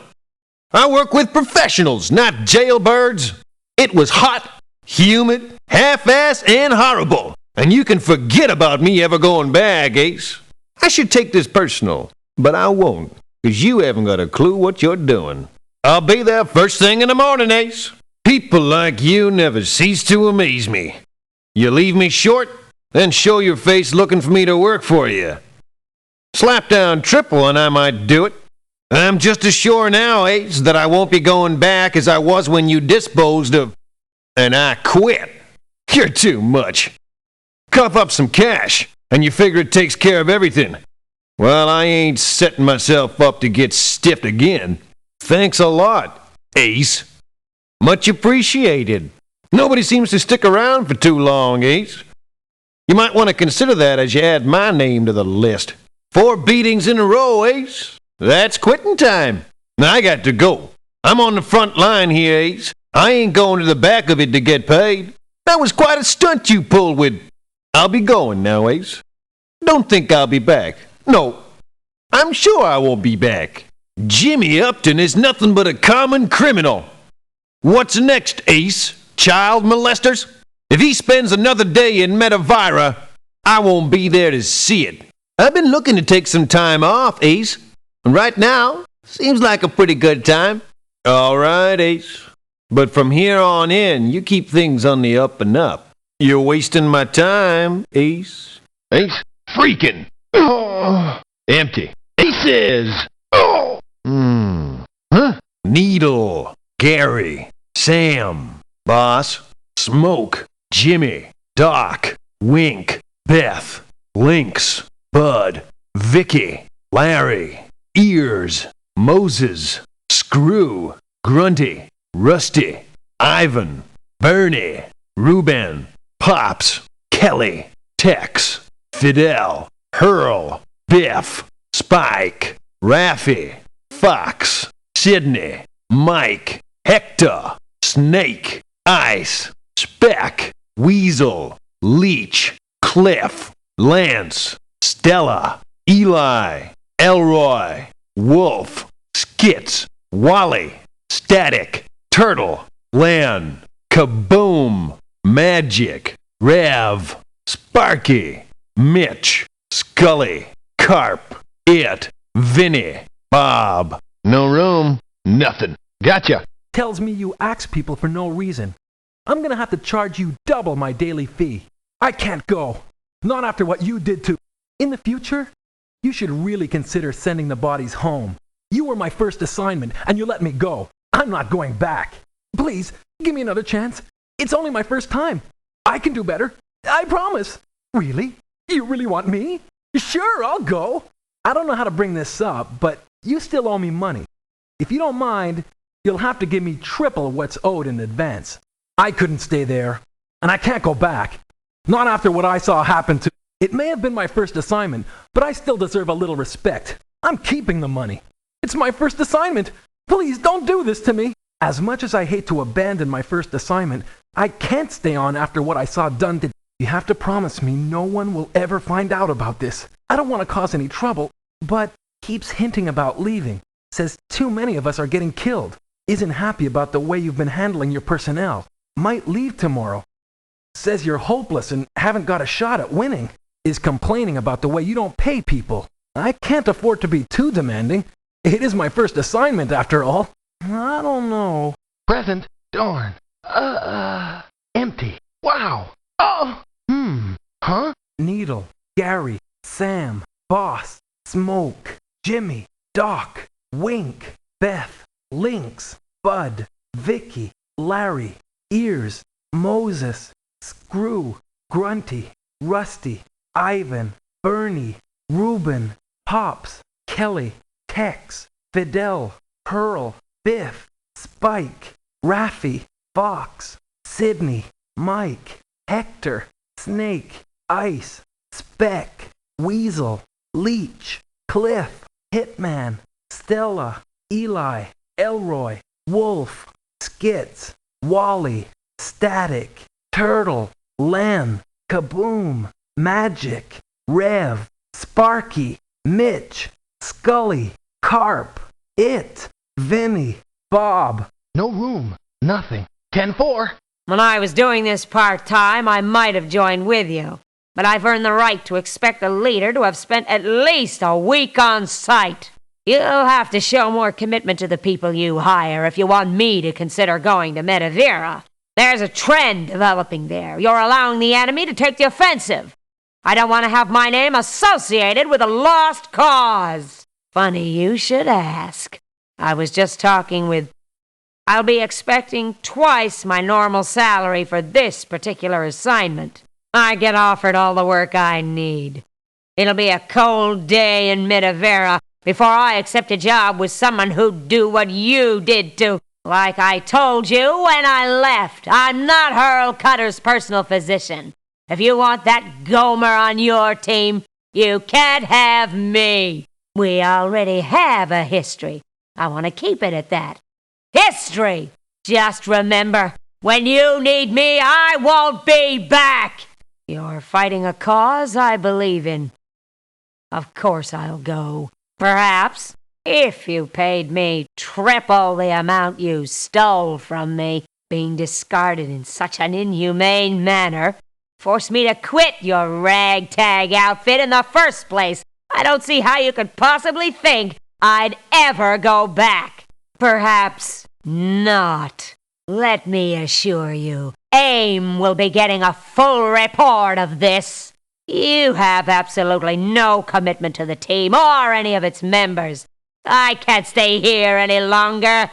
I work with professionals, not jailbirds. It was hot, humid, half-assed, and horrible. And you can forget about me ever going back, Ace. I should take this personal, but I won't, because you haven't got a clue what you're doing. I'll be there first thing in the morning, Ace. People like you never cease to amaze me. You leave me short, then show your face looking for me to work for you. Slap down triple and I might do it. I'm just as sure now, Ace, that I won't be going back as I was when you disposed of... And I quit. You're too much. Cough up some cash, and you figure it takes care of everything. Well, I ain't setting myself up to get stiffed again. Thanks a lot, Ace. Much appreciated. Nobody seems to stick around for too long, Ace. You might want to consider that as you add my name to the list. 4 beatings in a row, Ace. That's quitting time. I got to go. I'm on the front line here, Ace. I ain't going to the back of it to get paid. That was quite a stunt you pulled with... I'll be going now, Ace. Don't think I'll be back. No, I'm sure I won't be back. Jimmy Upton is nothing but a common criminal. What's next, Ace? Child molesters? If he spends another day in Metavira, I won't be there to see it. I've been looking to take some time off, Ace. And right now, seems like a pretty good time. All right, Ace. But from here on in, you keep things on the up and up. You're wasting my time, Ace. Ace? Freaking! Oh. Empty. Aces! Oh. Huh? Needle, Gary, Sam, Boss, Smoke, Jimmy, Doc, Wink, Beth, Lynx, Bud, Vicky, Larry, Ears, Moses, Screw, Grunty, Rusty, Ivan, Bernie, Ruben, Pops, Kelly, Tex, Fidel, Hurl, Biff, Spike, Raffy, Fox, Sidney, Mike, Hector, Snake, Ice, Speck, Weasel, Leech, Cliff, Lance, Stella, Eli, Elroy, Wolf, Skits, Wally, Static, Turtle, Lan, Kaboom, Magic, Rev, Sparky, Mitch, Scully, Carp, It, Vinny, Bob. No room. Nothing. Gotcha. Tells me you axe people for no reason. I'm gonna have to charge you double my daily fee. I can't go. Not after what you did to... In the future, you should really consider sending the bodies home. You were my first assignment, and you let me go. I'm not going back. Please, give me another chance. It's only my first time. I can do better. I promise. Really? You really want me? Sure, I'll go. I don't know how to bring this up, but you still owe me money. If you don't mind, you'll have to give me triple what's owed in advance. I couldn't stay there, and I can't go back. Not after what I saw happen to... It may have been my first assignment, but I still deserve a little respect. I'm keeping the money. It's my first assignment. Please don't do this to me. As much as I hate to abandon my first assignment, I can't stay on after what I saw done to... You have to promise me no one will ever find out about this. I don't want to cause any trouble, but keeps hinting about leaving. Says too many of us are getting killed. Isn't happy about the way you've been handling your personnel. Might leave tomorrow. Says you're hopeless and haven't got a shot at winning. Is complaining about the way you don't pay people. I can't afford to be too demanding. It is my first assignment after all. I don't know. Present. Darn. Empty. Wow. Oh. Huh? Needle, Gary, Sam, Boss, Smoke, Jimmy, Doc, Wink, Beth, Lynx, Bud, Vicky, Larry, Ears, Moses, Screw, Grunty, Rusty, Ivan, Bernie, Reuben, Pops, Kelly, Tex, Fidel, Hurl, Biff, Spike, Raffy, Fox, Sidney, Mike, Hector, Snake, Ice, Speck, Weasel, Leech, Cliff, Hitman, Stella, Eli, Elroy, Wolf, Skits, Wally, Static, Turtle, Len, Kaboom, Magic, Rev, Sparky, Mitch, Scully, Carp, It, Vinny, Bob. No room. Nothing. 10-4. When I was doing this part-time, I might have joined with you. But I've earned the right to expect a leader to have spent at least a week on site. You'll have to show more commitment to the people you hire if you want me to consider going to Metavira. There's a trend developing there. You're allowing the enemy to take the offensive. I don't want to have my name associated with a lost cause. Funny you should ask. I was just talking with... I'll be expecting twice my normal salary for this particular assignment. I get offered all the work I need. It'll be a cold day in Midavera before I accept a job with someone who'd do what you did to. Like I told you when I left, I'm not Hurl Cutter's personal physician. If you want that Gomer on your team, you can't have me. We already have a history. I want to keep it at that. History! Just remember, when you need me, I won't be back! You're fighting a cause I believe in. Of course I'll go. Perhaps, if you paid me triple the amount you stole from me, being discarded in such an inhumane manner, forced me to quit your ragtag outfit in the first place. I don't see how you could possibly think I'd ever go back. Perhaps not. Let me assure you, AIM will be getting a full report of this. You have absolutely no commitment to the team or any of its members. I can't stay here any longer.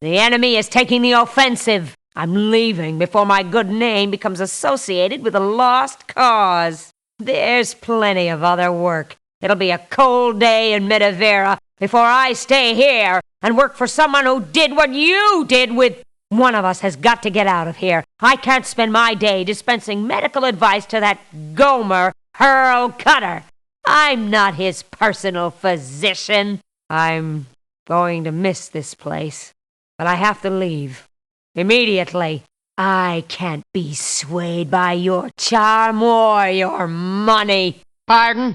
The enemy is taking the offensive. I'm leaving before my good name becomes associated with a lost cause. There's plenty of other work. It'll be a cold day in Midavera before I stay here and work for someone who did what you did with... One of us has got to get out of here. I can't spend my day dispensing medical advice to that Gomer Hurl Cutter. I'm not his personal physician. I'm going to miss this place, but I have to leave. Immediately. I can't be swayed by your charm or your money. Pardon?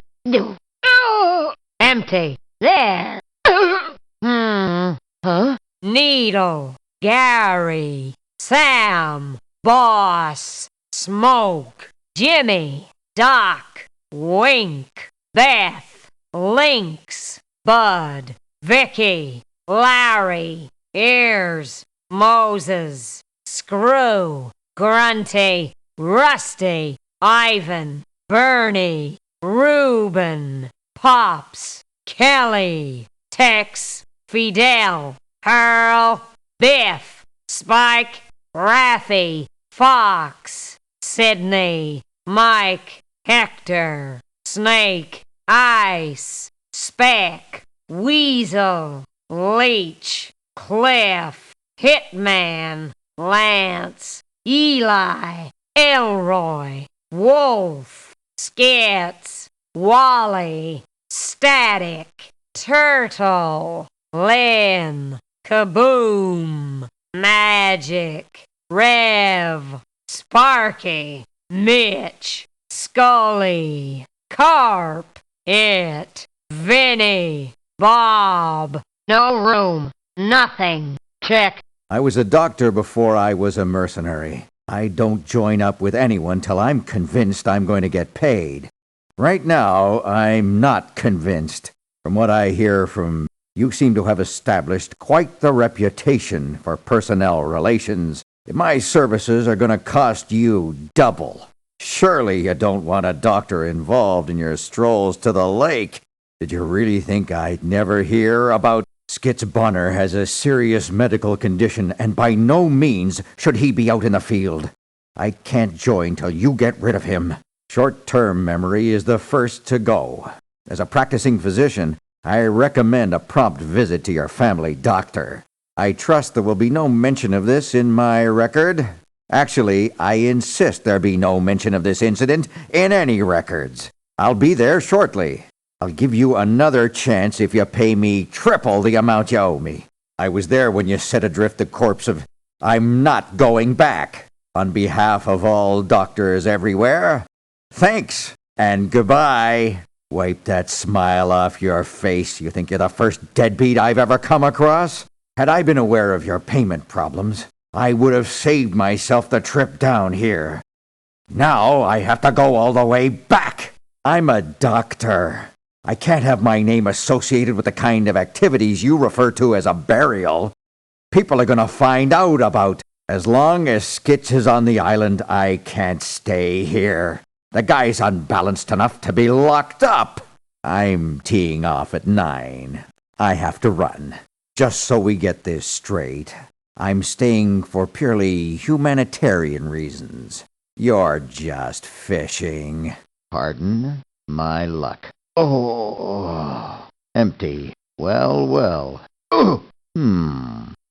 Empty. There. Huh? Needle. Gary. Sam. Boss. Smoke. Jimmy. Doc. Wink. Beth. Lynx. Bud. Vicky. Larry. Ears. Moses. Screw. Grunty. Rusty. Ivan. Bernie. Reuben. Pops. Kelly. Tex. Fidel. Hurl. Biff. Spike. Raffy. Fox. Sidney. Mike. Hector. Snake. Ice. Speck. Weasel. Leech. Cliff. Hitman. Lance. Eli. Elroy. Wolf. Skits. Wally. Static. Turtle. Len. Kaboom. Magic. Rev. Sparky. Mitch, Scully, Carp, It, Vinny, Bob. No room. Nothing. Check. I was a doctor before I was a mercenary. I don't join up with anyone till I'm convinced I'm going to get paid. Right now, I'm not convinced. From what I hear from you, seem to have established quite the reputation for personnel relations. My services are going to cost you double. Surely you don't want a doctor involved in your strolls to the lake. Did you really think I'd never hear about Skitz Bonner has a serious medical condition, and by no means should he be out in the field. I can't join till you get rid of him. Short-term memory is the first to go. As a practicing physician, I recommend a prompt visit to your family doctor. I trust there will be no mention of this in my record. Actually, I insist there be no mention of this incident in any records. I'll be there shortly. I'll give you another chance if you pay me triple the amount you owe me. I was there when you set adrift the corpse of I'm not going back. On behalf of all doctors everywhere, thanks and goodbye. Wipe that smile off your face. You think you're the first deadbeat I've ever come across? Had I been aware of your payment problems, I would have saved myself the trip down here. Now I have to go all the way back. I'm a doctor. I can't have my name associated with the kind of activities you refer to as a burial. People are going to find out about. As long as Skitz is on the island, I can't stay here. The guy's unbalanced enough to be locked up. I'm teeing off at 9. I have to run. Just so we get this straight, I'm staying for purely humanitarian reasons. You're just fishing. Pardon my luck. Oh, empty. Well.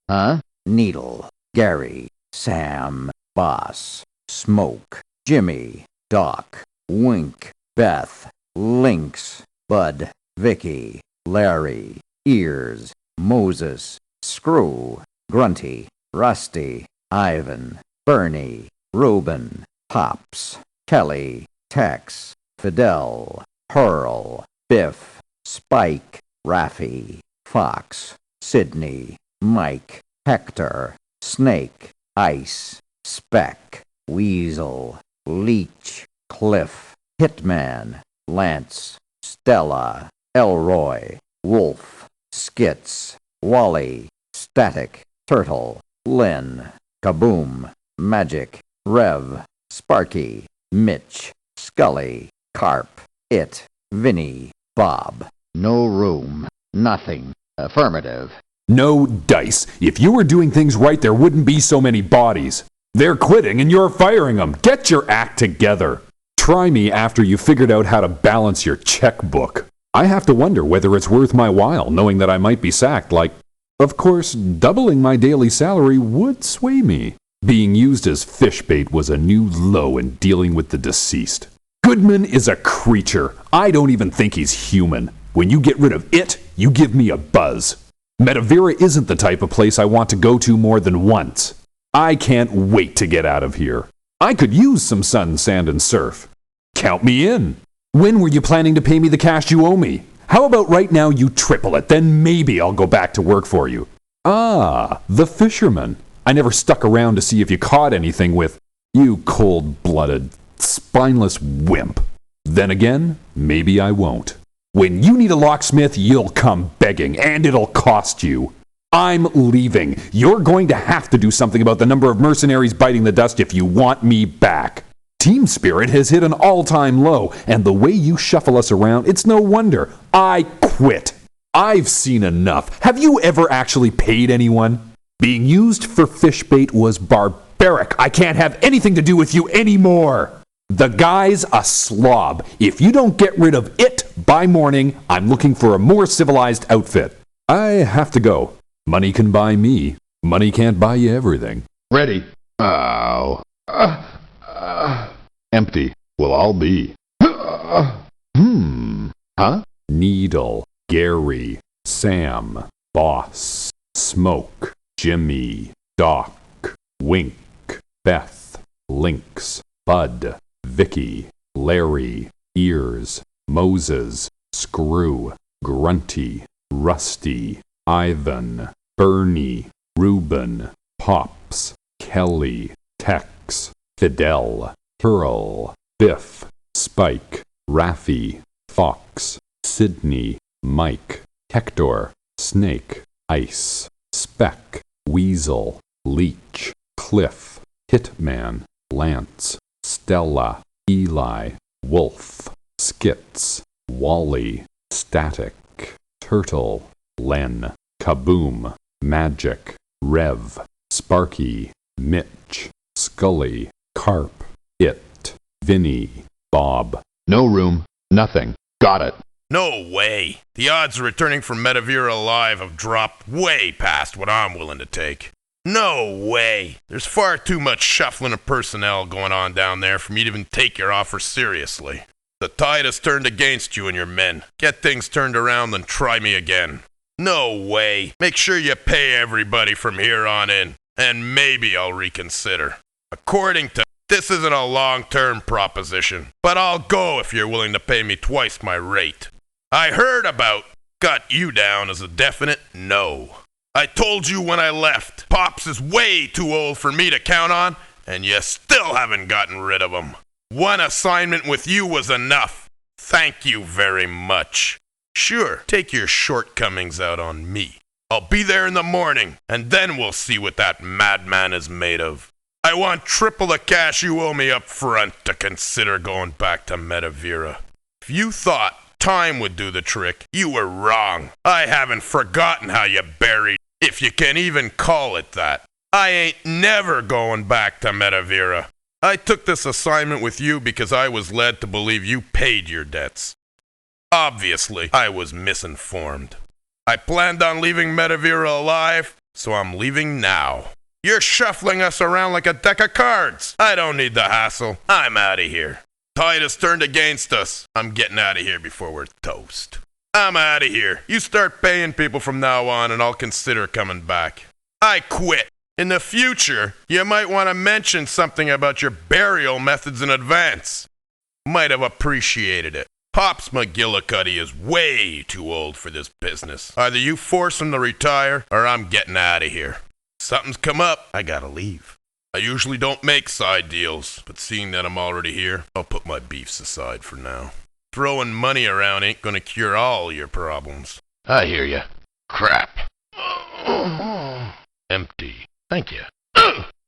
Huh? Needle, Gary, Sam, Boss, Smoke, Jimmy, Doc, Wink, Beth, Lynx, Bud, Vicky, Larry, Ears, Moses, Screw, Grunty, Rusty, Ivan, Bernie, Reuben, Pops, Kelly, Tex, Fidel, Hurl, Biff, Spike, Raffy, Fox, Sidney, Mike, Hector, Snake, Ice, Speck, Weasel, Leech, Cliff, Hitman, Lance, Stella, Elroy, Wolf, Skitz, Wally, Static, Turtle, Lynn, Kaboom, Magic, Rev, Sparky, Mitch, Scully, Carp, It, Vinny, Bob. No room. Nothing. Affirmative. No dice. If you were doing things right, there wouldn't be so many bodies. They're quitting and you're firing them. Get your act together. Try me after you figured out how to balance your checkbook. I have to wonder whether it's worth my while, knowing that I might be sacked. Of course, doubling my daily salary would sway me. Being used as fish bait was a new low in dealing with the deceased. Goodman is a creature. I don't even think he's human. When you get rid of it, you give me a buzz. Metavira isn't the type of place I want to go to more than once. I can't wait to get out of here. I could use some sun, sand, and surf. Count me in. When were you planning to pay me the cash you owe me? How about right now you triple it, then maybe I'll go back to work for you. Ah, the fisherman. I never stuck around to see if you caught anything with, you cold-blooded, spineless wimp. Then again, maybe I won't. When you need a locksmith, you'll come begging, and it'll cost you. I'm leaving. You're going to have to do something about the number of mercenaries biting the dust if you want me back. Team spirit has hit an all-time low, and the way you shuffle us around, it's no wonder. I quit. I've seen enough. Have you ever actually paid anyone? Being used for fish bait was barbaric. I can't have anything to do with you anymore. The guy's a slob. If you don't get rid of it by morning, I'm looking for a more civilized outfit. I have to go. Money can buy me. Money can't buy you everything. Ready. Ow. Empty. Will all be. Huh? Needle, Gary, Sam, Boss, Smoke, Jimmy, Doc, Wink, Beth, Lynx, Bud, Vicky, Larry, Ears, Moses, Screw, Grunty, Rusty, Ivan, Bernie, Reuben, Pops, Kelly, Tex, Fidel, Hurl, Biff, Spike, Raffy, Fox, Sidney, Mike, Hector, Snake, Ice, Speck, Weasel, Leech, Cliff, Hitman, Lance, Stella, Eli, Wolf, Skits, Wally, Static, Turtle, Len, Kaboom, Magic, Rev, Sparky, Mitch, Scully, Carp, It, Vinny, Bob. No room. Nothing. Got it. No way. The odds of returning from Metavira alive have dropped way past what I'm willing to take. No way. There's far too much shuffling of personnel going on down there for me to even take your offer seriously. The tide has turned against you and your men. Get things turned around, then try me again. No way. Make sure you pay everybody from here on in, and maybe I'll reconsider. According to this isn't a long-term proposition, but I'll go if you're willing to pay me twice my rate. I heard about got you down as a definite no. I told you when I left, Pops is way too old for me to count on, and you still haven't gotten rid of him. One assignment with you was enough. Thank you very much. Sure, take your shortcomings out on me. I'll be there in the morning, and then we'll see what that madman is made of. I want triple the cash you owe me up front to consider going back to Metavira. If you thought time would do the trick, you were wrong. I haven't forgotten how you buried, if you can even call it that. I ain't never going back to Metavira. I took this assignment with you because I was led to believe you paid your debts. Obviously, I was misinformed. I planned on leaving Metavira alive, so I'm leaving now. You're shuffling us around like a deck of cards. I don't need the hassle. I'm out of here. Tide has turned against us. I'm getting out of here before we're toast. I'm out of here. You start paying people from now on and I'll consider coming back. I quit. In the future, you might want to mention something about your burial methods in advance. Might have appreciated it. Pops McGillicuddy is way too old for this business. Either you force him to retire or I'm getting out of here. Something's come up, I gotta leave. I usually don't make side deals, but seeing that I'm already here, I'll put my beefs aside for now. Throwing money around ain't gonna cure all your problems. I hear ya. Crap. Empty. Thank you.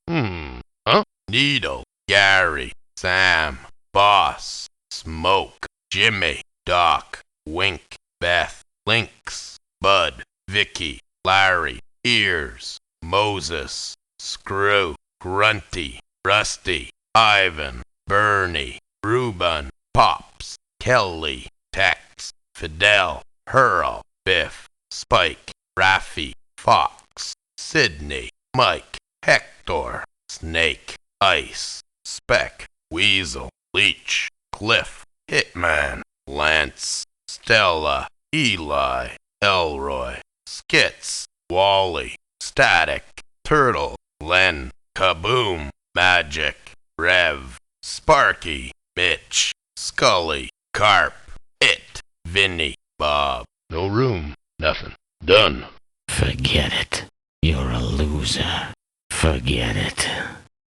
Huh? Needle, Gary, Sam, Boss, Smoke, Jimmy, Doc, Wink, Beth, Lynx, Bud, Vicky, Larry, Ears, Moses, Screw, Grunty, Rusty, Ivan, Bernie, Reuben, Pops, Kelly, Tex, Fidel, Hurl, Biff, Spike, Raffy, Fox, Sidney, Mike, Hector, Snake, Ice, Speck, Weasel, Leech, Cliff, Hitman, Lance, Stella, Eli, Elroy, Skits, Wally, Static, Turtle, Len, Kaboom, Magic, Rev, Sparky, Mitch, Scully, Carp, It, Vinny, Bob. No room. Nothing. Done. Forget it. You're a loser. Forget it.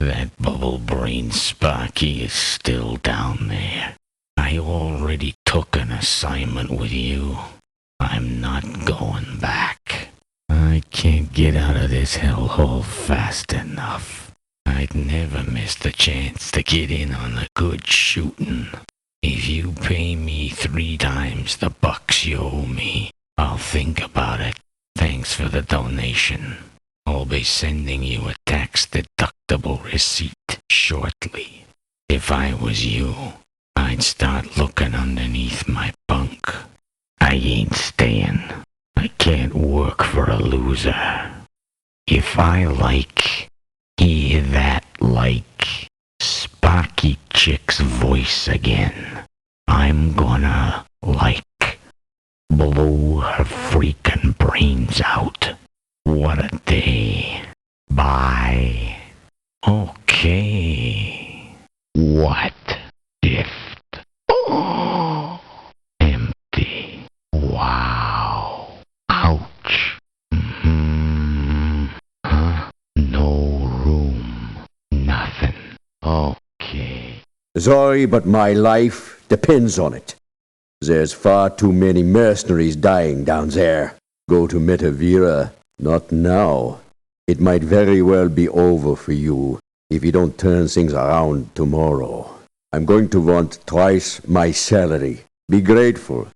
That bubble-brained Sparky is still down there. I already took an assignment with you. I'm not going back. I can't get out of this hellhole fast enough. I'd never miss the chance to get in on the good shooting. If you pay me 3 times the bucks you owe me, I'll think about it. Thanks for the donation. I'll be sending you a tax-deductible receipt shortly. If I was you, I'd start looking underneath my bunk. I ain't staying. I can't work for a loser. If I hear that Sparky chick's voice again, I'm gonna blow her freaking brains out. What a day. Bye. Okay. What? Sorry, but my life depends on it. There's far too many mercenaries dying down there. Go to Metavira. Not now. It might very well be over for you if you don't turn things around tomorrow. I'm going to want twice my salary. Be grateful.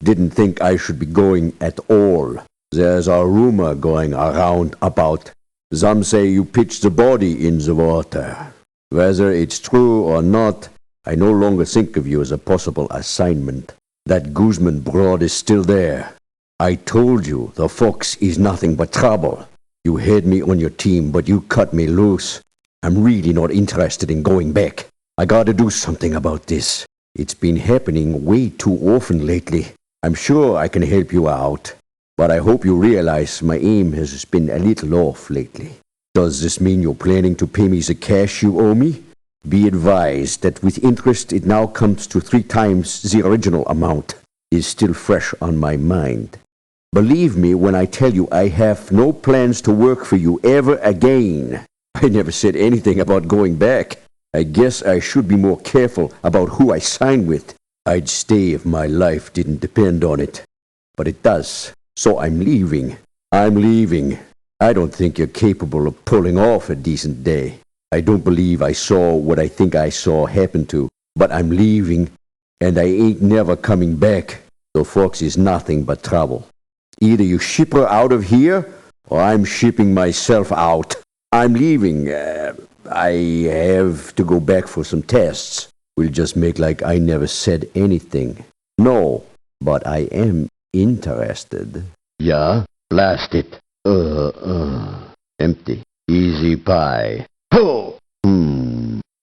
Didn't think I should be going at all. There's a rumor going around about. Some say you pitched the body in the water. Whether it's true or not, I no longer think of you as a possible assignment. That Guzman broad is still there. I told you the fox is nothing but trouble. You had me on your team, but you cut me loose. I'm really not interested in going back. I gotta do something about this. It's been happening way too often lately. I'm sure I can help you out, but I hope you realize my aim has been a little off lately. Does this mean you're planning to pay me the cash you owe me? Be advised that with interest it now comes to 3 times the original amount. Is still fresh on my mind. Believe me when I tell you I have no plans to work for you ever again. I never said anything about going back. I guess I should be more careful about who I sign with. I'd stay if my life didn't depend on it. But it does, so I'm leaving. I'm leaving. I don't think you're capable of pulling off a decent day. I don't believe I saw what I think I saw happen to, but I'm leaving, and I ain't never coming back. The fox is nothing but trouble. Either you ship her out of here, or I'm shipping myself out. I'm leaving. I have to go back for some tests. We'll just make like I never said anything. No, but I am interested. Yeah? Blast it. Empty. Easy pie. Ho!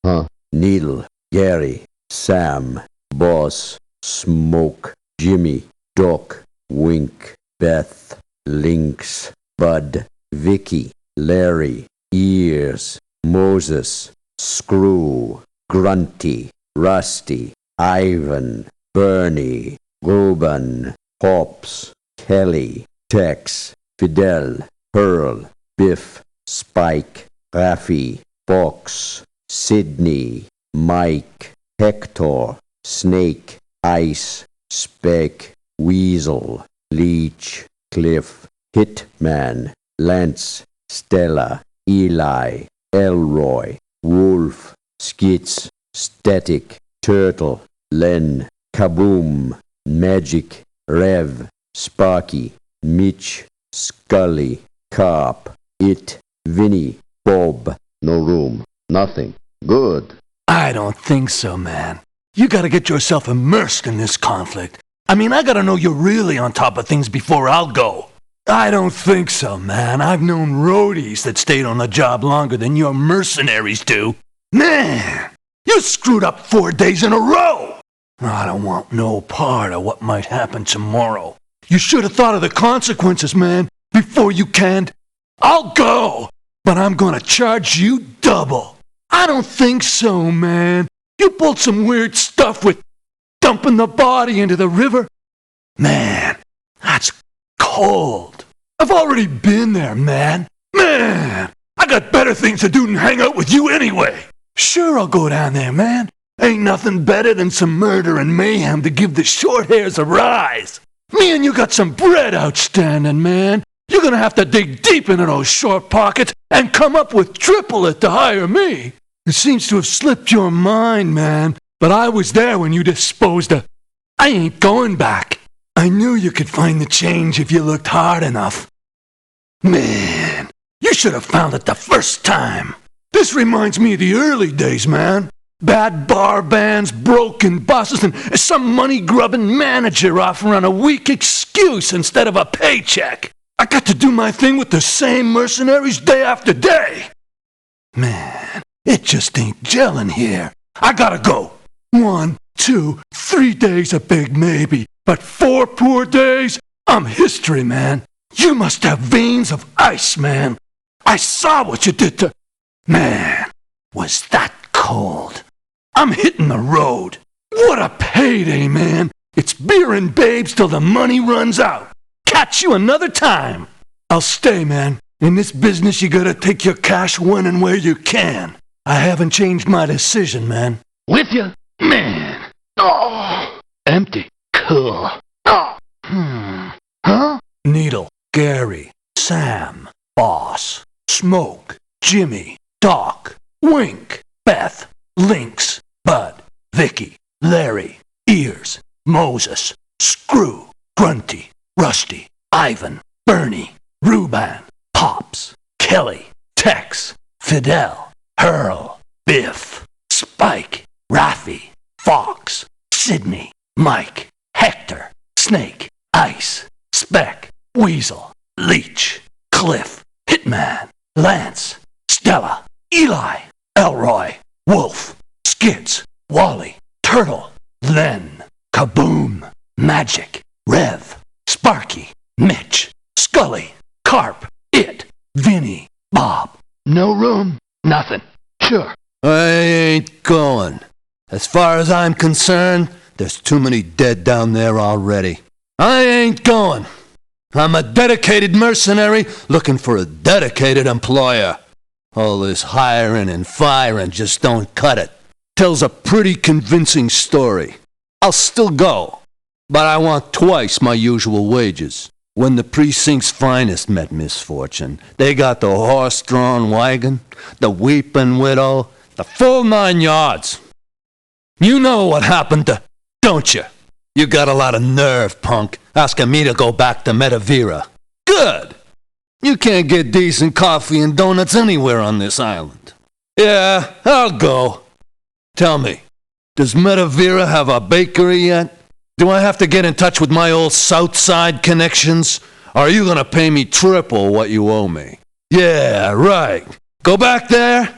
Huh? Needle, Gary, Sam, Boss, Smoke, Jimmy, Doc, Wink, Beth, Lynx, Bud, Vicky, Larry, Ears, Moses, Screw, Grunty, Rusty, Ivan, Bernie, Reuben, Pops, Kelly, Tex, Fidel, Hurl, Biff, Spike, Raffy, Fox, Sidney, Mike, Hector, Snake, Ice, Speck, Weasel, Leech, Cliff, Hitman, Lance, Stella, Eli, Elroy, Wolf, Skits, Static, Turtle, Len, Kaboom, Magic, Rev, Sparky, Mitch, Scully, Carp, It, Vinny, Bob. No room. Nothing. Good. I don't think so, man. You gotta get yourself immersed in this conflict. I mean, I gotta know you're really on top of things before I'll go. I don't think so, man. I've known roadies that stayed on the job longer than your mercenaries do. Man, you screwed up 4 days in a row. I don't want no part of what might happen tomorrow. You should have thought of the consequences, man, before you canned. I'll go, but I'm gonna charge you double. I don't think so, man. You pulled some weird stuff with dumping the body into the river. Man, that's cold. I've already been there, man. Man, I got better things to do than hang out with you anyway. Sure, I'll go down there, man. Ain't nothing better than some murder and mayhem to give the short hairs a rise. Me and you got some bread outstanding, man. You're gonna have to dig deep into those short pockets and come up with triple it to hire me. It seems to have slipped your mind, man, but I was there when you disposed of. I ain't going back. I knew you could find the change if you looked hard enough. Man, you should have found it the first time. This reminds me of the early days, man. Bad bar bands, broken bosses, and some money-grubbing manager offering a weak excuse instead of a paycheck. I got to do my thing with the same mercenaries day after day. Man, it just ain't gelling here. I gotta go. 1, 2, 3 days a big maybe, but 4 poor days? I'm history, man. You must have veins of ice, man. I saw what you did to... Man, was that cold. I'm hitting the road. What a payday, man. It's beer and babes till the money runs out. Catch you another time. I'll stay, man. In this business, you gotta take your cash when and where you can. I haven't changed my decision, man. With you? Man. Oh. Empty. Cool. Oh. Huh? Needle, Gary, Sam, Boss, Smoke, Jimmy, Doc, Wink, Beth, Lynx, Bud, Vicky, Larry, Ears, Moses, Screw, Grunty, Rusty, Ivan, Bernie, Ruban, Pops, Kelly, Tex, Fidel, Hurl, Biff, Spike, Raffy, Fox, Sidney, Mike, Hector, Snake, Ice, Speck, Weasel, Leech, Cliff, Hitman, Lance, Stella, Eli, Elroy, Wolf, Skits, Wally, Turtle, Len, Kaboom, Magic, Rev, Sparky, Mitch, Scully, Carp, It, Vinny, Bob. No room. Nothing. Sure. I ain't going. As far as I'm concerned, there's too many dead down there already. I ain't going. I'm a dedicated mercenary looking for a dedicated employer. All this hiring and firing just don't cut it. Tells a pretty convincing story. I'll still go, but I want twice my usual wages. When the precinct's finest met misfortune, they got the horse-drawn wagon, the weeping widow, the full 9 yards. You know what happened to, don't you? You got a lot of nerve, punk, asking me to go back to Metavira. Good! You can't get decent coffee and donuts anywhere on this island. Yeah, I'll go. Tell me, does Metavira have a bakery yet? Do I have to get in touch with my old Southside connections? Or are you gonna pay me triple what you owe me? Yeah, right. Go back there?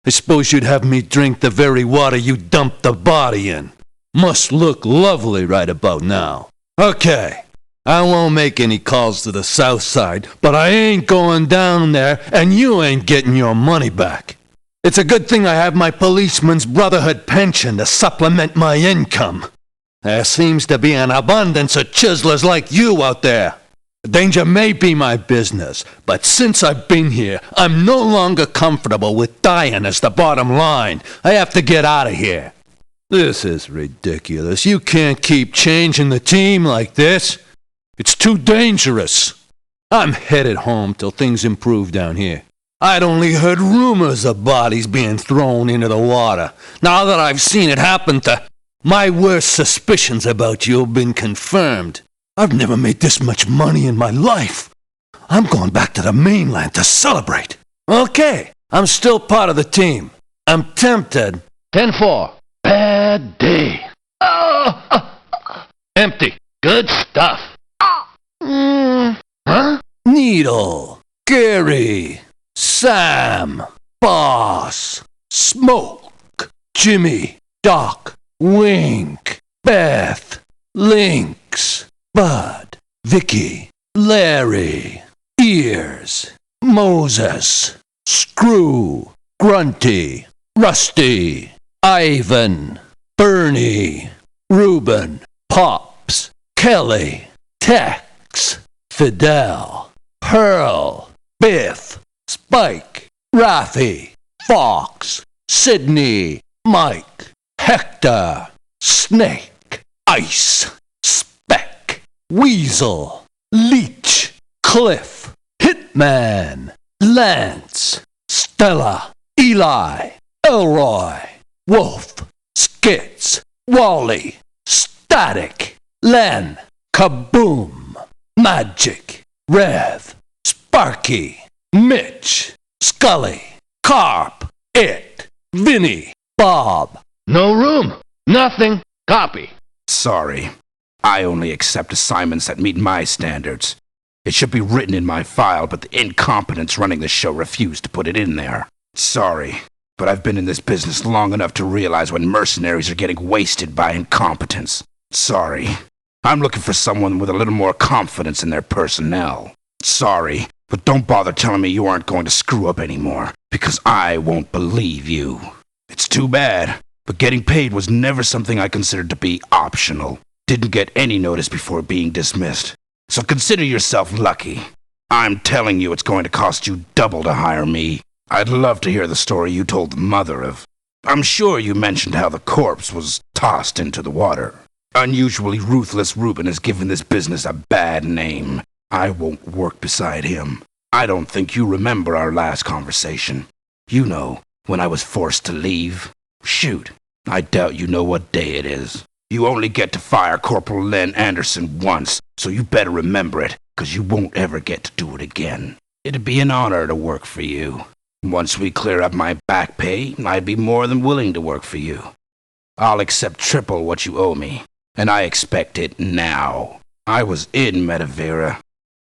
I suppose you'd have me drink the very water you dumped the body in. Must look lovely right about now. Okay, I won't make any calls to the south side, but I ain't going down there, and you ain't getting your money back. It's a good thing I have my policeman's brotherhood pension to supplement my income. There seems to be an abundance of chiselers like you out there. Danger may be my business, but since I've been here, I'm no longer comfortable with dying as the bottom line. I have to get out of here. This is ridiculous. You can't keep changing the team like this. It's too dangerous. I'm headed home till things improve down here. I'd only heard rumors of bodies being thrown into the water. Now that I've seen it happen to... My worst suspicions about you have been confirmed. I've never made this much money in my life. I'm going back to the mainland to celebrate. Okay, I'm still part of the team. I'm tempted. 10-4. Bad day. Empty. Good stuff. Huh? Needle, Gary, Sam, Boss, Smoke, Jimmy, Doc, Wink, Beth, Lynx, Bud, Vicky, Larry, Ears, Moses, Screw, Grunty, Rusty, Ivan, Bernie, Ruben, Pops, Kelly, Tex, Fidel, Hurl, Biff, Spike, Raffy, Fox, Sidney, Mike, Hector, Snake, Ice, Speck, Weasel, Leech, Cliff, Hitman, Lance, Stella, Eli, Elroy, Wolf, Skits, Wally, Static, Len, Kaboom, Magic, Rev, Sparky, Mitch, Scully, Carp, It, Vinny, Bob. No room. Nothing. Copy. Sorry. I only accept assignments that meet my standards. It should be written in my file, but the incompetents running the show refused to put it in there. Sorry, but I've been in this business long enough to realize when mercenaries are getting wasted by incompetence. Sorry. I'm looking for someone with a little more confidence in their personnel. Sorry, but don't bother telling me you aren't going to screw up anymore, because I won't believe you. It's too bad, but getting paid was never something I considered to be optional. Didn't get any notice before being dismissed. So consider yourself lucky. I'm telling you it's going to cost you double to hire me. I'd love to hear the story you told the mother of I'm sure you mentioned how the corpse was tossed into the water. Unusually ruthless Reuben has given this business a bad name. I won't work beside him. I don't think you remember our last conversation. You know, when I was forced to leave. Shoot, I doubt you know what day it is. You only get to fire Corporal Len Anderson once, so you better remember it, 'cause you won't ever get to do it again. It'd be an honor to work for you. Once we clear up my back pay, I'd be more than willing to work for you. I'll accept triple what you owe me, and I expect it now. I was in Metavera.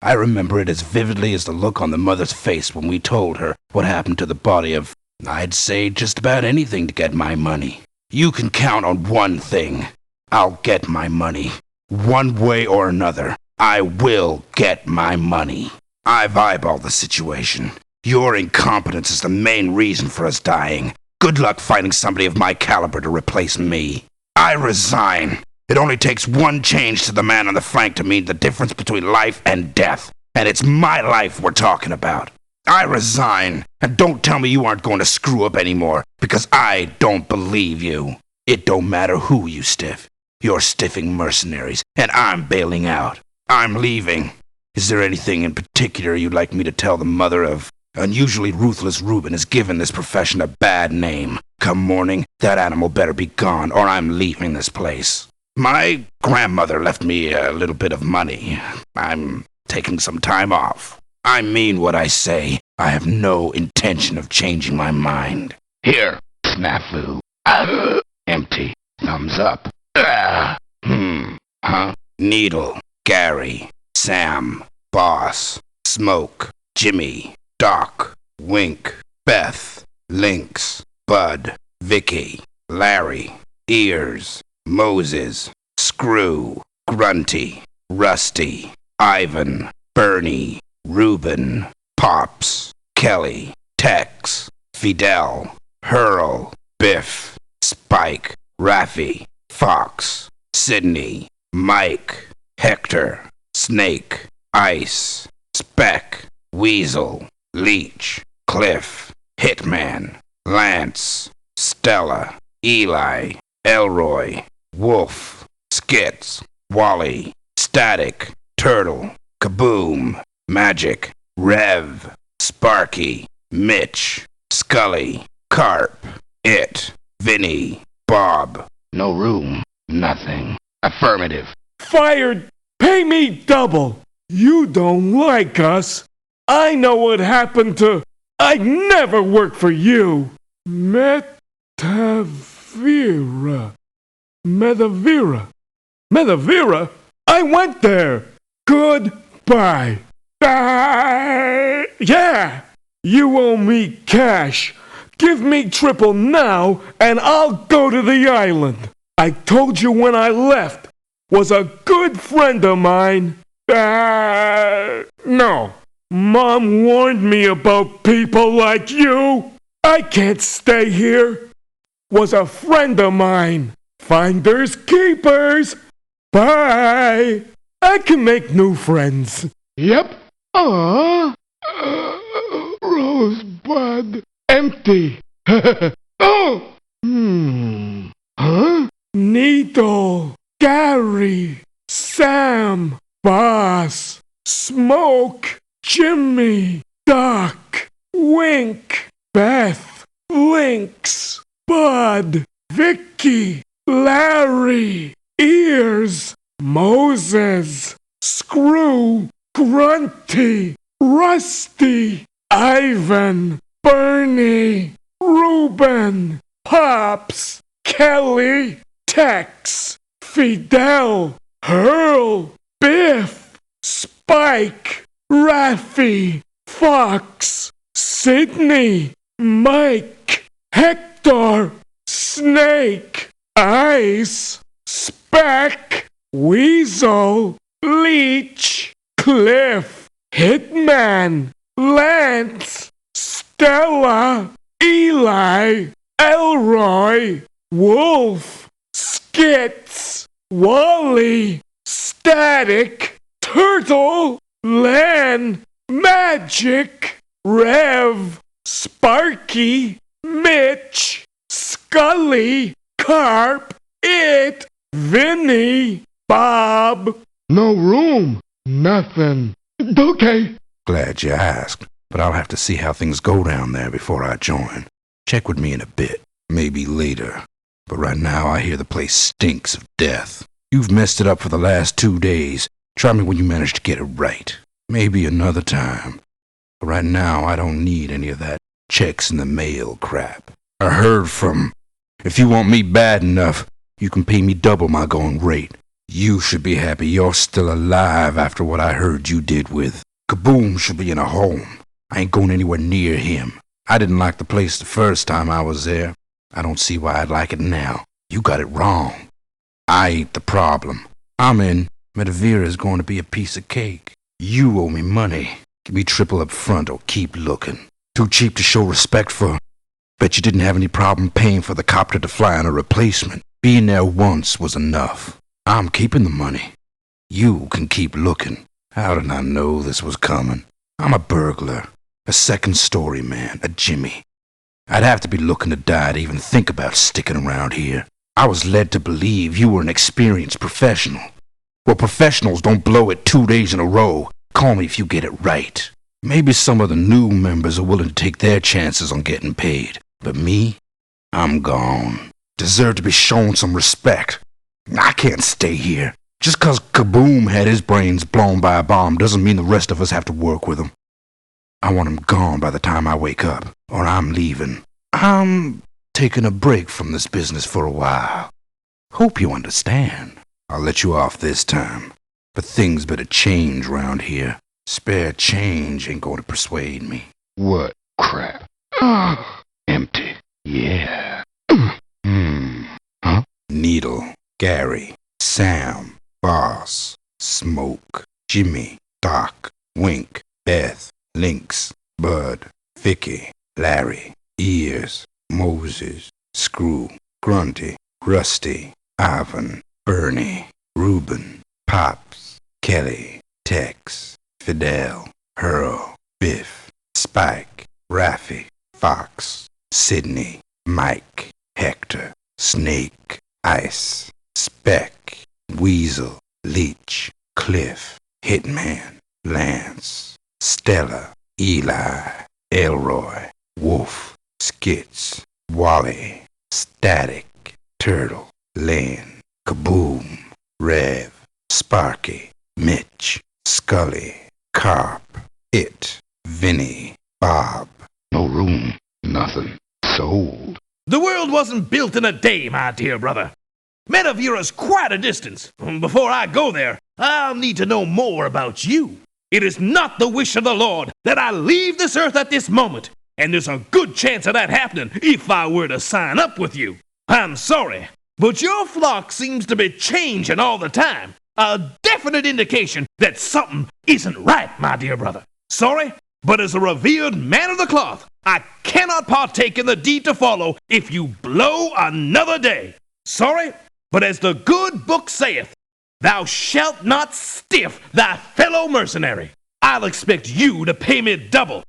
I remember it as vividly as the look on the mother's face when we told her what happened to the body of, I'd say, just about anything to get my money. You can count on one thing. I'll get my money. One way or another, I will get my money. I've eyeballed the situation. Your incompetence is the main reason for us dying. Good luck finding somebody of my caliber to replace me. I resign. It only takes one change to the man on the flank to mean the difference between life and death. And it's my life we're talking about. I resign. And don't tell me you aren't going to screw up anymore, because I don't believe you. It don't matter who you stiff. You're stiffing mercenaries, and I'm bailing out. I'm leaving. Is there anything in particular you'd like me to tell the mother of? Unusually ruthless Reuben has given this profession a bad name. Come morning, that animal better be gone, or I'm leaving this place. My grandmother left me a little bit of money. I'm taking some time off. I mean what I say. I have no intention of changing my mind. Here, snafu. Empty. Thumbs up. Needle, Gary, Sam, Boss, Smoke, Jimmy, Doc, Wink, Beth, Lynx, Bud, Vicky, Larry, Ears, Moses, Screw, Grunty, Rusty, Ivan, Bernie, Reuben, Pops, Kelly, Tex, Fidel, Hurl, Biff, Spike, Raffy, Fox, Sidney, Mike, Hector, Snake, Ice, Speck, Weasel, Leech, Cliff, Hitman, Lance, Stella, Eli, Elroy, Wolf, Skits, Wally, Static, Turtle, Kaboom, Magic, Rev, Sparky, Mitch, Scully, Carp, It, Vinny, Bob. No room. Nothing. Affirmative. Fired! Pay me double! You don't like us. I know what happened to... I'd never work for you. Metavera. Metavera? I went there. Goodbye. Yeah! You owe me cash. Give me triple now, and I'll go to the island. I told you when I left. Was a good friend of mine. No. Mom warned me about people like you. I can't stay here. Was a friend of mine. Finders keepers. Bye. I can make new friends. Yep. Rosebud. Empty. Oh! Huh? Needle. Gary. Sam. Boss. Smoke. Jimmy. Doc. Wink. Beth. Lynx. Bud. Vicky. Larry. Ears. Moses. Screw. Grunty. Rusty. Ivan. Bernie. Reuben. Pops. Kelly. Tex. Fidel. Hurl. Biff. Spike. Raffy. Fox. Sidney. Mike. Hector. Snake. Ice. Speck. Weasel. Leech. Cliff. Hitman. Lance. Stella. Eli. Elroy. Wolf. Skits. Wally. Static. Turtle. Len. Magic. Rev. Sparky. Mitch. Scully, Carp, It, Vinny, Bob. No room. Nothing. Okay. Glad you asked, but I'll have to see how things go down there before I join. Check with me in a bit, maybe later. But right now I hear the place stinks of death. You've messed it up for the last 2 days. Try me when you manage to get it right. Maybe another time. But right now I don't need any of that checks in the mail crap. I heard from... If you want me bad enough, you can pay me double my going rate. You should be happy you're still alive after what I heard you did with... Kaboom should be in a home. I ain't going anywhere near him. I didn't like the place the first time I was there. I don't see why I'd like it now. You got it wrong. I ain't the problem. I'm in. Metavira's going to be a piece of cake. You owe me money. Give me triple up front or keep looking. Too cheap to show respect for. Bet you didn't have any problem paying for the copter to fly on a replacement. Being there once was enough. I'm keeping the money. You can keep looking. How did I know this was coming? I'm a burglar. A second-story man. A Jimmy. I'd have to be looking to die to even think about sticking around here. I was led to believe you were an experienced professional. Well, professionals don't blow it 2 days in a row. Call me if you get it right. Maybe some of the new members are willing to take their chances on getting paid. But me? I'm gone. Deserve to be shown some respect. I can't stay here. Just 'cause Kaboom had his brains blown by a bomb doesn't mean the rest of us have to work with him. I want him gone by the time I wake up, or I'm leaving. I'm taking a break from this business for a while. Hope you understand. I'll let you off this time, but things better change round here. Spare change ain't going to persuade me. What crap? Empty. Yeah. Huh? Needle, Gary, Sam, Boss, Smoke, Jimmy, Doc, Wink, Beth, Lynx, Bud, Vicky, Larry, Ears, Moses, Screw, Grunty, Rusty, Ivan, Bernie, Reuben, Pops, Kelly, Tex, Fidel, Hurl, Biff, Spike, Raffy, Fox, Sidney, Mike, Hector, Snake, Ice, Speck, Weasel, Leech, Cliff, Hitman, Lance, Stella, Eli, Elroy, Wolf, Skits, Wally, Static, Turtle, Lane, Kaboom, Rev, Sparky, Mitch, Scully, Carp, It, Vinny, Bob. No room. Nothing. Sold. The world wasn't built in a day, my dear brother. Metavira's quite a distance. Before I go there, I'll need to know more about you. It is not the wish of the Lord that I leave this earth at this moment, and there's a good chance of that happening if I were to sign up with you. I'm sorry, but your flock seems to be changing all the time. A definite indication that something isn't right, my dear brother. Sorry, but as a revered man of the cloth, I cannot partake in the deed to follow if you blow another day. Sorry, but as the good book saith, thou shalt not stiff thy fellow mercenary. I'll expect you to pay me double.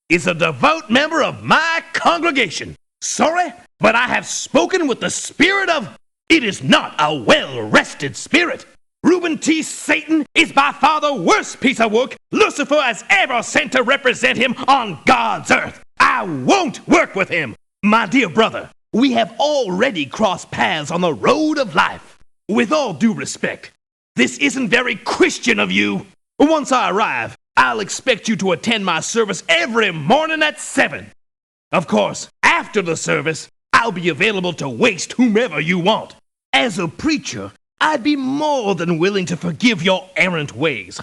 Is a devout member of my congregation. Sorry, but I have spoken with the spirit of... It is not a well-rested spirit. Reuben T. Satan is by far the worst piece of work Lucifer has ever sent to represent him on God's earth. I won't work with him. My dear brother, we have already crossed paths on the road of life. With all due respect, this isn't very Christian of you. Once I arrive, I'll expect you to attend my service every morning at 7. Of course, after the service, I'll be available to waste whomever you want. As a preacher, I'd be more than willing to forgive your errant ways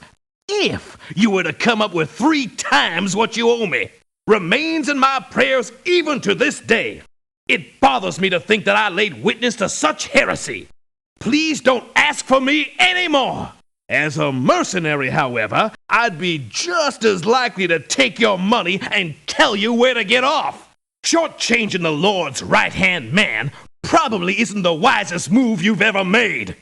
if you were to come up with 3 times what you owe me. Remains in my prayers even to this day. It bothers me to think that I laid witness to such heresy. Please don't ask for me anymore. As a mercenary, however, I'd be just as likely to take your money and tell you where to get off. Shortchanging the Lord's right-hand man probably isn't the wisest move you've ever made.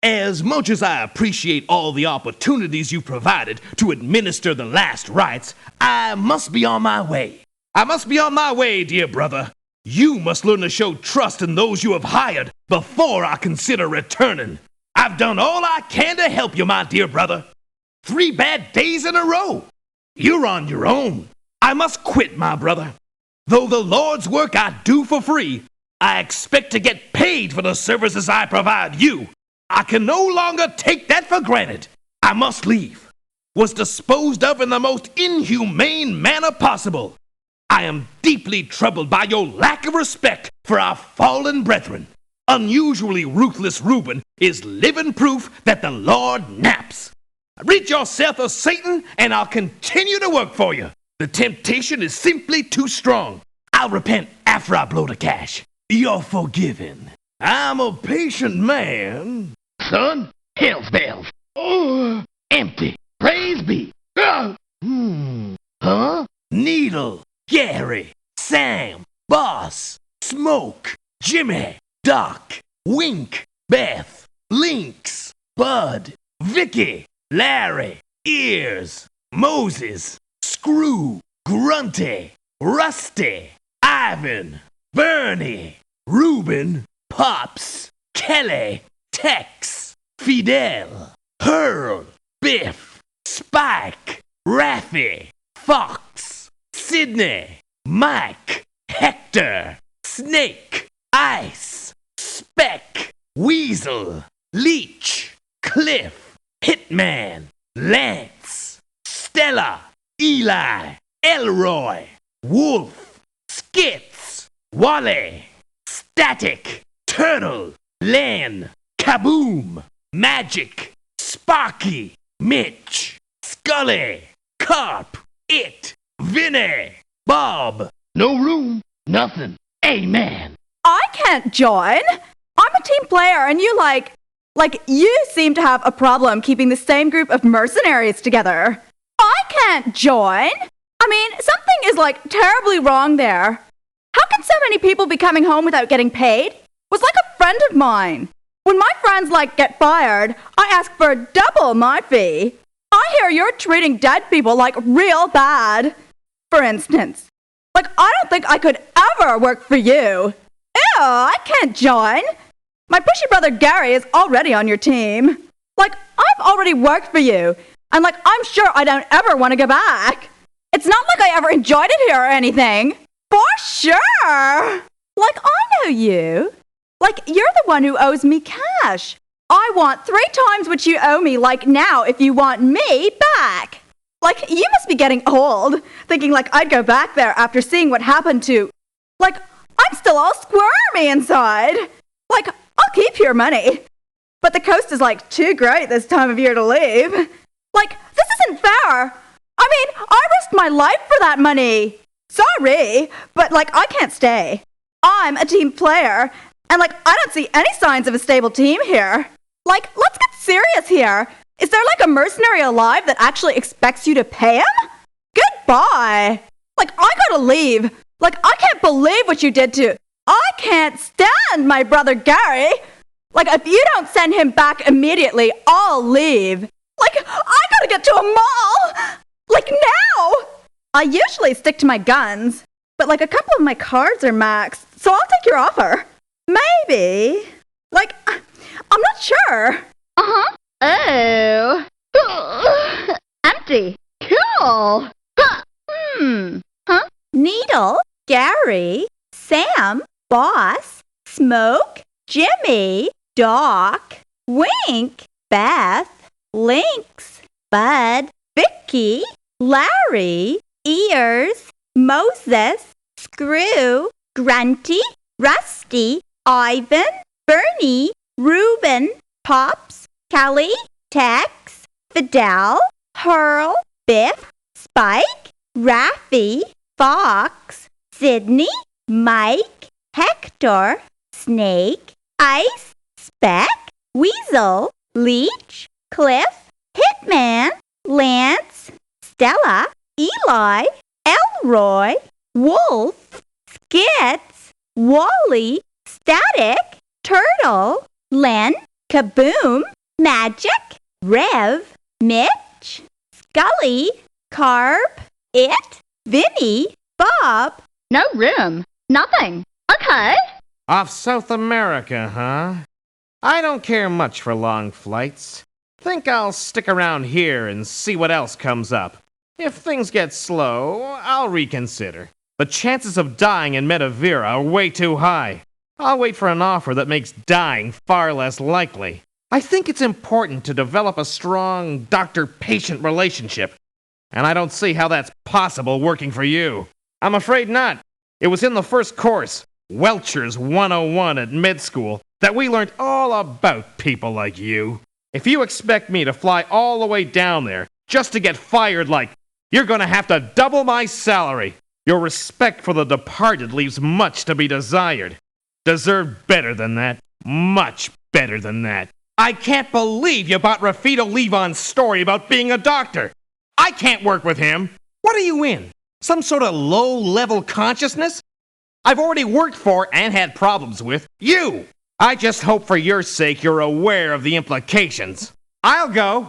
As much as I appreciate all the opportunities you've provided to administer the last rites, I must be on my way. I must be on my way, dear brother. You must learn to show trust in those you have hired before I consider returning. I've done all I can to help you, my dear brother. 3 bad days in a row. You're on your own. I must quit, my brother. Though the Lord's work I do for free, I expect to get paid for the services I provide you. I can no longer take that for granted. I must leave. Was disposed of in the most inhumane manner possible. I am deeply troubled by your lack of respect for our fallen brethren. Unusually ruthless Reuben is living proof that the Lord naps. Rid yourself of Satan, and I'll continue to work for you. The temptation is simply too strong. I'll repent after I blow the cash. You're forgiven. I'm a patient man. Son, hell's bells. Oh, empty. Praise be. Huh? Needle, Gary, Sam, Boss, Smoke, Jimmy, Doc, Wink, Beth, Lynx, Bud, Vicky, Larry, Ears, Moses, Screw, Grunty, Rusty, Ivan, Bernie, Reuben, Pops, Kelly, Tex, Fidel, Hurl, Biff, Spike, Raffy, Fox, Sidney, Mike, Hector, Snake, Ice, Speck, Weasel, Leech, Cliff, Hitman, Lance, Stella, Eli, Elroy, Wolf, Skits, Wally, Static, Turtle, Len, Kaboom, Magic, Sparky, Mitch, Scully, Carp, It, Vinny, Bob. No room, nothing. Amen. I can't join. I'm a team player, and you you seem to have a problem keeping the same group of mercenaries together. I can't join. I mean, something is terribly wrong there. How can so many people be coming home without getting paid? Was like a friend of mine. When my friends get fired, I ask for double my fee. I hear you're treating dead people real bad. For instance, I don't think I could ever work for you. Ew, I can't join. My pushy brother Gary is already on your team. I've already worked for you, and I'm sure I don't ever want to go back. It's not like I ever enjoyed it here or anything. For sure. I know you. You're the one who owes me cash. I want 3 times what you owe me now if you want me back. You must be getting old, thinking I'd go back there after seeing what happened to... I'm still all squirmy inside. I'll keep your money. But the coast is too great this time of year to leave. This isn't fair. I mean, I risked my life for that money. Sorry, but I can't stay. I'm a team player, and I don't see any signs of a stable team here. Let's get serious here. Is there a mercenary alive that actually expects you to pay him? Goodbye. I gotta leave. I can't believe what you did to... I can't stand my brother Gary. If you don't send him back immediately, I'll leave. I gotta get to a mall. Now. I usually stick to my guns, but a couple of my cards are maxed, so I'll take your offer. Maybe. I'm not sure. Uh-huh. Oh. Empty. Cool. Huh? Needle, Gary, Sam, Boss, Smoke, Jimmy, Doc, Wink, Beth, Lynx, Bud, Vicky, Larry, Ears, Moses, Screw, Grunty, Rusty, Ivan, Bernie, Reuben, Pops, Kelly, Tex, Fidel, Hurl, Biff, Spike, Raffy, Fox, Sidney, Mike, Hector, Snake, Ice, Speck, Weasel, Leech, Cliff, Hitman, Lance, Stella, Eli, Elroy, Wolf, Skits, Wally, Static, Turtle, Len, Kaboom, Magic, Rev, Mitch, Scully, Carp, It, Vinny, Bob. No room. Nothing. Okay. Off South America, huh? I don't care much for long flights. Think I'll stick around here and see what else comes up. If things get slow, I'll reconsider. The chances of dying in Metavira are way too high. I'll wait for an offer that makes dying far less likely. I think it's important to develop a strong doctor-patient relationship, and I don't see how that's possible working for you. I'm afraid not. It was in the first course, Welcher's 101 at med school, that we learned all about people like you. If you expect me to fly all the way down there just to get fired you're gonna have to double my salary. Your respect for the departed leaves much to be desired. Deserve better than that. Much better than that. I can't believe you bought Raffitto Leevon's story about being a doctor. I can't work with him. What are you in? Some sort of low-level consciousness? I've already worked for and had problems with you. I just hope for your sake you're aware of the implications. I'll go.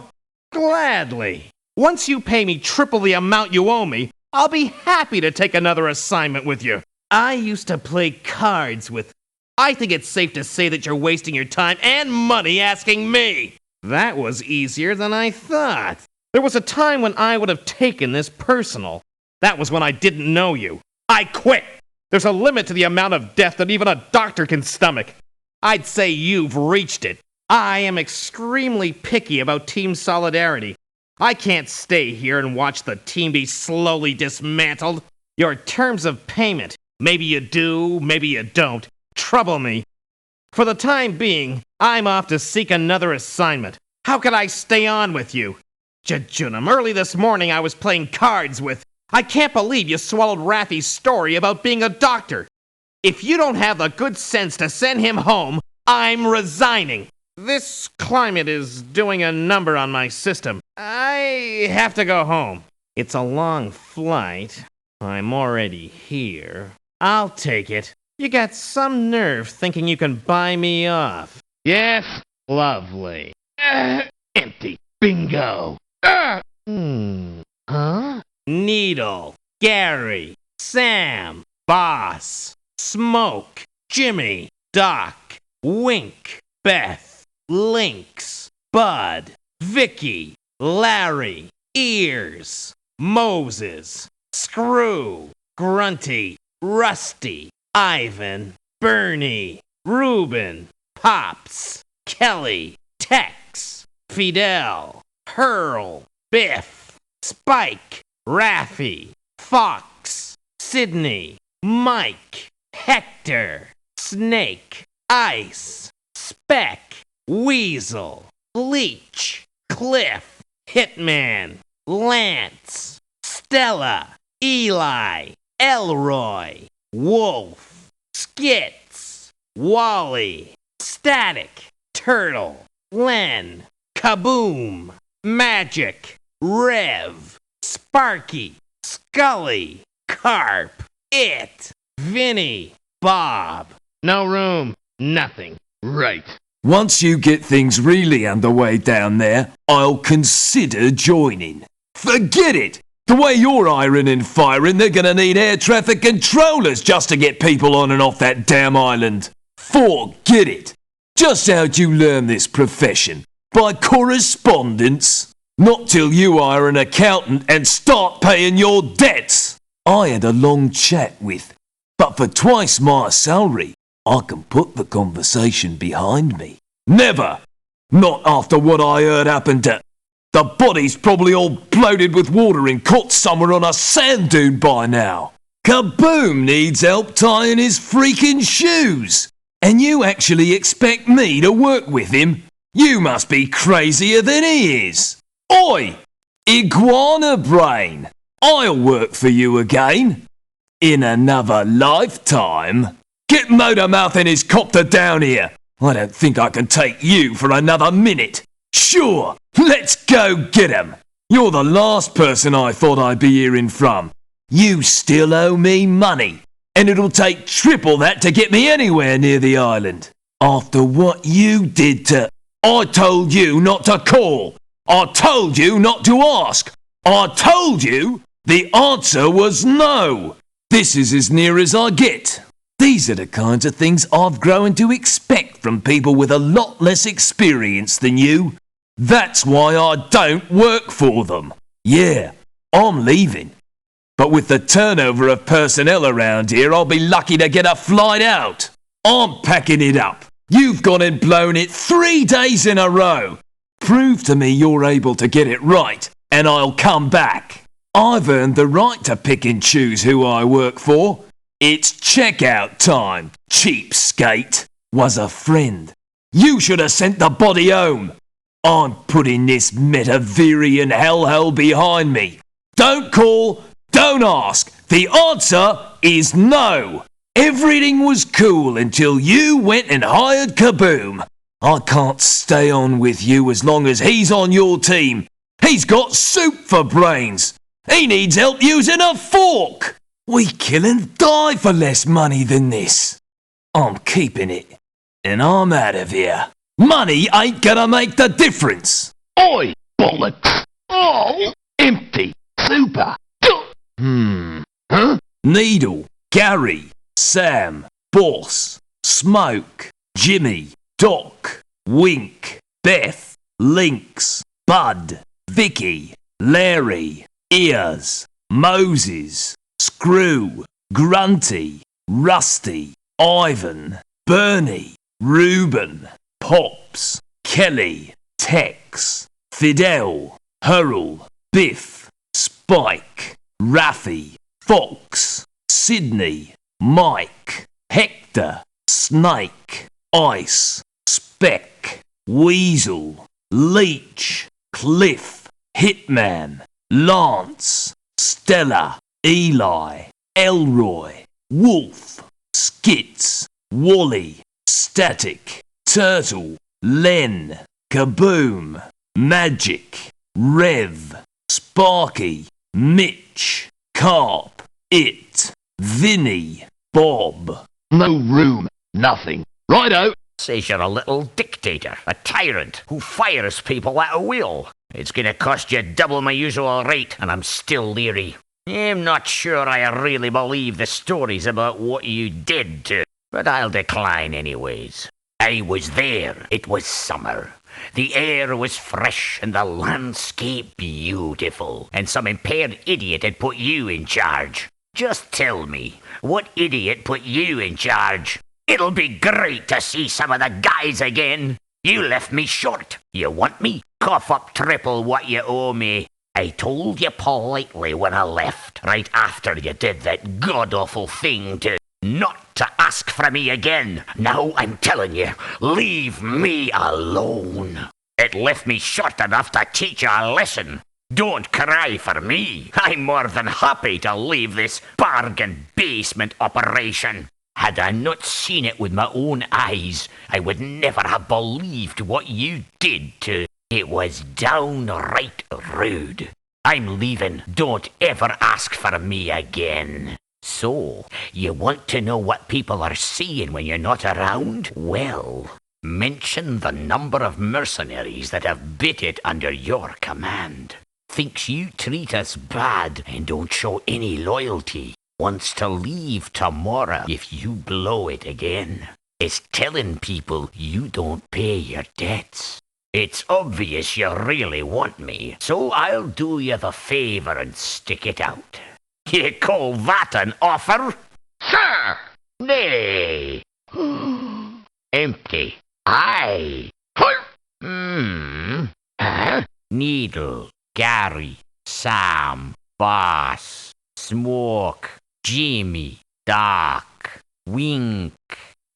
Gladly. Once you pay me triple the amount you owe me, I'll be happy to take another assignment with you. I used to play cards with... I think it's safe to say that you're wasting your time and money asking me. That was easier than I thought. There was a time when I would have taken this personal. That was when I didn't know you. I quit. There's a limit to the amount of death that even a doctor can stomach. I'd say you've reached it. I am extremely picky about team solidarity. I can't stay here and watch the team be slowly dismantled. Your terms of payment, maybe you do, maybe you don't, trouble me. For the time being, I'm off to seek another assignment. How could I stay on with you? Jejunum, early this morning I was playing cards with... I can't believe you swallowed Raffy's story about being a doctor. If you don't have the good sense to send him home, I'm resigning. This climate is doing a number on my system. I have to go home. It's a long flight. I'm already here. I'll take it. You got some nerve thinking you can buy me off. Yes, lovely. Empty. Bingo. Huh? Needle. Gary. Sam. Boss. Smoke. Jimmy. Doc. Wink. Beth. Lynx. Bud. Vicky. Larry. Ears. Moses. Screw. Grunty. Rusty. Ivan. Bernie. Reuben. Pops. Kelly. Tex. Fidel. Hurl. Biff. Spike. Raffy. Fox. Sidney. Mike. Hector. Snake. Ice. Speck. Weasel. Leech. Cliff. Hitman. Lance. Stella. Eli. Elroy. Wolf. Skits. Wally. Static. Turtle. Len. Kaboom. Magic. Rev. Sparky. Scully. Carp. It. Vinny. Bob. No room. Nothing. Right. Once you get things really underway down there, I'll consider joining. Forget it! The way you're hiring and firing, they're gonna need air traffic controllers just to get people on and off that damn island. Forget it! Just how'd you learn this profession? By correspondence? Not till you hire an accountant and start paying your debts. I had a long chat with, but for twice my salary, I can put the conversation behind me. Never! Not after what I heard happened to... The body's probably all bloated with water and caught somewhere on a sand dune by now. Kaboom needs help tying his freaking shoes. And you actually expect me to work with him? You must be crazier than he is. Oi! Iguana brain! I'll work for you again. In another lifetime. Get Motormouth and his copter down here. I don't think I can take you for another minute. Sure, let's go get him. You're the last person I thought I'd be hearing from. You still owe me money, and it'll take triple that to get me anywhere near the island. After what you did to... I told you not to call. I told you not to ask. I told you the answer was no. This is as near as I get. These are the kinds of things I've grown to expect from people with a lot less experience than you. That's why I don't work for them. Yeah, I'm leaving. But with the turnover of personnel around here, I'll be lucky to get a flight out. I'm packing it up. You've gone and blown it 3 days in a row. Prove to me you're able to get it right, and I'll come back. I've earned the right to pick and choose who I work for. It's checkout time, cheapskate. Was a friend. You should have sent the body home. I'm putting this Metavirian hellhole behind me. Don't call, don't ask. The answer is no. Everything was cool until you went and hired Kaboom. I can't stay on with you as long as he's on your team. He's got soup for brains. He needs help using a fork. We kill and die for less money than this. I'm keeping it. And I'm out of here. Money ain't gonna make the difference. Oi, bollocks! Oh, empty. Super. Huh? Needle, Gary, Sam, Boss, Smoke, Jimmy, Doc, Wink, Beth, Lynx, Bud, Vicky, Larry, Ears, Moses, Screw, Grunty, Rusty, Ivan, Bernie, Reuben, Pops, Kelly, Tex, Fidel, Hurl, Biff, Spike, Raffy, Fox, Sidney, Mike, Hector, Snake, Ice, Speck, Weasel, Leech, Cliff, Hitman, Lance, Stella, Eli, Elroy, Wolf, Skits, Wally, Static, Turtle, Len, Kaboom, Magic, Rev, Sparky, Mitch, Carp, It, Vinny, Bob. No room, nothing. Righto. Says you're a little dictator, a tyrant who fires people at will. It's gonna cost you double my usual rate, and I'm still leery. I'm not sure I really believe the stories about what you did to, but I'll decline anyways. I was there. It was summer. The air was fresh and the landscape beautiful, and some impaired idiot had put you in charge. Just tell me, what idiot put you in charge? It'll be great to see some of the guys again. You left me short. You want me? Cough up triple what you owe me. I told you politely when I left, right after you did that god-awful thing to not to ask for me again. Now I'm telling you, leave me alone. It left me short enough to teach you a lesson. Don't cry for me. I'm more than happy to leave this bargain basement operation. Had I not seen it with my own eyes, I would never have believed what you did to... It was downright rude. I'm leaving. Don't ever ask for me again. So, you want to know what people are seeing when you're not around? Well, mention the number of mercenaries that have bit it under your command. Thinks you treat us bad and don't show any loyalty. Wants to leave tomorrow if you blow it again. Is telling people you don't pay your debts. It's obvious you really want me, so I'll do you the favor and stick it out. You call that an offer? Sir! Nay. Empty. Aye. Needle, Gary, Sam, Boss, Smoke, Jimmy, Doc, Wink,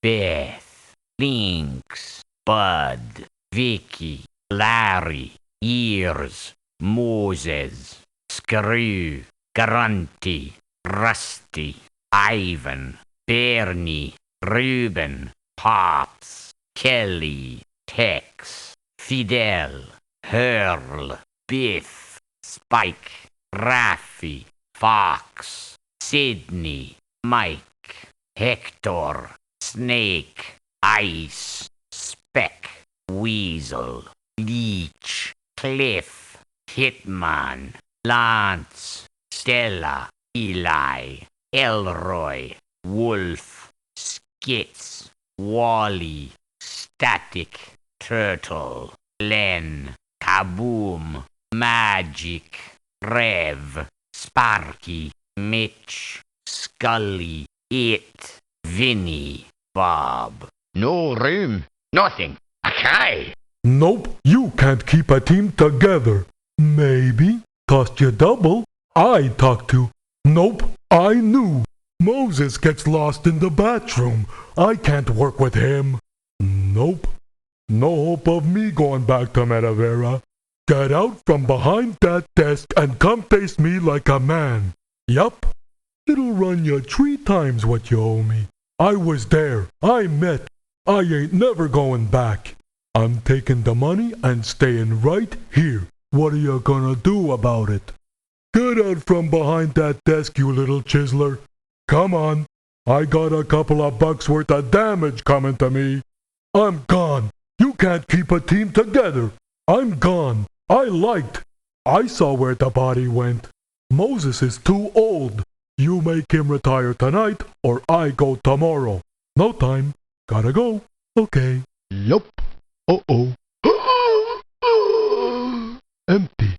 Beth, Lynx, Bud, Vicky, Larry, Ears, Moses, Screw, Grunty, Rusty, Ivan, Bernie, Reuben, Pops, Kelly, Tex, Fidel, Hurl, Biff, Spike, Raffy, Fox, Sidney, Mike, Hector, Snake, Ice, Speck, Weasel, Leech, Cliff, Hitman, Lance, Stella, Eli, Elroy, Wolf, Skits, Wally, Static, Turtle, Glen, Kaboom, Magic, Rev, Sparky, Mitch, Scully, It, Vinny, Bob. No room. Nothing. Okay. Nope, you can't keep a team together. Maybe. Cost you double. I talked to. Nope, I knew. Moses gets lost in the bathroom. I can't work with him. Nope. No hope of me going back to Metavera. Get out from behind that desk and come face me like a man. Yup. It'll run you 3 times what you owe me. I was there. I met. I ain't never going back. I'm taking the money and staying right here. What are you gonna do about it? Get out from behind that desk, you little chiseler. Come on. I got a couple of bucks worth of damage coming to me. I'm gone. You can't keep a team together. I'm gone. I saw where the body went. Moses is too old. You make him retire tonight or I go tomorrow. No time. Gotta go. Okay. Yup. Uh-oh. Empty.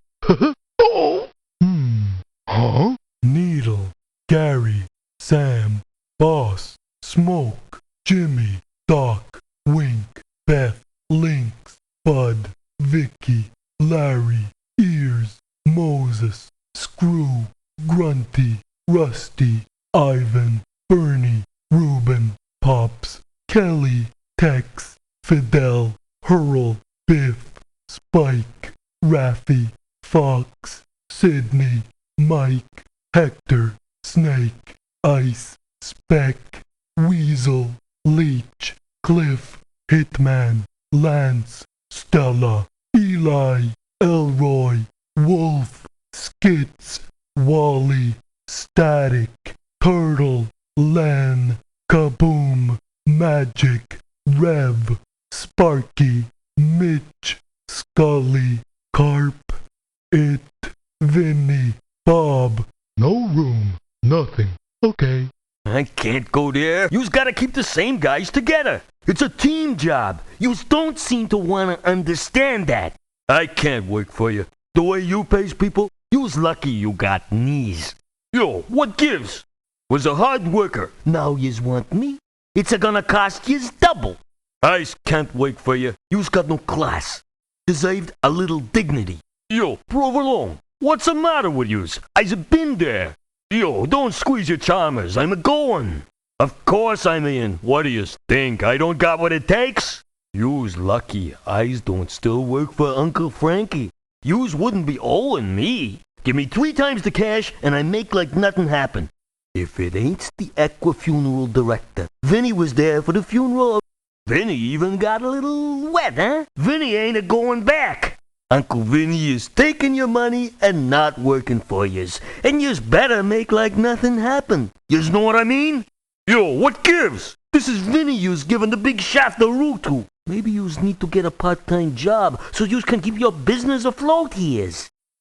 Huh? Needle, Gary, Sam, Boss, Smoke, Jimmy, Doc, Wink, Beth, Lynx, Bud, Vicky, Larry, Ears, Moses, Screw, Grunty, Rusty, Ivan, Bernie, Reuben, Pops, Kelly, Tex, Fidel, Hurl, Biff, Spike, Raffy, Fox, Sidney, Mike, Hector, Snake, Ice, Speck, Weasel, Leech, Cliff, Hitman, Lance, Stella, Eli, Elroy, Wolf, Skits, Wally, Static, Turtle, Len, Kaboom, Magic, Rev, Sparky, Mitch, Scully, Carp, It, Vinny, Bob. No room. Nothing. Okay. I can't go there. You's gotta keep the same guys together. It's a team job. Yous don't seem to wanna understand that. I can't work for you. The way you pays people, you's lucky you got knees. Yo, what gives? Was a hard worker. Now yous want me? It's a-gonna cost yous double. I can't work for you. You's got no class. Deserved a little dignity. Yo, provolone. What's the matter with yous? I've been there. Yo, don't squeeze your charmers. I'm a-goin'. Of course I'm in. What do yous think? I don't got what it takes? You's lucky I don't still work for Uncle Frankie. Yous wouldn't be owing me. Give me 3 times the cash and I make like nothing happened. If it ain't the Equa funeral director. Vinny was there for the funeral. Vinny even got a little wet, huh? Vinny ain't a-going back. Uncle Vinny is taking your money and not working for yous. And yous better make like nothing happened. Yous know what I mean? Yo, what gives? This is Vinny yous giving the big shaft a root to. Maybe yous need to get a part-time job so yous can keep your business afloat here.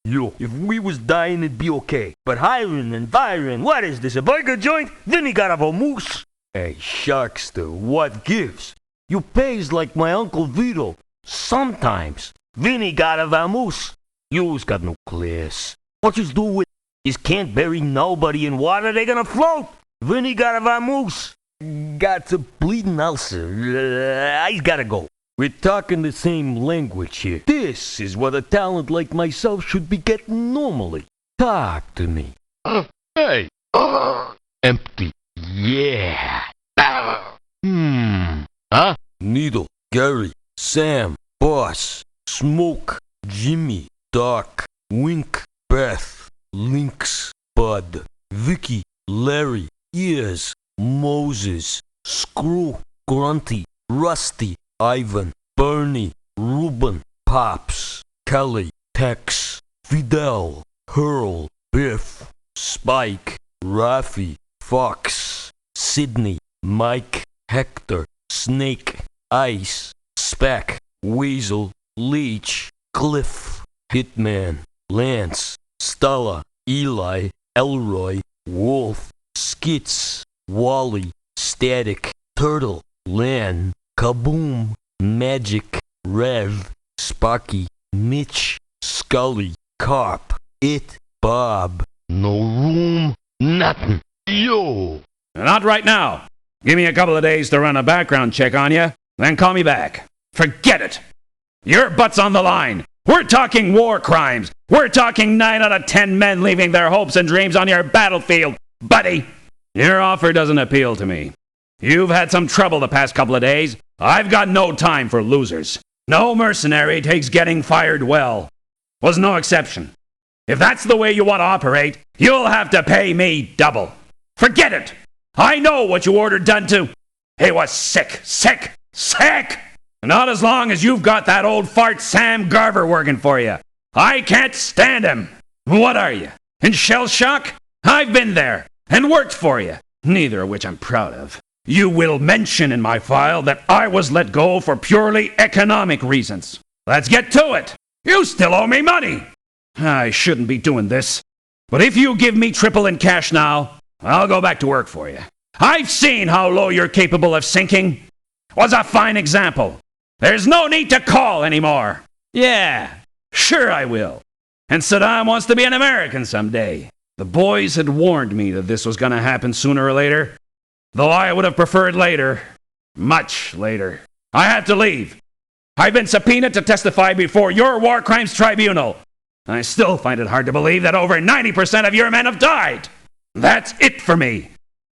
Yo, if we was dying it'd be okay. But hiring and firing, what is this, a burger joint? Vinny got a vamoose. Hey, Sharkster, what gives? You pays like my Uncle Vito. Sometimes. Vinny got a vamoose. You's got no class. What yous do with yous can't bury nobody in water, they gonna float. Vinny got a vamoose. Got a bleeding ulcer. I gotta go. We're talking the same language here. This is what a talent like myself should be getting normally. Talk to me. Hey. Empty. Yeah. Huh? Needle, Gary, Sam, Boss, Smoke, Jimmy, Doc, Wink, Beth, Lynx, Bud, Vicky, Larry, Ears, Moses, Screw, Grunty, Rusty, Ivan, Bernie, Reuben, Pops, Kelly, Tex, Fidel, Hurl, Biff, Spike, Raffy, Fox, Sidney, Mike, Hector, Snake, Ice, Speck, Weasel, Leech, Cliff, Hitman, Lance, Stella, Eli, Elroy, Wolf, Skits, Wally, Static, Turtle, Len, Kaboom, Magic, Rev, Sparky, Mitch, Scully, Carp, It, Bob. No room, nothing. Yo! Not right now. Give me a couple of days to run a background check on you, then call me back. Forget it. Your butt's on the line. We're talking war crimes. We're talking 9 out of 10 men leaving their hopes and dreams on your battlefield. Buddy, your offer doesn't appeal to me. You've had some trouble the past couple of days. I've got no time for losers. No mercenary takes getting fired well. Was no exception. If that's the way you want to operate, you'll have to pay me double. Forget it. I know what you ordered done to. He was sick. Not as long as you've got that old fart Sam Garver working for you. I can't stand him. What are you, in shell shock? I've been there and worked for you, neither of which I'm proud of. You will mention in my file that I was let go for purely economic reasons. Let's get to it. You still owe me money. I shouldn't be doing this, but if you give me triple in cash now, I'll go back to work for you. I've seen how low you're capable of sinking. Was a fine example. There's no need to call anymore. Yeah, sure I will. And Saddam wants to be an American someday. The boys had warned me that this was going to happen sooner or later, though I would have preferred later. Much later. I have to leave. I've been subpoenaed to testify before your war crimes tribunal. I still find it hard to believe that over 90% of your men have died. That's it for me.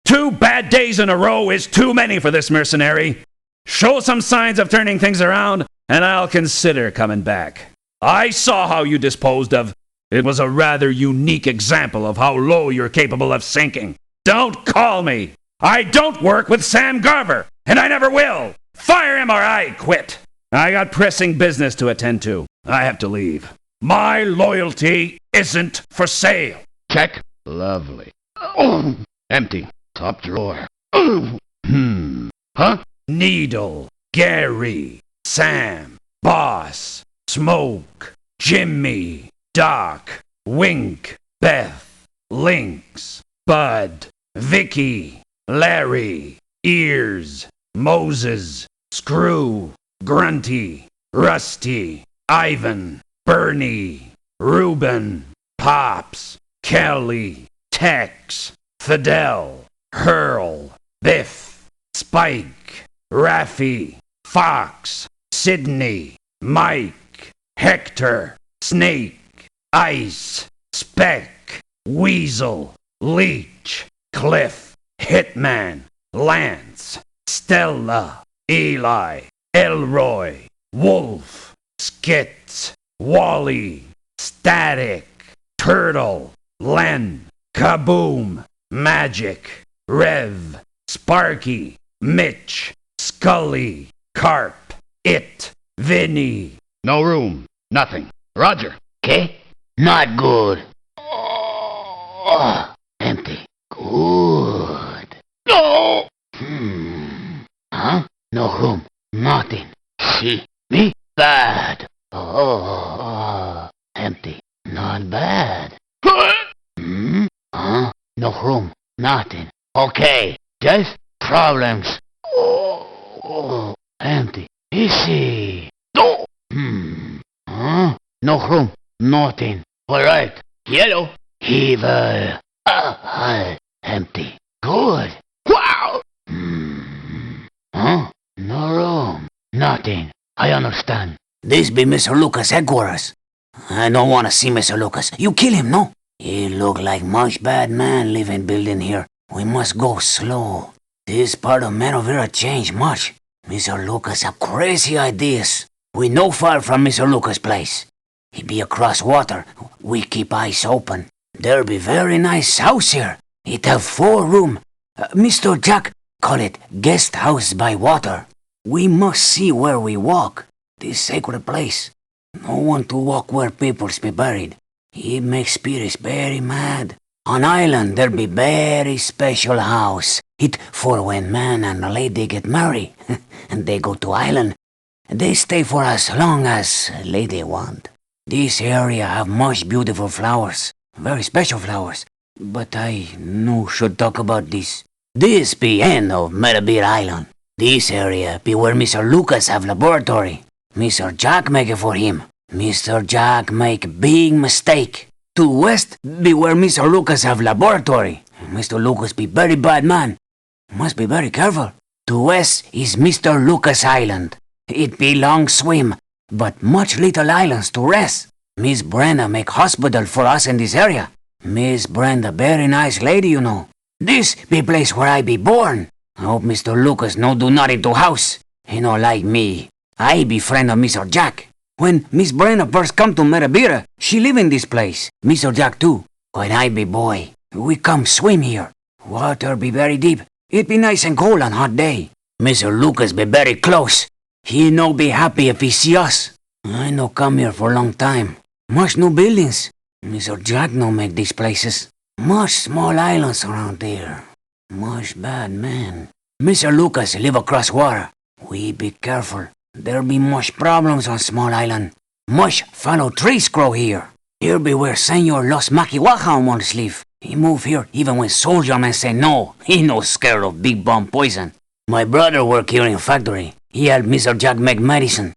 2 bad days in a row is too many for this mercenary. Show some signs of turning things around, and I'll consider coming back. I saw how you disposed of. It was a rather unique example of how low you're capable of sinking. Don't call me. I don't work with Sam Garver, and I never will. Fire him or I quit. I got pressing business to attend to. I have to leave. My loyalty isn't for sale. Check. Lovely. Oh, empty. Top drawer. Huh? Needle, Gary, Sam, Boss, Smoke, Jimmy, Doc, Wink, Beth, Lynx, Bud, Vicky, Larry, Ears, Moses, Screw, Grunty, Rusty, Ivan, Bernie, Reuben, Pops, Kelly, Tex, Fidel, Hurl, Biff, Spike, Raffy, Fox, Sidney, Mike, Hector, Snake, Ice, Speck, Weasel, Leech, Cliff, Hitman, Lance, Stella, Eli, Elroy, Wolf, Skits, Wally, Static, Turtle, Len, Kaboom, Magic, Rev, Sparky, Mitch, Scully, Carp, It, Vinny. No room. Nothing. Roger. Okay? Not good. Empty. Good. No! Huh? No room. Nothing. See? Me? Bad. Empty. Not bad. Huh? No room. Nothing. Okay. Just problems. Empty. Easy. No. Huh? No room. Nothing. Alright. Yellow. Evil. Empty. Good. Wow. Huh? No room. Nothing. I understand. This be Mr. Lucas' headquarters. I don't want to see Mr. Lucas. You kill him, no? He look like much bad man living building here. We must go slow. This part of Manovera changed much. Mr. Lucas have crazy ideas. We no far from Mr. Lucas' place. He be across water. We keep eyes open. There be very nice house here. It have 4 room. Mr. Jack call it guest house by water. We must see where we walk. This sacred place. No one to walk where peoples be buried. It makes spirits very mad. On island there be very special house. It for when man and lady get married. And they go to island. They stay for as long as lady want. This area have much beautiful flowers. Very special flowers. But I no should talk about this. This be end of Metabir Island. This area be where Mr. Lucas have laboratory. Mr. Jack make it for him. Mr. Jack make big mistake. To west be where Mr. Lucas have laboratory. Mr. Lucas be very bad man. Must be very careful. To west is Mr. Lucas Island. It be long swim, but much little islands to rest. Miss Brenda make hospital for us in this area. Miss Brenda very nice lady, you know. This be place where I be born. I hope Mr. Lucas no do nothing to house. He no like me. I be friend of Mr. Jack. When Miss Brenda first come to Metabira, she live in this place. Mr. Jack too. When I be boy, we come swim here. Water be very deep. It be nice and cold on hot day. Mr. Lucas be very close. He no be happy if he see us. I no come here for long time. Much new buildings. Mr. Jack no make these places. Much small islands around here. Much bad man. Mr. Lucas live across water. We be careful. There be much problems on small island. Much fallow trees grow here. Here be where Senor Los Makiwaha once live. He move here even when soldier men say no. He no scared of big bomb poison. My brother work here in factory. He help Mr. Jack make medicine.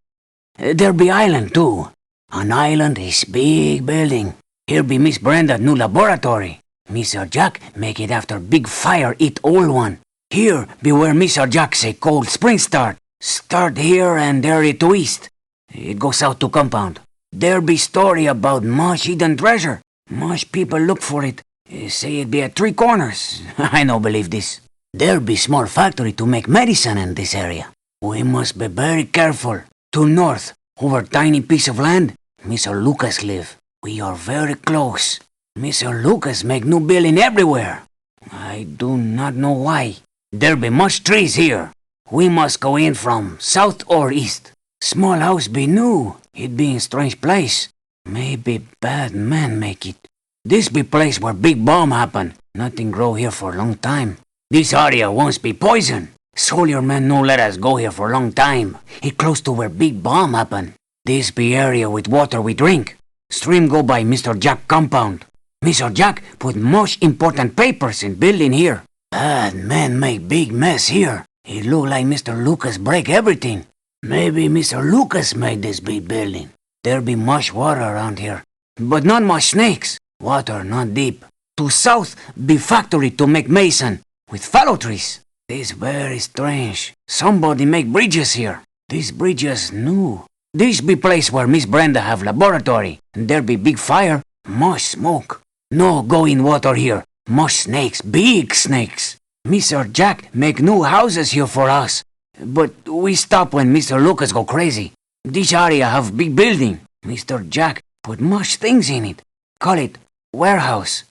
There be island too. An island is big building. Here be Miss Brenda new laboratory. Mr. Jack make it after big fire eat old one. Here be where Mr. Jack say cold spring start. Start here and there it to east. It goes out to compound. There be story about much hidden treasure. Much people look for it. Say it be at 3 corners. I no believe this. There be small factory to make medicine in this area. We must be very careful. To north, over tiny piece of land, Mr. Lucas live. We are very close. Mr. Lucas make new building everywhere. I do not know why. There be much trees here. We must go in from south or east. Small house be new. It be in strange place. Maybe bad man make it. This be place where big bomb happen. Nothing grow here for a long time. This area once be poison. Soldier man no let us go here for a long time. It close to where big bomb happen. This be area with water we drink. Stream go by Mr. Jack compound. Mr. Jack put much important papers in building here. Bad man make big mess here. It look like Mr. Lucas break everything. Maybe Mr. Lucas made this big building. There be much water around here, but not much snakes. Water not deep. To south be factory to make mason with fallow trees. This very strange. Somebody make bridges here. These bridges new. This be place where Miss Brenda have laboratory. And there be big fire, much smoke. No go in water here. Much snakes, big snakes. Mr. Jack make new houses here for us. But we stop when Mr. Lucas go crazy. This area have big building. Mr. Jack put much things in it. Call it warehouse.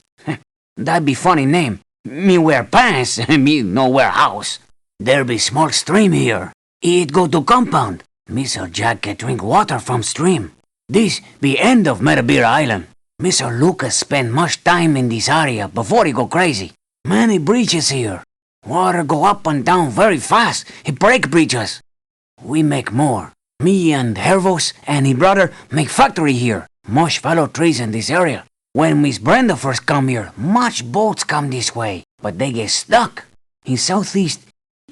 That be funny name. Me wear pants, me no warehouse. There be small stream here. It go to compound. Mr. Jack can drink water from stream. This be end of Metabira Island. Mr. Lucas spend much time in this area before he go crazy. Many bridges here. Water go up and down very fast. He break bridges. We make more. Me and Hervos and his brother make factory here. Much fallow trees in this area. When Miss Brenda first come here, much boats come this way, but they get stuck. In southeast,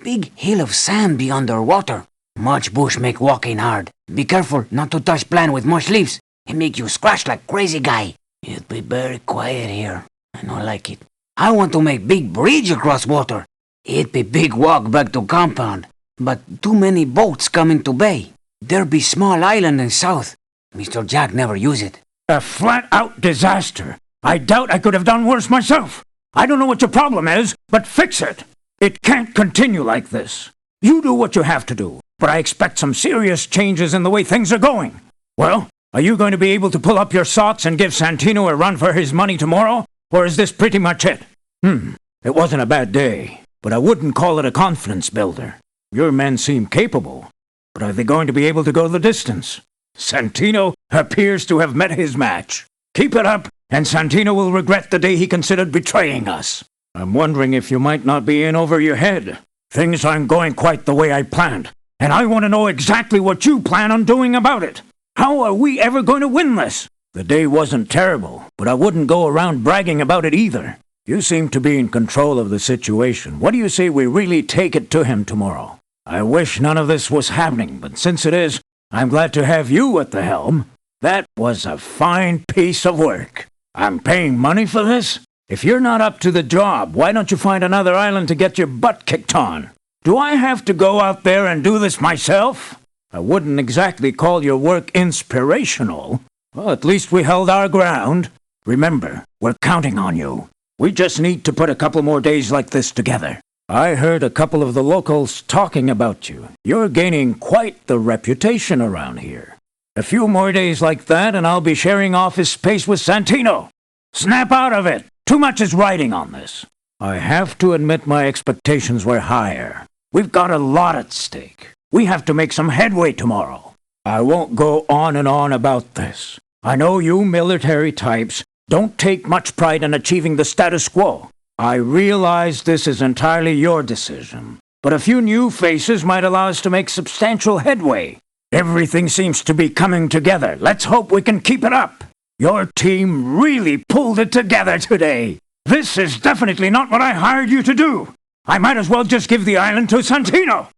big hill of sand be underwater. Much bush make walking hard. Be careful not to touch plant with much leaves. It make you scratch like crazy guy. It be very quiet here. I don't like it. I want to make big bridge across water. It be big walk back to compound, but too many boats come into bay. There be small island in south. Mr. Jack never use it. A flat-out disaster. I doubt I could have done worse myself. I don't know what your problem is, but fix it. It can't continue like this. You do what you have to do, but I expect some serious changes in the way things are going. Well, are you going to be able to pull up your socks and give Santino a run for his money tomorrow, or is this pretty much it? It wasn't a bad day, but I wouldn't call it a confidence builder. Your men seem capable, but are they going to be able to go the distance? Santino appears to have met his match. Keep it up, and Santino will regret the day he considered betraying us. I'm wondering if you might not be in over your head. Things aren't going quite the way I planned, and I want to know exactly what you plan on doing about it. How are we ever going to win this? The day wasn't terrible, but I wouldn't go around bragging about it either. You seem to be in control of the situation. What do you say we really take it to him tomorrow? I wish none of this was happening, but since it is, I'm glad to have you at the helm. That was a fine piece of work. I'm paying money for this? If you're not up to the job, why don't you find another island to get your butt kicked on? Do I have to go out there and do this myself? I wouldn't exactly call your work inspirational. Well, at least we held our ground. Remember, we're counting on you. We just need to put a couple more days like this together. I heard a couple of the locals talking about you. You're gaining quite the reputation around here. A few more days like that and I'll be sharing office space with Santino. Snap out of it. Too much is riding on this. I have to admit my expectations were higher. We've got a lot at stake. We have to make some headway tomorrow. I won't go on and on about this. I know you military types don't take much pride in achieving the status quo. I realize this is entirely your decision, but a few new faces might allow us to make substantial headway. Everything seems to be coming together. Let's hope we can keep it up. Your team really pulled it together today. This is definitely not what I hired you to do. I might as well just give the island to Santino.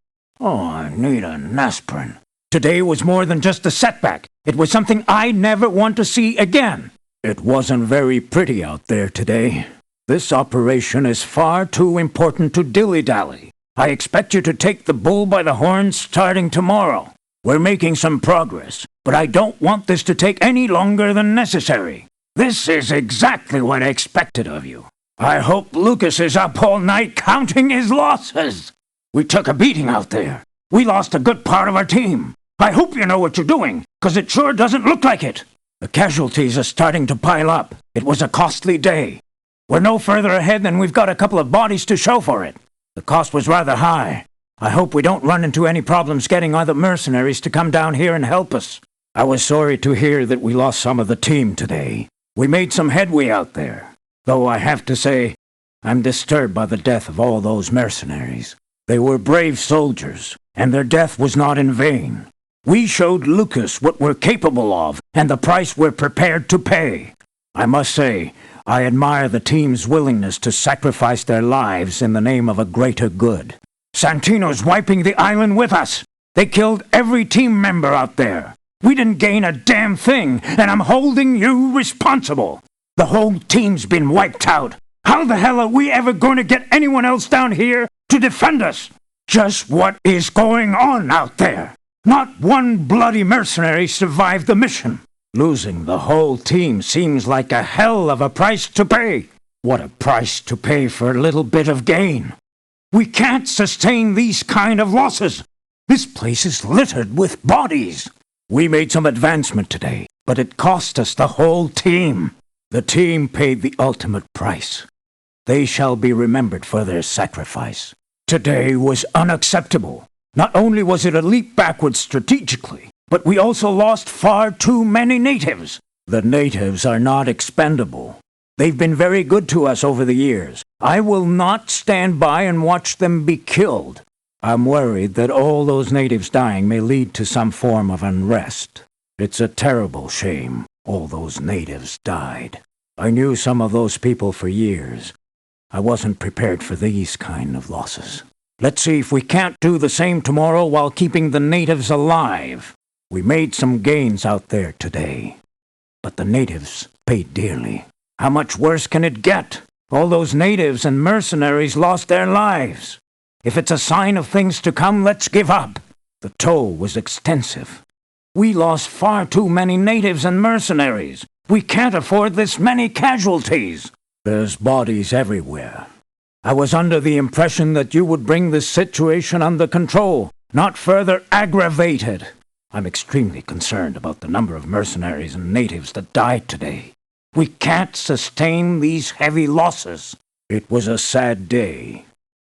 Oh, I need an aspirin. Today was more than just a setback. It was something I never want to see again. It wasn't very pretty out there today. This operation is far too important to dilly-dally. I expect you to take the bull by the horns starting tomorrow. We're making some progress, but I don't want this to take any longer than necessary. This is exactly what I expected of you. I hope Lucas is up all night counting his losses. We took a beating out there. We lost a good part of our team. I hope you know what you're doing, 'cause it sure doesn't look like it. The casualties are starting to pile up. It was a costly day. We're no further ahead than we've got a couple of bodies to show for it. The cost was rather high. I hope we don't run into any problems getting other mercenaries to come down here and help us. I was sorry to hear that we lost some of the team today. We made some headway out there. Though I have to say, I'm disturbed by the death of all those mercenaries. They were brave soldiers, and their death was not in vain. We showed Lucas what we're capable of, and the price we're prepared to pay. I must say, I admire the team's willingness to sacrifice their lives in the name of a greater good. Santino's wiping the island with us. They killed every team member out there. We didn't gain a damn thing, and I'm holding you responsible. The whole team's been wiped out. How the hell are we ever going to get anyone else down here to defend us? Just what is going on out there? Not one bloody mercenary survived the mission. Losing the whole team seems like a hell of a price to pay. What a price to pay for a little bit of gain. We can't sustain these kind of losses. This place is littered with bodies. We made some advancement today, but it cost us the whole team. The team paid the ultimate price. They shall be remembered for their sacrifice. Today was unacceptable. Not only was it a leap backwards strategically, but we also lost far too many natives. The natives are not expendable. They've been very good to us over the years. I will not stand by and watch them be killed. I'm worried that all those natives dying may lead to some form of unrest. It's a terrible shame all those natives died. I knew some of those people for years. I wasn't prepared for these kind of losses. Let's see if we can't do the same tomorrow while keeping the natives alive. We made some gains out there today, but the natives paid dearly. How much worse can it get? All those natives and mercenaries lost their lives. If it's a sign of things to come, let's give up. The toll was extensive. We lost far too many natives and mercenaries. We can't afford this many casualties. There's bodies everywhere. I was under the impression that you would bring this situation under control, not further aggravate it. I'm extremely concerned about the number of mercenaries and natives that died today. We can't sustain these heavy losses. It was a sad day.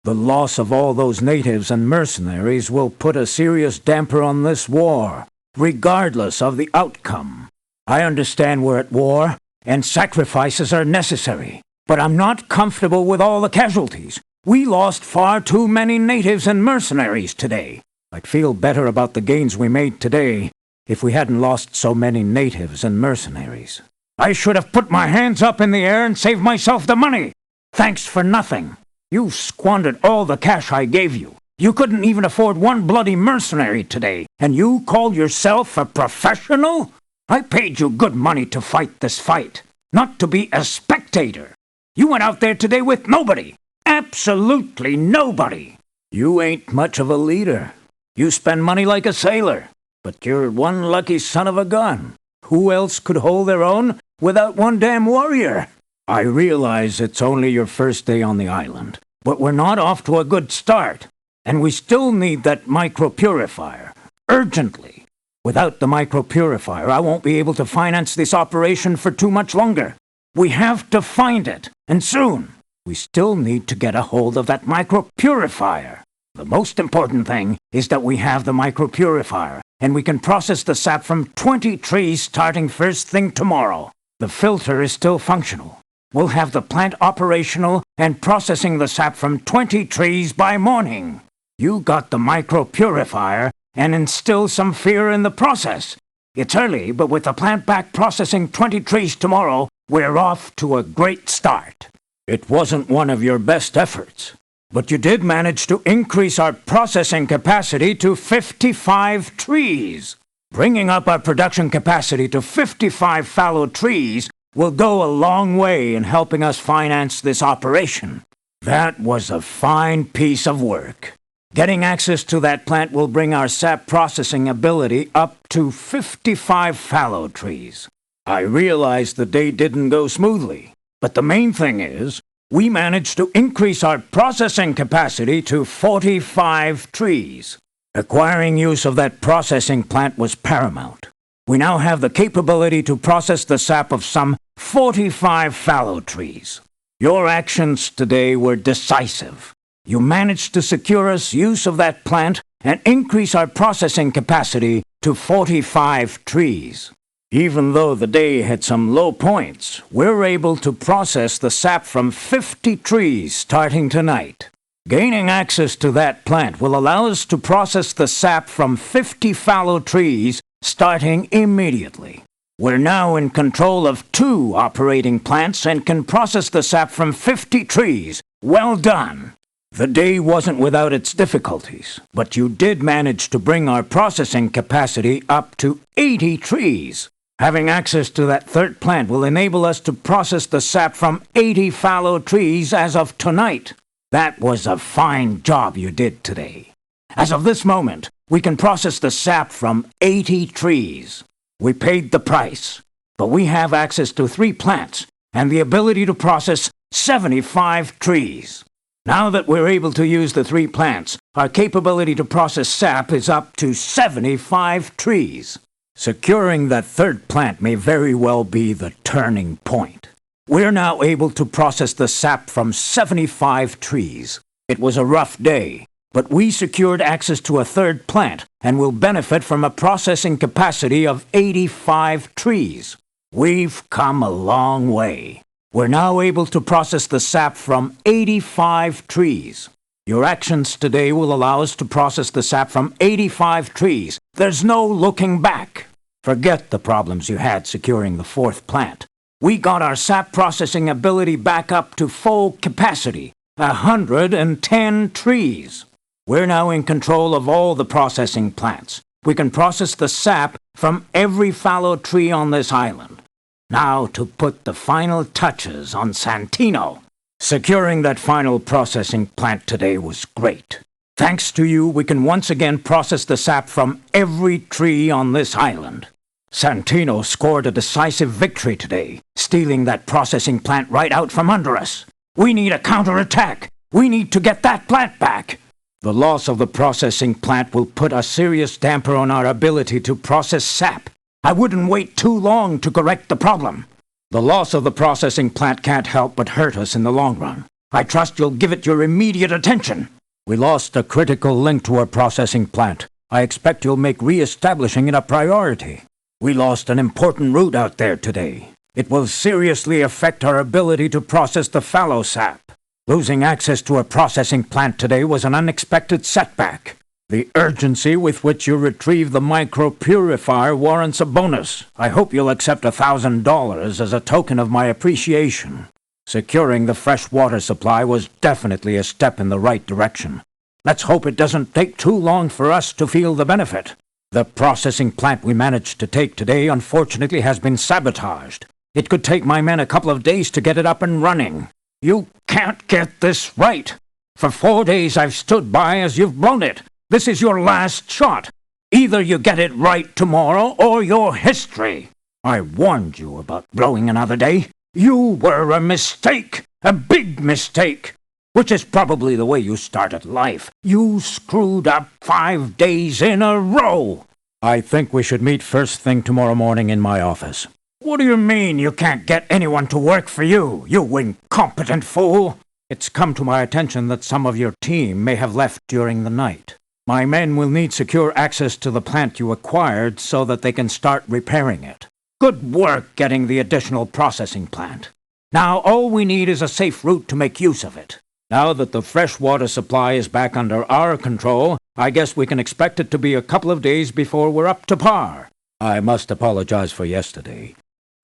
The loss of all those natives and mercenaries will put a serious damper on this war, regardless of the outcome. I understand we're at war, and sacrifices are necessary, but I'm not comfortable with all the casualties. We lost far too many natives and mercenaries today. I'd feel better about the gains we made today if we hadn't lost so many natives and mercenaries. I should have put my hands up in the air and saved myself the money. Thanks for nothing. You squandered all the cash I gave you. You couldn't even afford one bloody mercenary today, and you call yourself a professional? I paid you good money to fight this fight, not to be a spectator. You went out there today with nobody. Absolutely nobody. You ain't much of a leader. You spend money like a sailor, but you're one lucky son of a gun. Who else could hold their own without one damn warrior? I realize it's only your first day on the island, but we're not off to a good start, and we still need that micro-purifier, urgently. Without the micro-purifier, I won't be able to finance this operation for too much longer. We have to find it, and soon. We still need to get a hold of that micro-purifier. The most important thing is that we have the micro-purifier, and we can process the sap from 20 trees starting first thing tomorrow. The filter is still functional. We'll have the plant operational and processing the sap from 20 trees by morning. You got the micro-purifier and instill some fear in the process. It's early, but with the plant back processing 20 trees tomorrow, we're off to a great start. It wasn't one of your best efforts, but you did manage to increase our processing capacity to 55 trees. Bringing up our production capacity to 55 fallow trees will go a long way in helping us finance this operation. That was a fine piece of work. Getting access to that plant will bring our sap processing ability up to 55 fallow trees. I realize the day didn't go smoothly, but the main thing is, we managed to increase our processing capacity to 45 trees. Acquiring use of that processing plant was paramount. We now have the capability to process the sap of some 45 fallow trees. Your actions today were decisive. You managed to secure us use of that plant and increase our processing capacity to 45 trees. Even though the day had some low points, we're able to process the sap from 50 trees starting tonight. Gaining access to that plant will allow us to process the sap from 50 fallow trees starting immediately. We're now in control of 2 operating plants and can process the sap from 50 trees. Well done! The day wasn't without its difficulties, but you did manage to bring our processing capacity up to 80 trees. Having access to that third plant will enable us to process the sap from 80 fallow trees as of tonight. That was a fine job you did today. As of this moment, we can process the sap from 80 trees. We paid the price, but we have access to 3 plants and the ability to process 75 trees. Now that we're able to use the 3 plants, our capability to process sap is up to 75 trees. Securing that third plant may very well be the turning point. We're now able to process the sap from 75 trees. It was a rough day, but we secured access to a third plant and will benefit from a processing capacity of 85 trees. We've come a long way. We're now able to process the sap from 85 trees. Your actions today will allow us to process the sap from 85 trees. There's no looking back. Forget the problems you had securing the 4th plant. We got our sap processing ability back up to full capacity, 110 trees. We're now in control of all the processing plants. We can process the sap from every fallow tree on this island. Now to put the final touches on Santino. Securing that final processing plant today was great. Thanks to you, we can once again process the sap from every tree on this island. Santino scored a decisive victory today, stealing that processing plant right out from under us. We need a counterattack. We need to get that plant back. The loss of the processing plant will put a serious damper on our ability to process sap. I wouldn't wait too long to correct the problem. The loss of the processing plant can't help but hurt us in the long run. I trust you'll give it your immediate attention. We lost a critical link to our processing plant. I expect you'll make re-establishing it a priority. We lost an important route out there today. It will seriously affect our ability to process the fallow sap. Losing access to a processing plant today was an unexpected setback. The urgency with which you retrieve the micro-purifier warrants a bonus. I hope you'll accept $1,000 as a token of my appreciation. Securing the fresh water supply was definitely a step in the right direction. Let's hope it doesn't take too long for us to feel the benefit. The processing plant we managed to take today unfortunately has been sabotaged. It could take my men a couple of days to get it up and running. You can't get this right. For 4 days I've stood by as you've blown it. This is your last shot. Either you get it right tomorrow or your history. I warned you about blowing another day. You were a mistake. A big mistake. Which is probably the way you started life. You screwed up 5 days in a row. I think we should meet first thing tomorrow morning in my office. What do you mean you can't get anyone to work for you, you incompetent fool? It's come to my attention that some of your team may have left during the night. My men will need secure access to the plant you acquired so that they can start repairing it. Good work getting the additional processing plant. Now all we need is a safe route to make use of it. Now that the fresh water supply is back under our control, I guess we can expect it to be a couple of days before we're up to par. I must apologize for yesterday.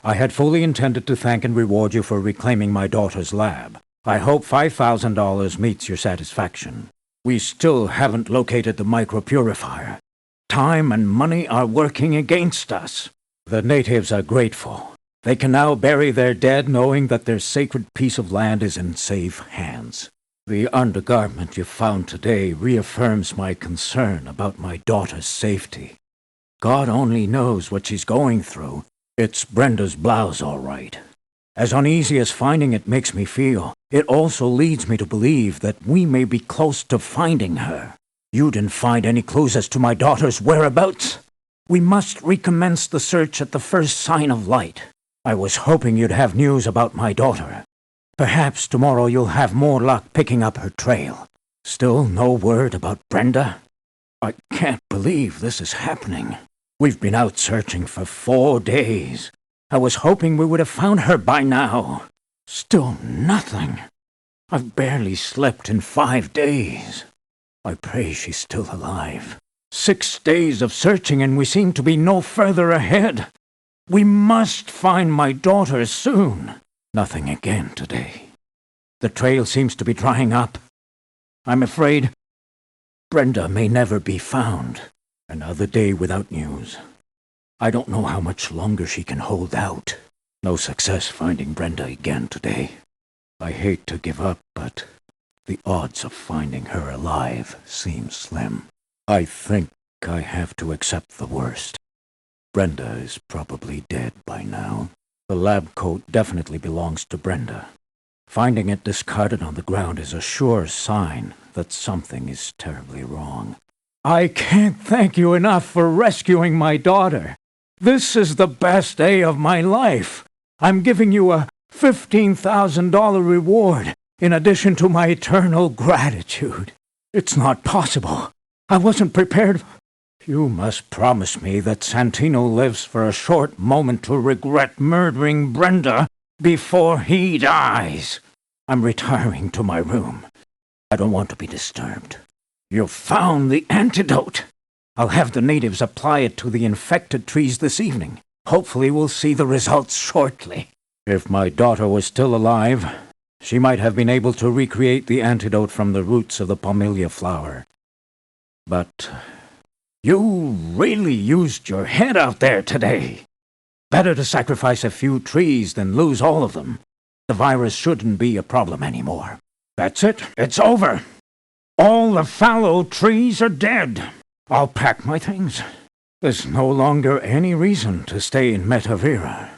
I had fully intended to thank and reward you for reclaiming my daughter's lab. I hope $5,000 meets your satisfaction. We still haven't located the micropurifier. Time and money are working against us. The natives are grateful. They can now bury their dead knowing that their sacred piece of land is in safe hands. The undergarment you found today reaffirms my concern about my daughter's safety. God only knows what she's going through. It's Brenda's blouse, all right. As uneasy as finding it makes me feel, it also leads me to believe that we may be close to finding her. You didn't find any clues as to my daughter's whereabouts? We must recommence the search at the first sign of light. I was hoping you'd have news about my daughter. Perhaps tomorrow you'll have more luck picking up her trail. Still no word about Brenda? I can't believe this is happening. We've been out searching for 4 days. I was hoping we would have found her by now. Still nothing. I've barely slept in 5 days. I pray she's still alive. 6 days of searching and we seem to be no further ahead. We must find my daughter soon. Nothing again today. The trail seems to be drying up. I'm afraid Brenda may never be found. Another day without news. I don't know how much longer she can hold out. No success finding Brenda again today. I hate to give up, but the odds of finding her alive seem slim. I think I have to accept the worst. Brenda is probably dead by now. The lab coat definitely belongs to Brenda. Finding it discarded on the ground is a sure sign that something is terribly wrong. I can't thank you enough for rescuing my daughter. This is the best day of my life. I'm giving you a $15,000 reward in addition to my eternal gratitude. It's not possible. I wasn't prepared. You must promise me that Santino lives for a short moment to regret murdering Brenda before he dies. I'm retiring to my room. I don't want to be disturbed. You found the antidote. I'll have the natives apply it to the infected trees this evening. Hopefully we'll see the results shortly. If my daughter was still alive, she might have been able to recreate the antidote from the roots of the pomelia flower. But you really used your head out there today. Better to sacrifice a few trees than lose all of them. The virus shouldn't be a problem anymore. That's it. It's over. All the fallow trees are dead. I'll pack my things. There's no longer any reason to stay in Metavira.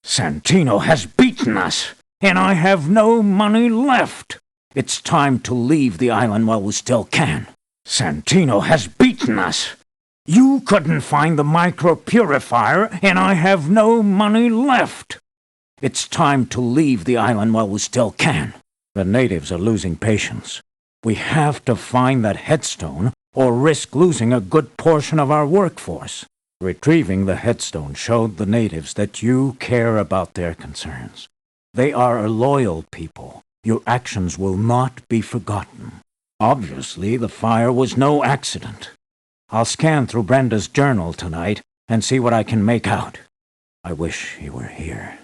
Santino has beaten us, and I have no money left. It's time to leave the island while we still can. Santino has beaten us. You couldn't find the micropurifier, and I have no money left. It's time to leave the island while we still can. The natives are losing patience. We have to find that headstone or risk losing a good portion of our workforce. Retrieving the headstone showed the natives that you care about their concerns. They are a loyal people. Your actions will not be forgotten. Obviously, the fire was no accident. I'll scan through Brenda's journal tonight and see what I can make out. I wish he were here.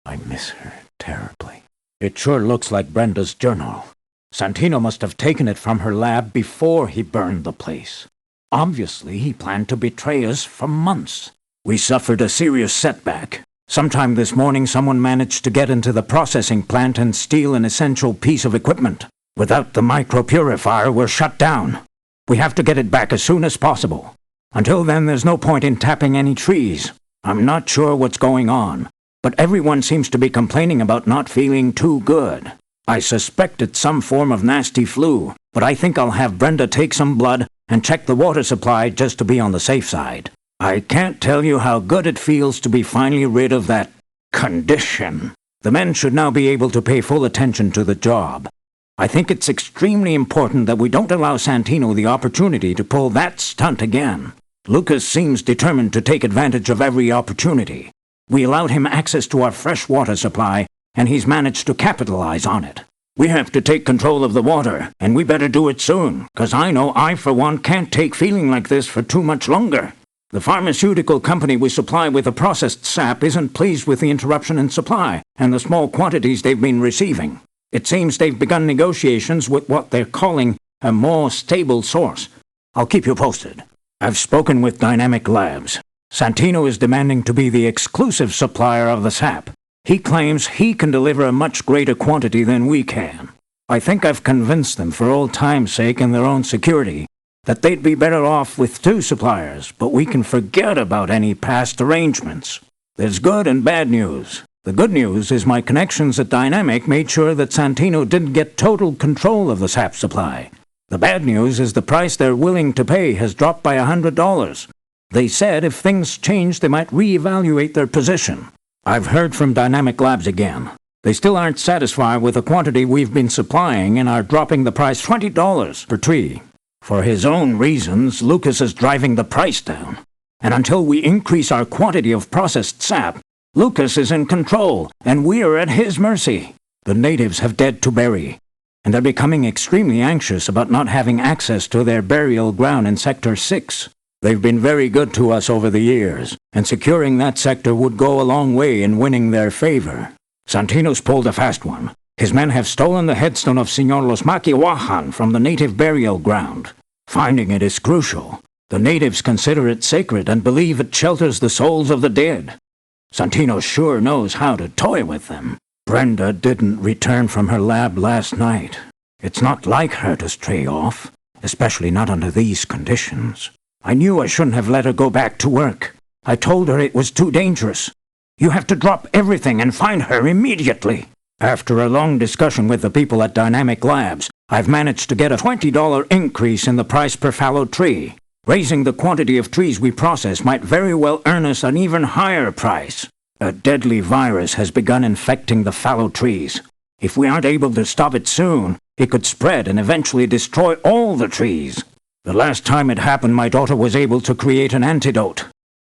I miss her terribly. It sure looks like Brenda's journal. Santino must have taken it from her lab before he burned the place. Obviously, he planned to betray us for months. We suffered a serious setback. Sometime this morning, someone managed to get into the processing plant and steal an essential piece of equipment. Without the micropurifier, we're shut down. We have to get it back as soon as possible. Until then, there's no point in tapping any trees. I'm not sure what's going on, but everyone seems to be complaining about not feeling too good. I suspect it's some form of nasty flu, but I think I'll have Brenda take some blood and check the water supply just to be on the safe side. I can't tell you how good it feels to be finally rid of that condition. The men should now be able to pay full attention to the job. I think it's extremely important that we don't allow Santino the opportunity to pull that stunt again. Lucas seems determined to take advantage of every opportunity. We allowed him access to our fresh water supply, and he's managed to capitalize on it. We have to take control of the water, and we better do it soon, 'cause I know I, for one, can't take feeling like this for too much longer. The pharmaceutical company we supply with the processed sap isn't pleased with the interruption in supply and the small quantities they've been receiving. It seems they've begun negotiations with what they're calling a more stable source. I'll keep you posted. I've spoken with Dynamic Labs. Santino is demanding to be the exclusive supplier of the sap. He claims he can deliver a much greater quantity than we can. I think I've convinced them, for old time's sake and their own security, that they'd be better off with 2 suppliers, but we can forget about any past arrangements. There's good and bad news. The good news is my connections at Dynamic made sure that Santino didn't get total control of the sap supply. The bad news is the price they're willing to pay has dropped by $100. They said if things change, they might reevaluate their position. I've heard from Dynamic Labs again. They still aren't satisfied with the quantity we've been supplying and are dropping the price $20 per tree. For his own reasons, Lucas is driving the price down. And until we increase our quantity of processed sap, Lucas is in control, and we're at his mercy. The natives have dead to bury, and they're becoming extremely anxious about not having access to their burial ground in Sector 6. They've been very good to us over the years, and securing that sector would go a long way in winning their favor. Santino's pulled a fast one. His men have stolen the headstone of Senor Los Maquiwahan from the native burial ground. Finding it is crucial. The natives consider it sacred and believe it shelters the souls of the dead. Santino sure knows how to toy with them. Brenda didn't return from her lab last night. It's not like her to stray off, especially not under these conditions. I knew I shouldn't have let her go back to work. I told her it was too dangerous. You have to drop everything and find her immediately. After a long discussion with the people at Dynamic Labs, I've managed to get a $20 increase in the price per fallow tree. Raising the quantity of trees we process might very well earn us an even higher price. A deadly virus has begun infecting the fallow trees. If we aren't able to stop it soon, it could spread and eventually destroy all the trees. The last time it happened, my daughter was able to create an antidote.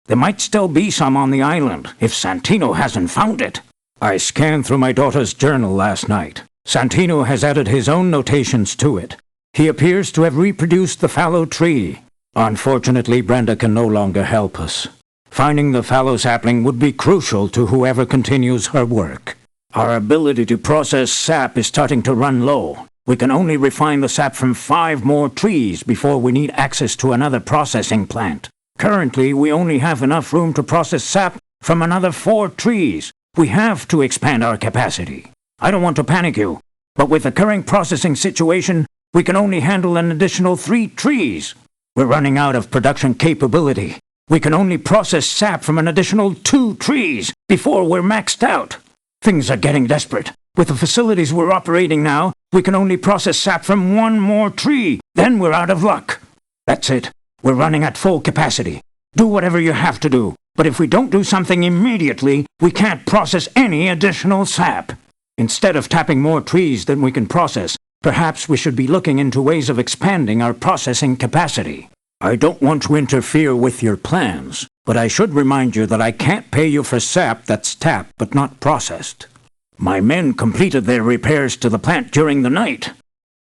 There might still be some on the island, if Santino hasn't found it. I scanned through my daughter's journal last night. Santino has added his own notations to it. He appears to have reproduced the fallow tree. Unfortunately, Brenda can no longer help us. Finding the fallow sapling would be crucial to whoever continues her work. Our ability to process sap is starting to run low. We can only refine the sap from 5 more trees before we need access to another processing plant. Currently, we only have enough room to process sap from another 4 trees. We have to expand our capacity. I don't want to panic you, but with the current processing situation, we can only handle an additional 3 trees. We're running out of production capability. We can only process sap from an additional 2 trees before we're maxed out. Things are getting desperate. With the facilities we're operating now, we can only process sap from 1 more tree. Then we're out of luck. That's it. We're running at full capacity. Do whatever you have to do. But if we don't do something immediately, we can't process any additional sap. Instead of tapping more trees than we can process, perhaps we should be looking into ways of expanding our processing capacity. I don't want to interfere with your plans, but I should remind you that I can't pay you for sap that's tapped but not processed. My men completed their repairs to the plant during the night.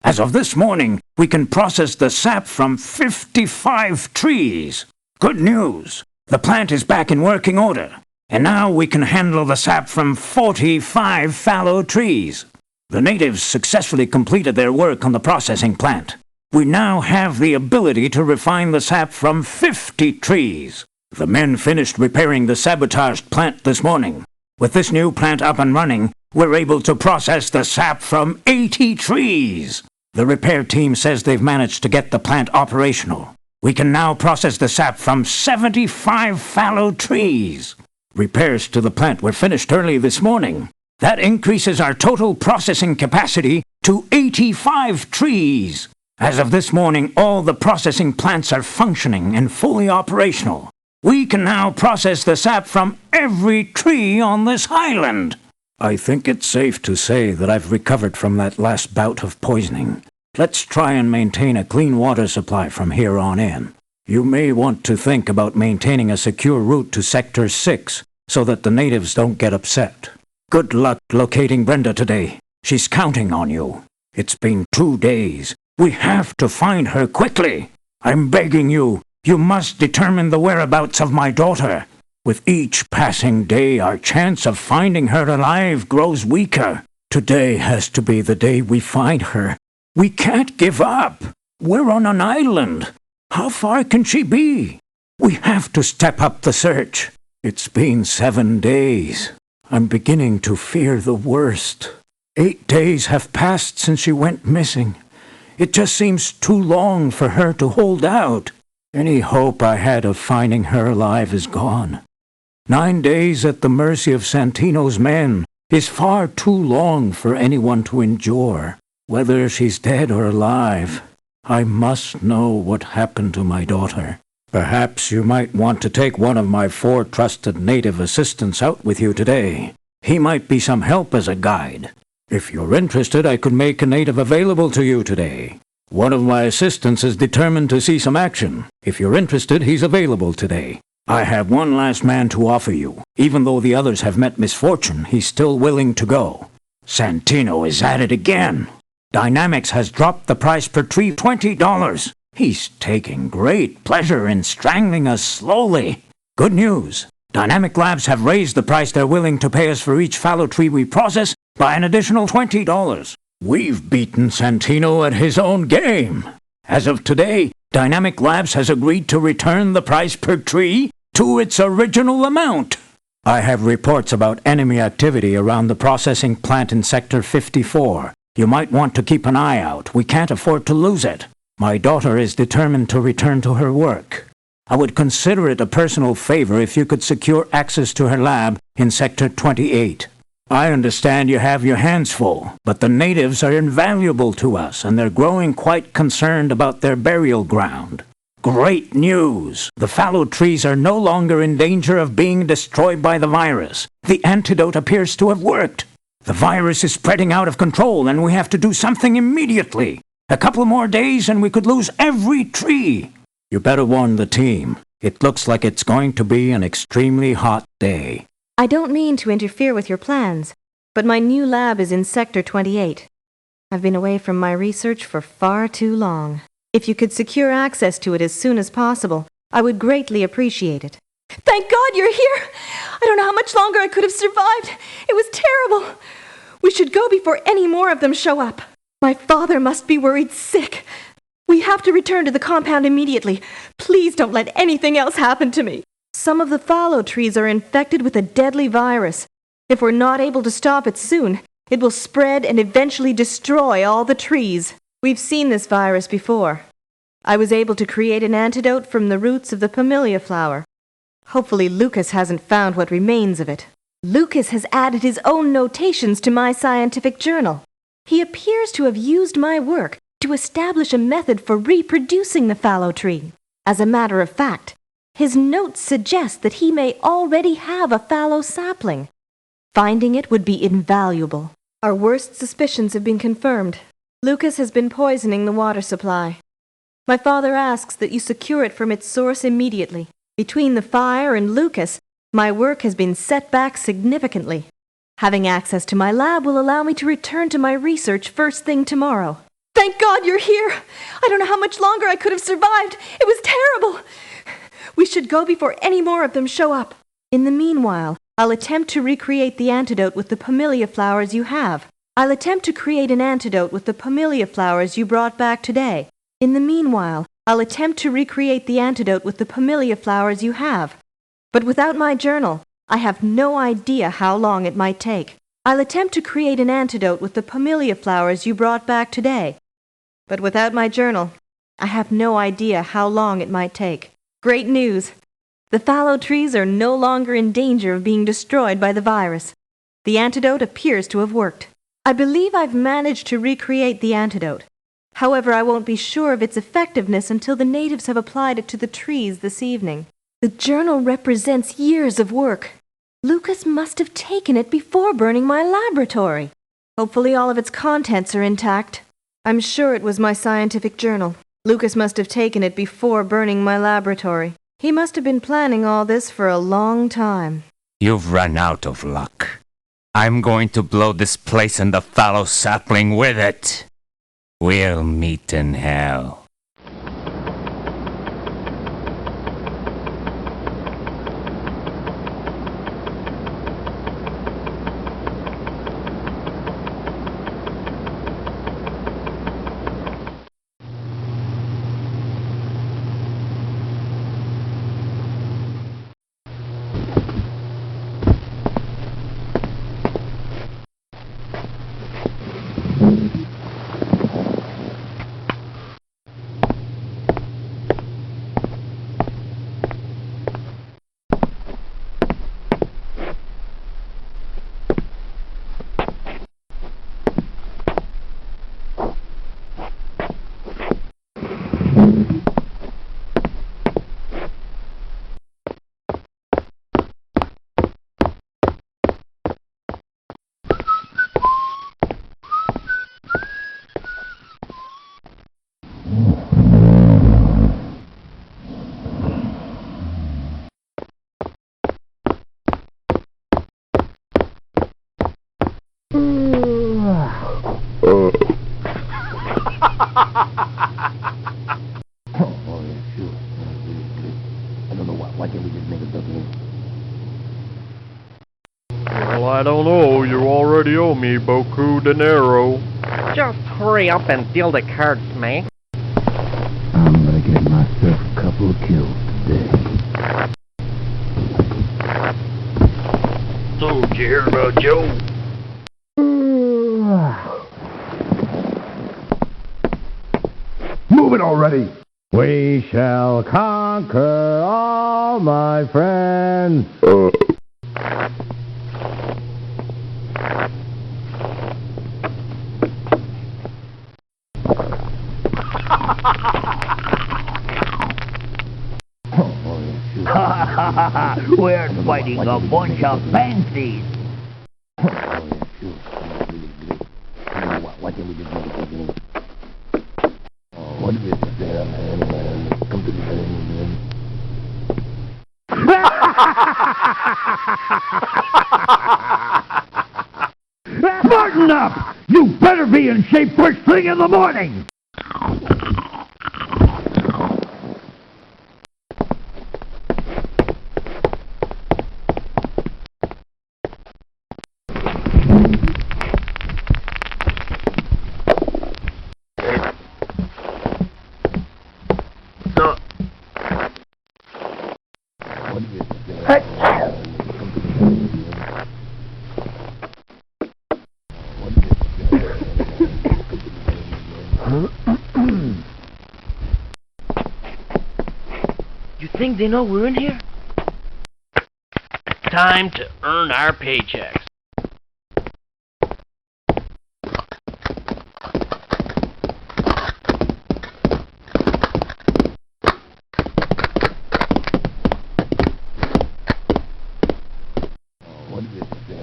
As of this morning, we can process the sap from 55 trees. Good news! The plant is back in working order. And now we can handle the sap from 45 fallow trees. The natives successfully completed their work on the processing plant. We now have the ability to refine the sap from 50 trees. The men finished repairing the sabotaged plant this morning. With this new plant up and running, we're able to process the sap from 80 trees. The repair team says they've managed to get the plant operational. We can now process the sap from 75 fallow trees. Repairs to the plant were finished early this morning. That increases our total processing capacity to 85 trees. As of this morning, all the processing plants are functioning and fully operational. We can now process the sap from every tree on this island. I think it's safe to say that I've recovered from that last bout of poisoning. Let's try and maintain a clean water supply from here on in. You may want to think about maintaining a secure route to Sector 6 so that the natives don't get upset. Good luck locating Brenda today. She's counting on you. It's been 2 days. We have to find her quickly. I'm begging you. You must determine the whereabouts of my daughter. With each passing day, our chance of finding her alive grows weaker. Today has to be the day we find her. We can't give up. We're on an island. How far can she be? We have to step up the search. It's been 7 days. I'm beginning to fear the worst. 8 days have passed since she went missing. It just seems too long for her to hold out. Any hope I had of finding her alive is gone. 9 days at the mercy of Santino's men is far too long for anyone to endure. Whether she's dead or alive, I must know what happened to my daughter. Perhaps you might want to take one of my 4 trusted native assistants out with you today. He might be some help as a guide. If you're interested, I could make a native available to you today. One of my assistants is determined to see some action. If you're interested, he's available today. I have one last man to offer you. Even though the others have met misfortune, he's still willing to go. Santino is at it again. Dynamics has dropped the price per tree $20. He's taking great pleasure in strangling us slowly. Good news. Dynamic Labs have raised the price they're willing to pay us for each fallow tree we process by an additional $20. We've beaten Santino at his own game. As of today, Dynamic Labs has agreed to return the price per tree to its original amount. I have reports about enemy activity around the processing plant in Sector 54. You might want to keep an eye out. We can't afford to lose it. My daughter is determined to return to her work. I would consider it a personal favor if you could secure access to her lab in Sector 28. I understand you have your hands full, but the natives are invaluable to us, and they're growing quite concerned about their burial ground. Great news! The fallow trees are no longer in danger of being destroyed by the virus. The antidote appears to have worked. The virus is spreading out of control, and we have to do something immediately. A couple more days, and we could lose every tree. You better warn the team. It looks like it's going to be an extremely hot day. I don't mean to interfere with your plans, but my new lab is in Sector 28. I've been away from my research for far too long. If you could secure access to it as soon as possible, I would greatly appreciate it. Thank God you're here! I don't know how much longer I could have survived. It was terrible. We should go before any more of them show up. My father must be worried sick. We have to return to the compound immediately. Please don't let anything else happen to me. Some of the fallow trees are infected with a deadly virus. If we're not able to stop it soon, it will spread and eventually destroy all the trees. We've seen this virus before. I was able to create an antidote from the roots of the Pamelia flower. Hopefully Lucas hasn't found what remains of it. Lucas has added his own notations to my scientific journal. He appears to have used my work to establish a method for reproducing the fallow tree. As a matter of fact, his notes suggest that he may already have a fallow sapling. Finding it would be invaluable. Our worst suspicions have been confirmed. Lucas has been poisoning the water supply. My father asks that you secure it from its source immediately. Between the fire and Lucas, my work has been set back significantly. Having access to my lab will allow me to return to my research first thing tomorrow. Thank God you're here! I don't know how much longer I could have survived. It was terrible. We should go before any more of them show up. In the meanwhile, I'll attempt to recreate the antidote with the pomelia flowers you have. I'll attempt to create an antidote with the pomelia flowers you brought back today. In the meanwhile, I'll attempt to recreate the antidote with the pomelia flowers you have. But without my journal, I have no idea how long it might take. I'll attempt to create an antidote with the pomelia flowers you brought back today. But without my journal, I have no idea how long it might take. Great news! The fallow trees are no longer in danger of being destroyed by the virus. The antidote appears to have worked. I believe I've managed to recreate the antidote. However, I won't be sure of its effectiveness until the natives have applied it to the trees this evening. The journal represents years of work. Lucas must have taken it before burning my laboratory. Hopefully all of its contents are intact. I'm sure it was my scientific journal. Lucas must have taken it before burning my laboratory. He must have been planning all this for a long time. You've run out of luck. I'm going to blow this place and the fallow sapling with it. We'll meet in hell. Well, I don't know. You already owe me beaucoup dinero. Just hurry up and deal the cards, mate. I'm gonna get myself a couple of kills today. So, did you hear about Joe? Move it already! We shall conquer all, my friends! We're fighting a bunch of fancies. Smarten up! You better be in shape first thing in the morning! You think they know we're in here? Time to earn our paychecks.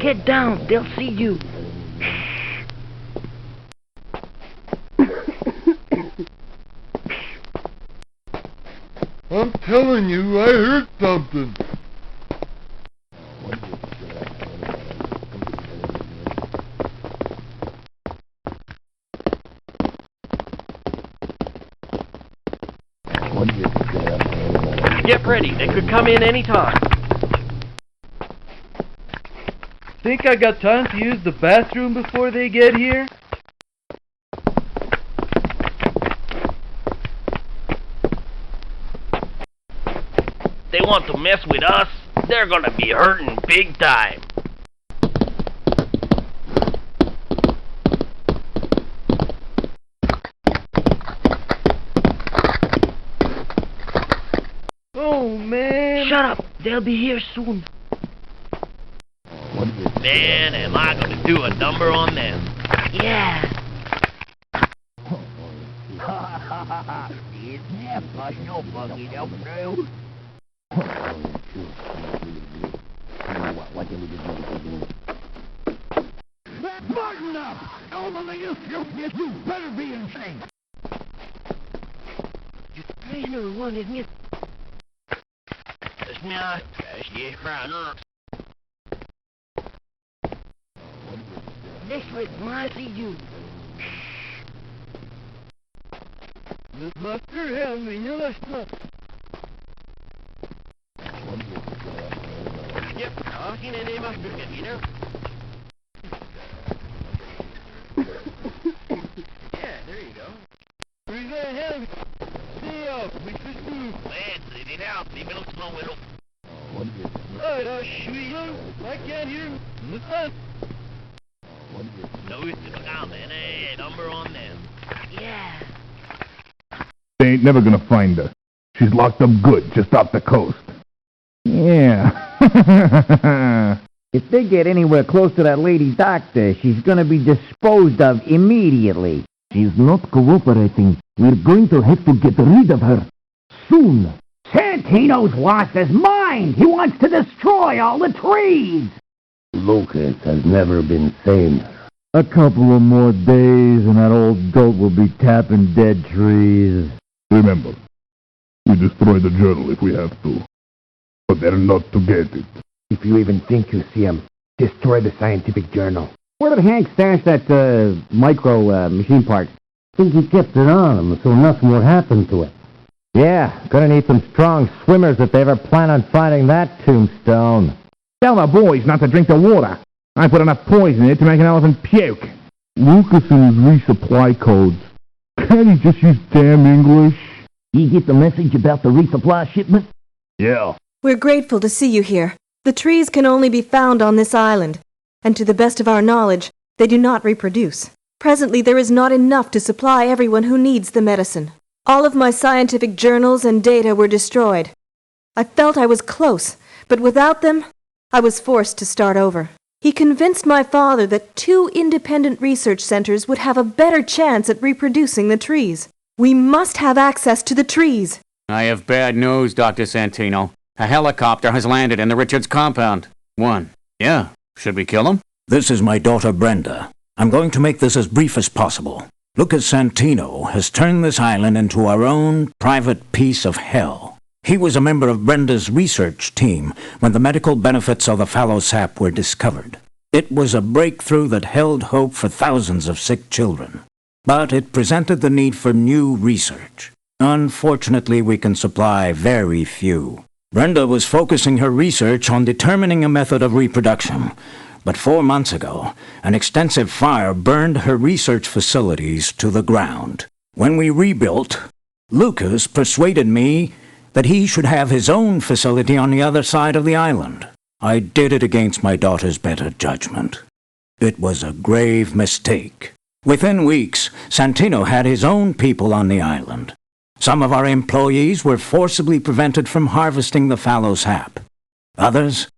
Get down, they'll see you. I'm telling you, I heard something. Get ready, they could come in any time. Think I got time to use the bathroom before they get here? They want to mess with us, they're gonna be hurting big time. Oh, man. Shut up. They'll be here soon. Man, am I gonna do a number on them. Yeah. Smarten up! Only you better be insane. Prisoner wanted me. Smart, yes, Brown. This was my see you. The buster held me, you left up. Yep, I've seen a name of you know. Yeah, there you go. We're gonna have see you, Mr. Steve. Man, they did help. Leave it alone, Whittle. Alright, I'll shoot you. I can't hear him. Listen. No, it's look out, man. Hey, number on them. Yeah. They ain't never gonna find her. She's locked up good, just off the coast. Yeah. If they get anywhere close to that lady doctor, she's gonna be disposed of immediately. She's not cooperating. We're going to have to get rid of her. Soon. Santino's lost his mind. He wants to destroy all the trees. Lucas has never been sane. A couple of more days and that old goat will be tapping dead trees. Remember, we destroy the journal if we have to. But they're not to get it. If you even think you see him, destroy the scientific journal. Where did Hank stash that micro machine part? Think he kept it on him so nothing would happen to it. Yeah, gonna need some strong swimmers if they ever plan on finding that tombstone. Tell the boys not to drink the water. I put enough poison in it to make an elephant puke. Lucas and his resupply codes. Can't he just use damn English? You get the message about the resupply shipment? Yeah. We're grateful to see you here. The trees can only be found on this island, and to the best of our knowledge, they do not reproduce. Presently, there is not enough to supply everyone who needs the medicine. All of my scientific journals and data were destroyed. I felt I was close, but without them, I was forced to start over. He convinced my father that 2 independent research centers would have a better chance at reproducing the trees. We must have access to the trees. I have bad news, Dr. Santino. A helicopter has landed in the Richards compound. 1. Yeah. Should we kill him? This is my daughter Brenda. I'm going to make this as brief as possible. Lucas Santino has turned this island into our own private piece of hell. He was a member of Brenda's research team when the medical benefits of the fallow sap were discovered. It was a breakthrough that held hope for thousands of sick children. But it presented the need for new research. Unfortunately, we can supply very few. Brenda was focusing her research on determining a method of reproduction. But 4 months ago, an extensive fire burned her research facilities to the ground. When we rebuilt, Lucas persuaded me that he should have his own facility on the other side of the island. I did it against my daughter's better judgment. It was a grave mistake. Within weeks, Santino had his own people on the island. Some of our employees were forcibly prevented from harvesting the fallow sap. Others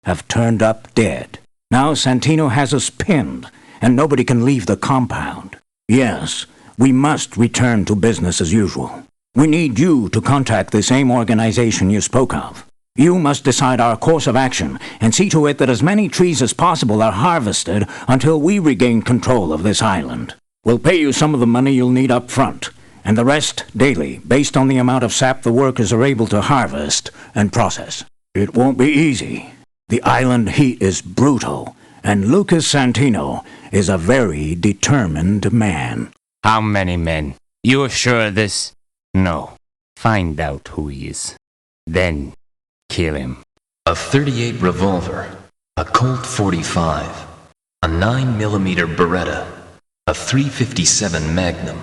have turned up dead. Now Santino has us pinned, and nobody can leave the compound. Yes, we must return to business as usual. We need you to contact the same organization you spoke of. You must decide our course of action and see to it that as many trees as possible are harvested until we regain control of this island. We'll pay you some of the money you'll need up front, and the rest daily, based on the amount of sap the workers are able to harvest and process. It won't be easy. The island heat is brutal, and Lucas Santino is a very determined man. How many men? You are sure of this? No. Find out who he is. Then kill him. A .38 revolver, a Colt 45, a 9mm Beretta, a .357 Magnum,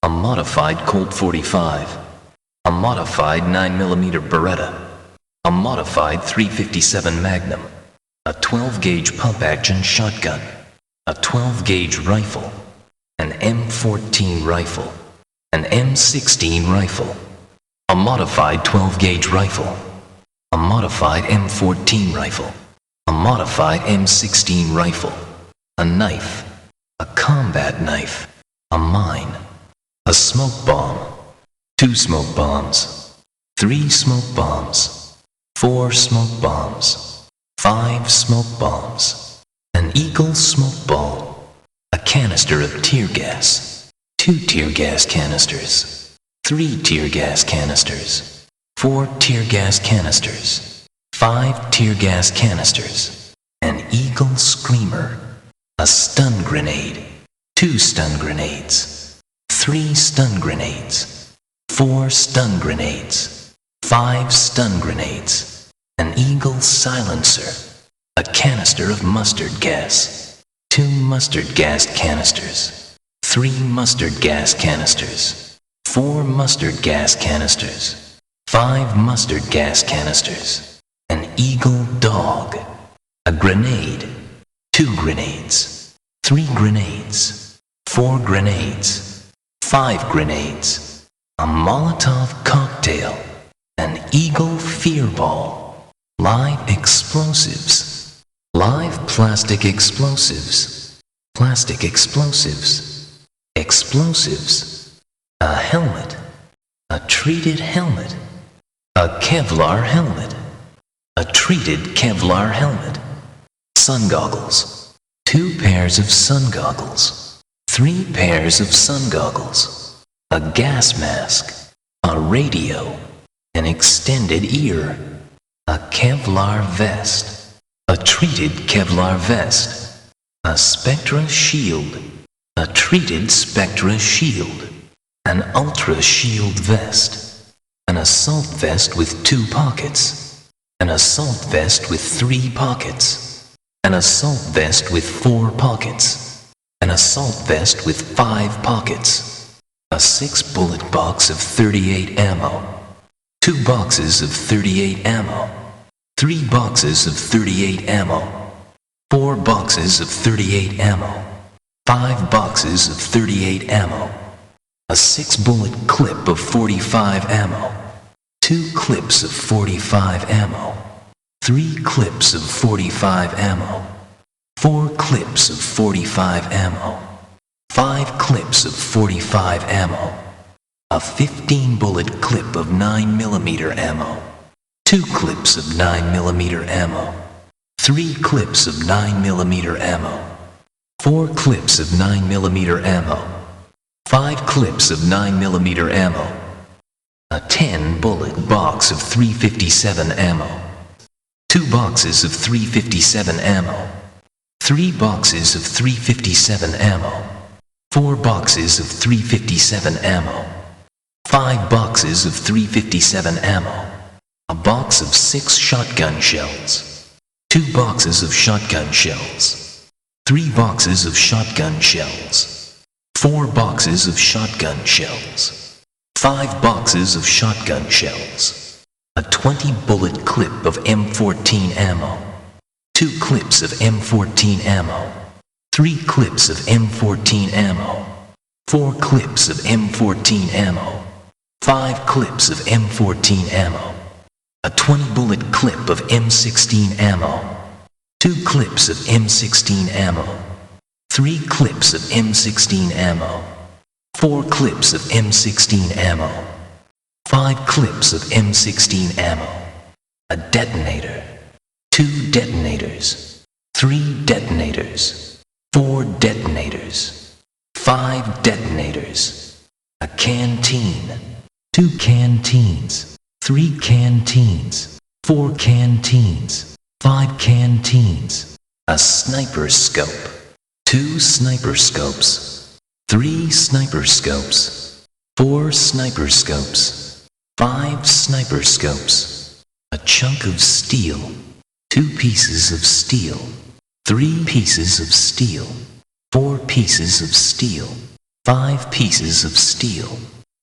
a modified Colt 45, a modified 9mm Beretta, a modified .357 Magnum, a 12-gauge pump-action shotgun, a 12-gauge rifle, an M14 rifle, an M16 rifle, a modified 12-gauge rifle, a modified M14 rifle, a modified M16 rifle, a knife, a combat knife, a mine, a smoke bomb, 2 smoke bombs, 3 smoke bombs, 4 smoke bombs, 5 smoke bombs, an Eagle smoke ball, a canister of tear gas, 2 tear gas canisters, 3 tear gas canisters, 4 tear gas canisters, 5 tear gas canisters, an Eagle screamer, a stun grenade, 2 stun grenades, 3 stun grenades, 4 stun grenades, 5 stun grenades, an Eagle silencer, a canister of mustard gas, 2 mustard gas canisters, 3 mustard gas canisters, 4 mustard gas canisters, 5 mustard gas canisters, an Eagle dog, a grenade, 2 grenades, 3 grenades, 4 grenades, 5 grenades, a Molotov cocktail, an Eagle fear ball, live explosives, live plastic explosives, plastic explosives, explosives, a helmet, a treated helmet, a Kevlar helmet, a treated Kevlar helmet, sun goggles, 2 pairs of sun goggles, 3 pairs of sun goggles, a gas mask, a radio, an extended ear, a Kevlar vest, a treated Kevlar vest, a Spectra shield, a treated Spectra shield, an Ultra shield vest, an assault vest with 2 pockets, an assault vest with 3 pockets, an assault vest with 4 pockets, an assault vest with 5 pockets, a 6-bullet box of 38 ammo, 2 boxes of 38 ammo, 3 boxes of 38 ammo, 4 boxes of 38 ammo, 5 boxes of 38 ammo, a 6-bullet clip of 45 ammo, 2 clips of 45 ammo, 3 clips of 45 ammo, 4 clips of 45 ammo, 5 clips of 45 ammo, a 15-bullet clip of 9mm ammo, 2 clips of 9mm ammo, 3 clips of 9mm ammo, 4 clips of 9mm ammo, 5 clips of 9mm ammo, a 10-bullet box of 357 ammo, 2 boxes of 357 ammo, 3 boxes of 357 ammo, 4 boxes of 357 ammo, 5 boxes of 357 ammo, a box of 6 shotgun shells, 2 boxes of shotgun shells, 3 boxes of shotgun shells, 4 boxes of shotgun shells, 5 boxes of shotgun shells, a 20-bullet clip of M14 ammo, 2 clips of M14 ammo, 3 clips of M14 ammo, 4 clips of M14 ammo, 5 clips of M14 ammo, a 20-bullet clip of M16 ammo, 2 clips of M16 ammo, 3 clips of M16 ammo, 4 clips of M16 ammo, 5 clips of M16 ammo, a detonator, 2 detonators, 3 detonators, 4 detonators, 5 detonators, a canteen, 2 canteens, 3 canteens, 4 canteens, 5 canteens, a sniper scope, 2 sniper scopes, 3 sniper scopes, 4 sniper scopes, 5 sniper scopes, a chunk of steel, 2 pieces of steel, 3 pieces of steel, 4 pieces of steel, 5 pieces of steel,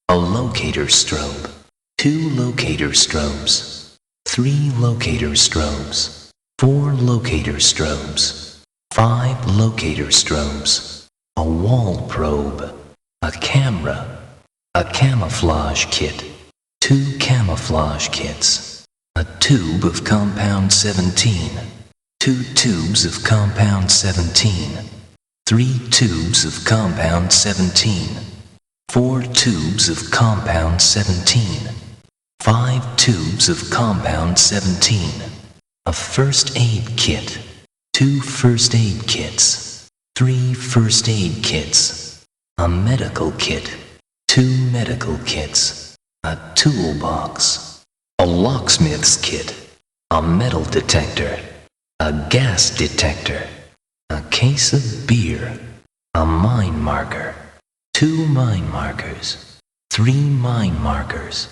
a locator strobe, 2 locator strobes, 3 locator strobes, 4 locator strobes, 5 locator strobes, a wall probe, a camera, a camouflage kit, 2 camouflage kits, a tube of compound 17, 2 tubes of compound 17, 3 tubes of compound 17, 4 tubes of compound 17, 5 tubes of compound 17, a first aid kit, 2 first aid kits, 3 first aid kits, a medical kit, 2 medical kits, a toolbox, a locksmith's kit, a metal detector, a gas detector, a case of beer, a mine marker, 2 mine markers, 3 mine markers,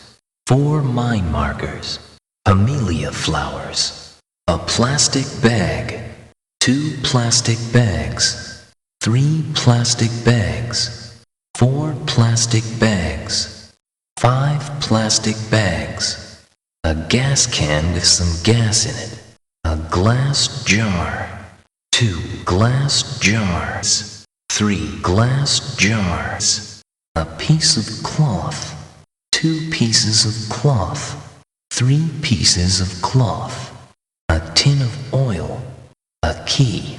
4 mine markers, camellia flowers, a plastic bag, 2 plastic bags, 3 plastic bags, 4 plastic bags, 5 plastic bags, a gas can with some gas in it, a glass jar, 2 glass jars, 3 glass jars, a piece of cloth, 2 pieces of cloth, 3 pieces of cloth, a tin of oil, a key,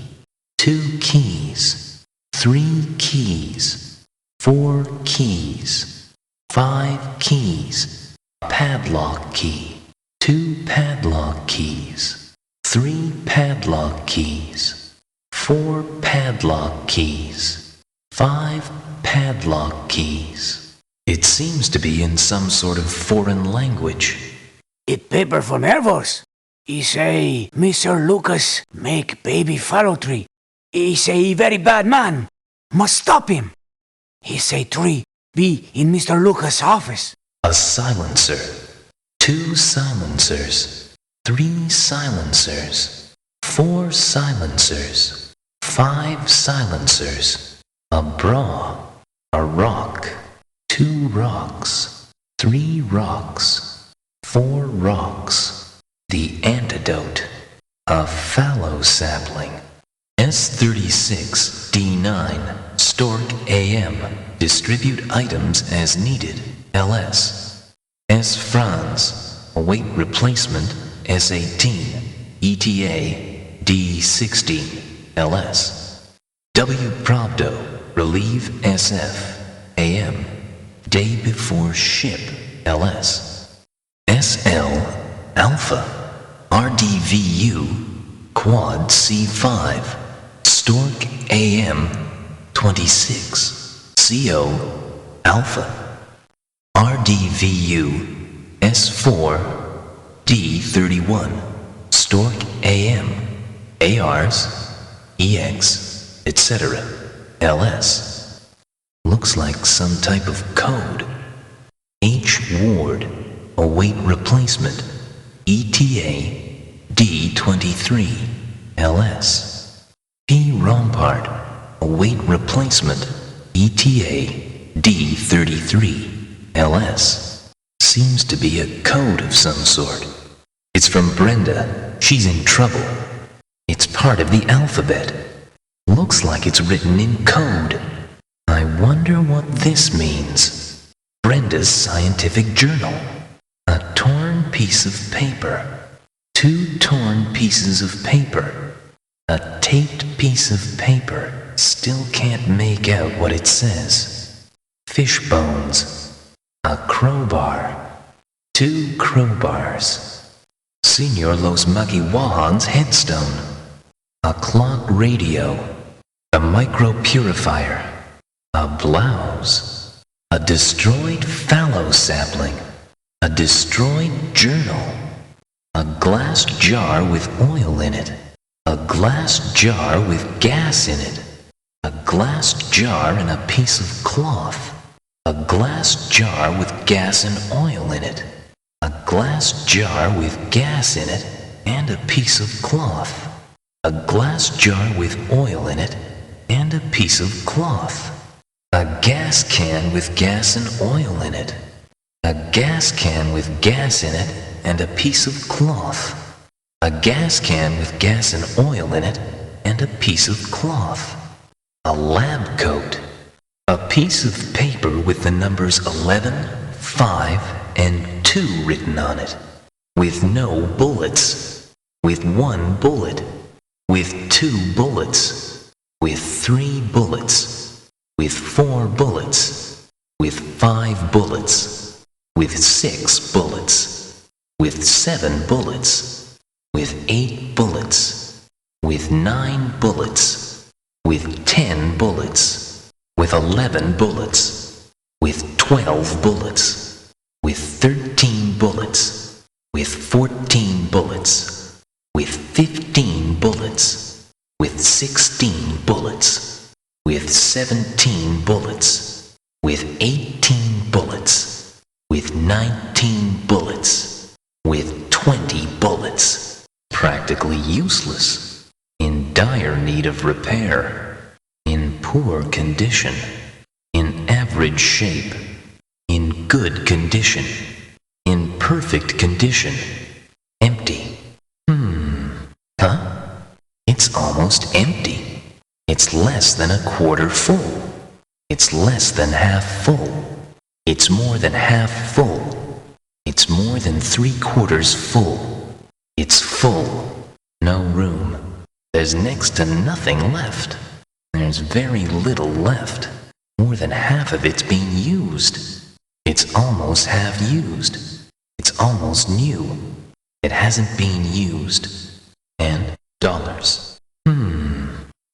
2 keys, 3 keys, 4 keys, 5 keys, a padlock key, 2 padlock keys, 3 padlock keys, 4 padlock keys, 5 padlock keys. It seems to be in some sort of foreign language. It paper for nervos. He say, Mr. Lucas make baby fallow tree. He say he very bad man. Must stop him. He say tree be in Mr. Lucas' office. A silencer, 2 silencers, 3 silencers, 4 silencers, 5 silencers, a bra, a rock, 2 rocks, 3 rocks, 4 rocks, the antidote, a fallow sapling, S36 D9, Stork AM, distribute items as needed, LS, S Franz, await replacement, S18, ETA, D16, LS, W Pravdo, relieve SF, AM, day before ship, LS, SL, Alpha, RDVU, Quad C5, Stork AM, 26, CO, Alpha, RDVU, S4, D31, Stork AM, ARs, EX, etc., LS. Looks like some type of code. H Ward, await replacement, ETA, D23, LS. P Rompart, await replacement, ETA, D33, LS. Seems to be a code of some sort. It's from Brenda. She's in trouble. It's part of the alphabet. Looks like it's written in code. I wonder what this means. Brenda's scientific journal. A torn piece of paper. 2 torn pieces of paper. A taped piece of paper. Still can't make out what it says. Fish bones. A crowbar. 2 crowbars. Senor Los Makiwahan's headstone. A clock radio. A micro purifier. A blouse. A destroyed fallow sapling. A destroyed journal. A glass jar with oil in it. A glass jar with gas in it. A glass jar and a piece of cloth. A glass jar with gas and oil in it. A glass jar with gas in it. and a piece of cloth. A glass jar with oil in it and a piece of cloth. A gas can with gas and oil in it. A gas can with gas in it and a piece of cloth. A gas can with gas and oil in it and a piece of cloth. A lab coat. A piece of paper with the numbers 11, 5, and 2 written on it. With no bullets. With 1 bullet. With 2 bullets. With 3 bullets. With 4 bullets. With 5 bullets. With 6 bullets. With 7 bullets. With 8 bullets. With 9 bullets. With 10 bullets. With 11 bullets. With 12 bullets. With 13 bullets. With 14 bullets. With 15 bullets. With 16 bullets. With 17 bullets. With 18 bullets. With 19 bullets. With 20 bullets. Practically useless. In dire need of repair. In poor condition. In average shape. In good condition. In perfect condition. Empty. Huh? It's almost empty. It's less than a quarter full. It's less than half full. It's more than half full. It's more than 3/4 full. It's full. No room. There's next to nothing left. There's very little left. More than half of it's being used. It's almost half used. It's almost new. It hasn't been used. And dollars.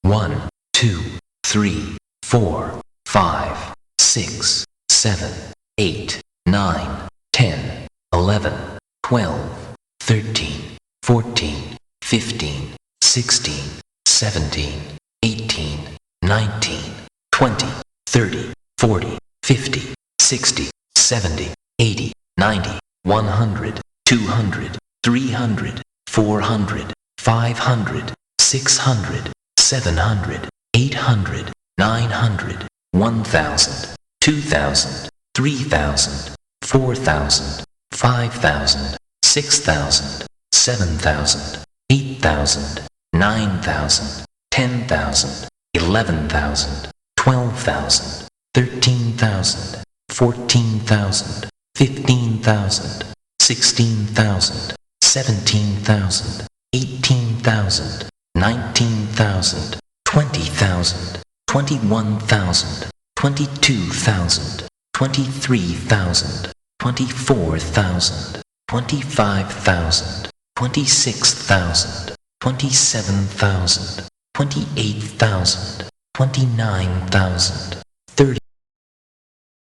1, 2, 3, 4, 5, 6, 7, 8, 9, 10, 11, 12, 13, 14, 15, 16, 17, 18, 19, 20, 30, 40, 50, 60, 70, 80, 90, 100, 200, 300, 400, 500, 600, 700, 800, 900, 1,000, 2,000, 3,000, 4,000, 5,000, 6,000, 7,000, 8,000, 9,000, 10,000, 11,000, 12,000, 13,000, 14,000, 15,000, 16,000, 17,000, 18,000, 19,000, 20,000, 21,000, 22,000, 23,000, 24,000, 25,000, 26,000, 27,000, 28,000, 29,000,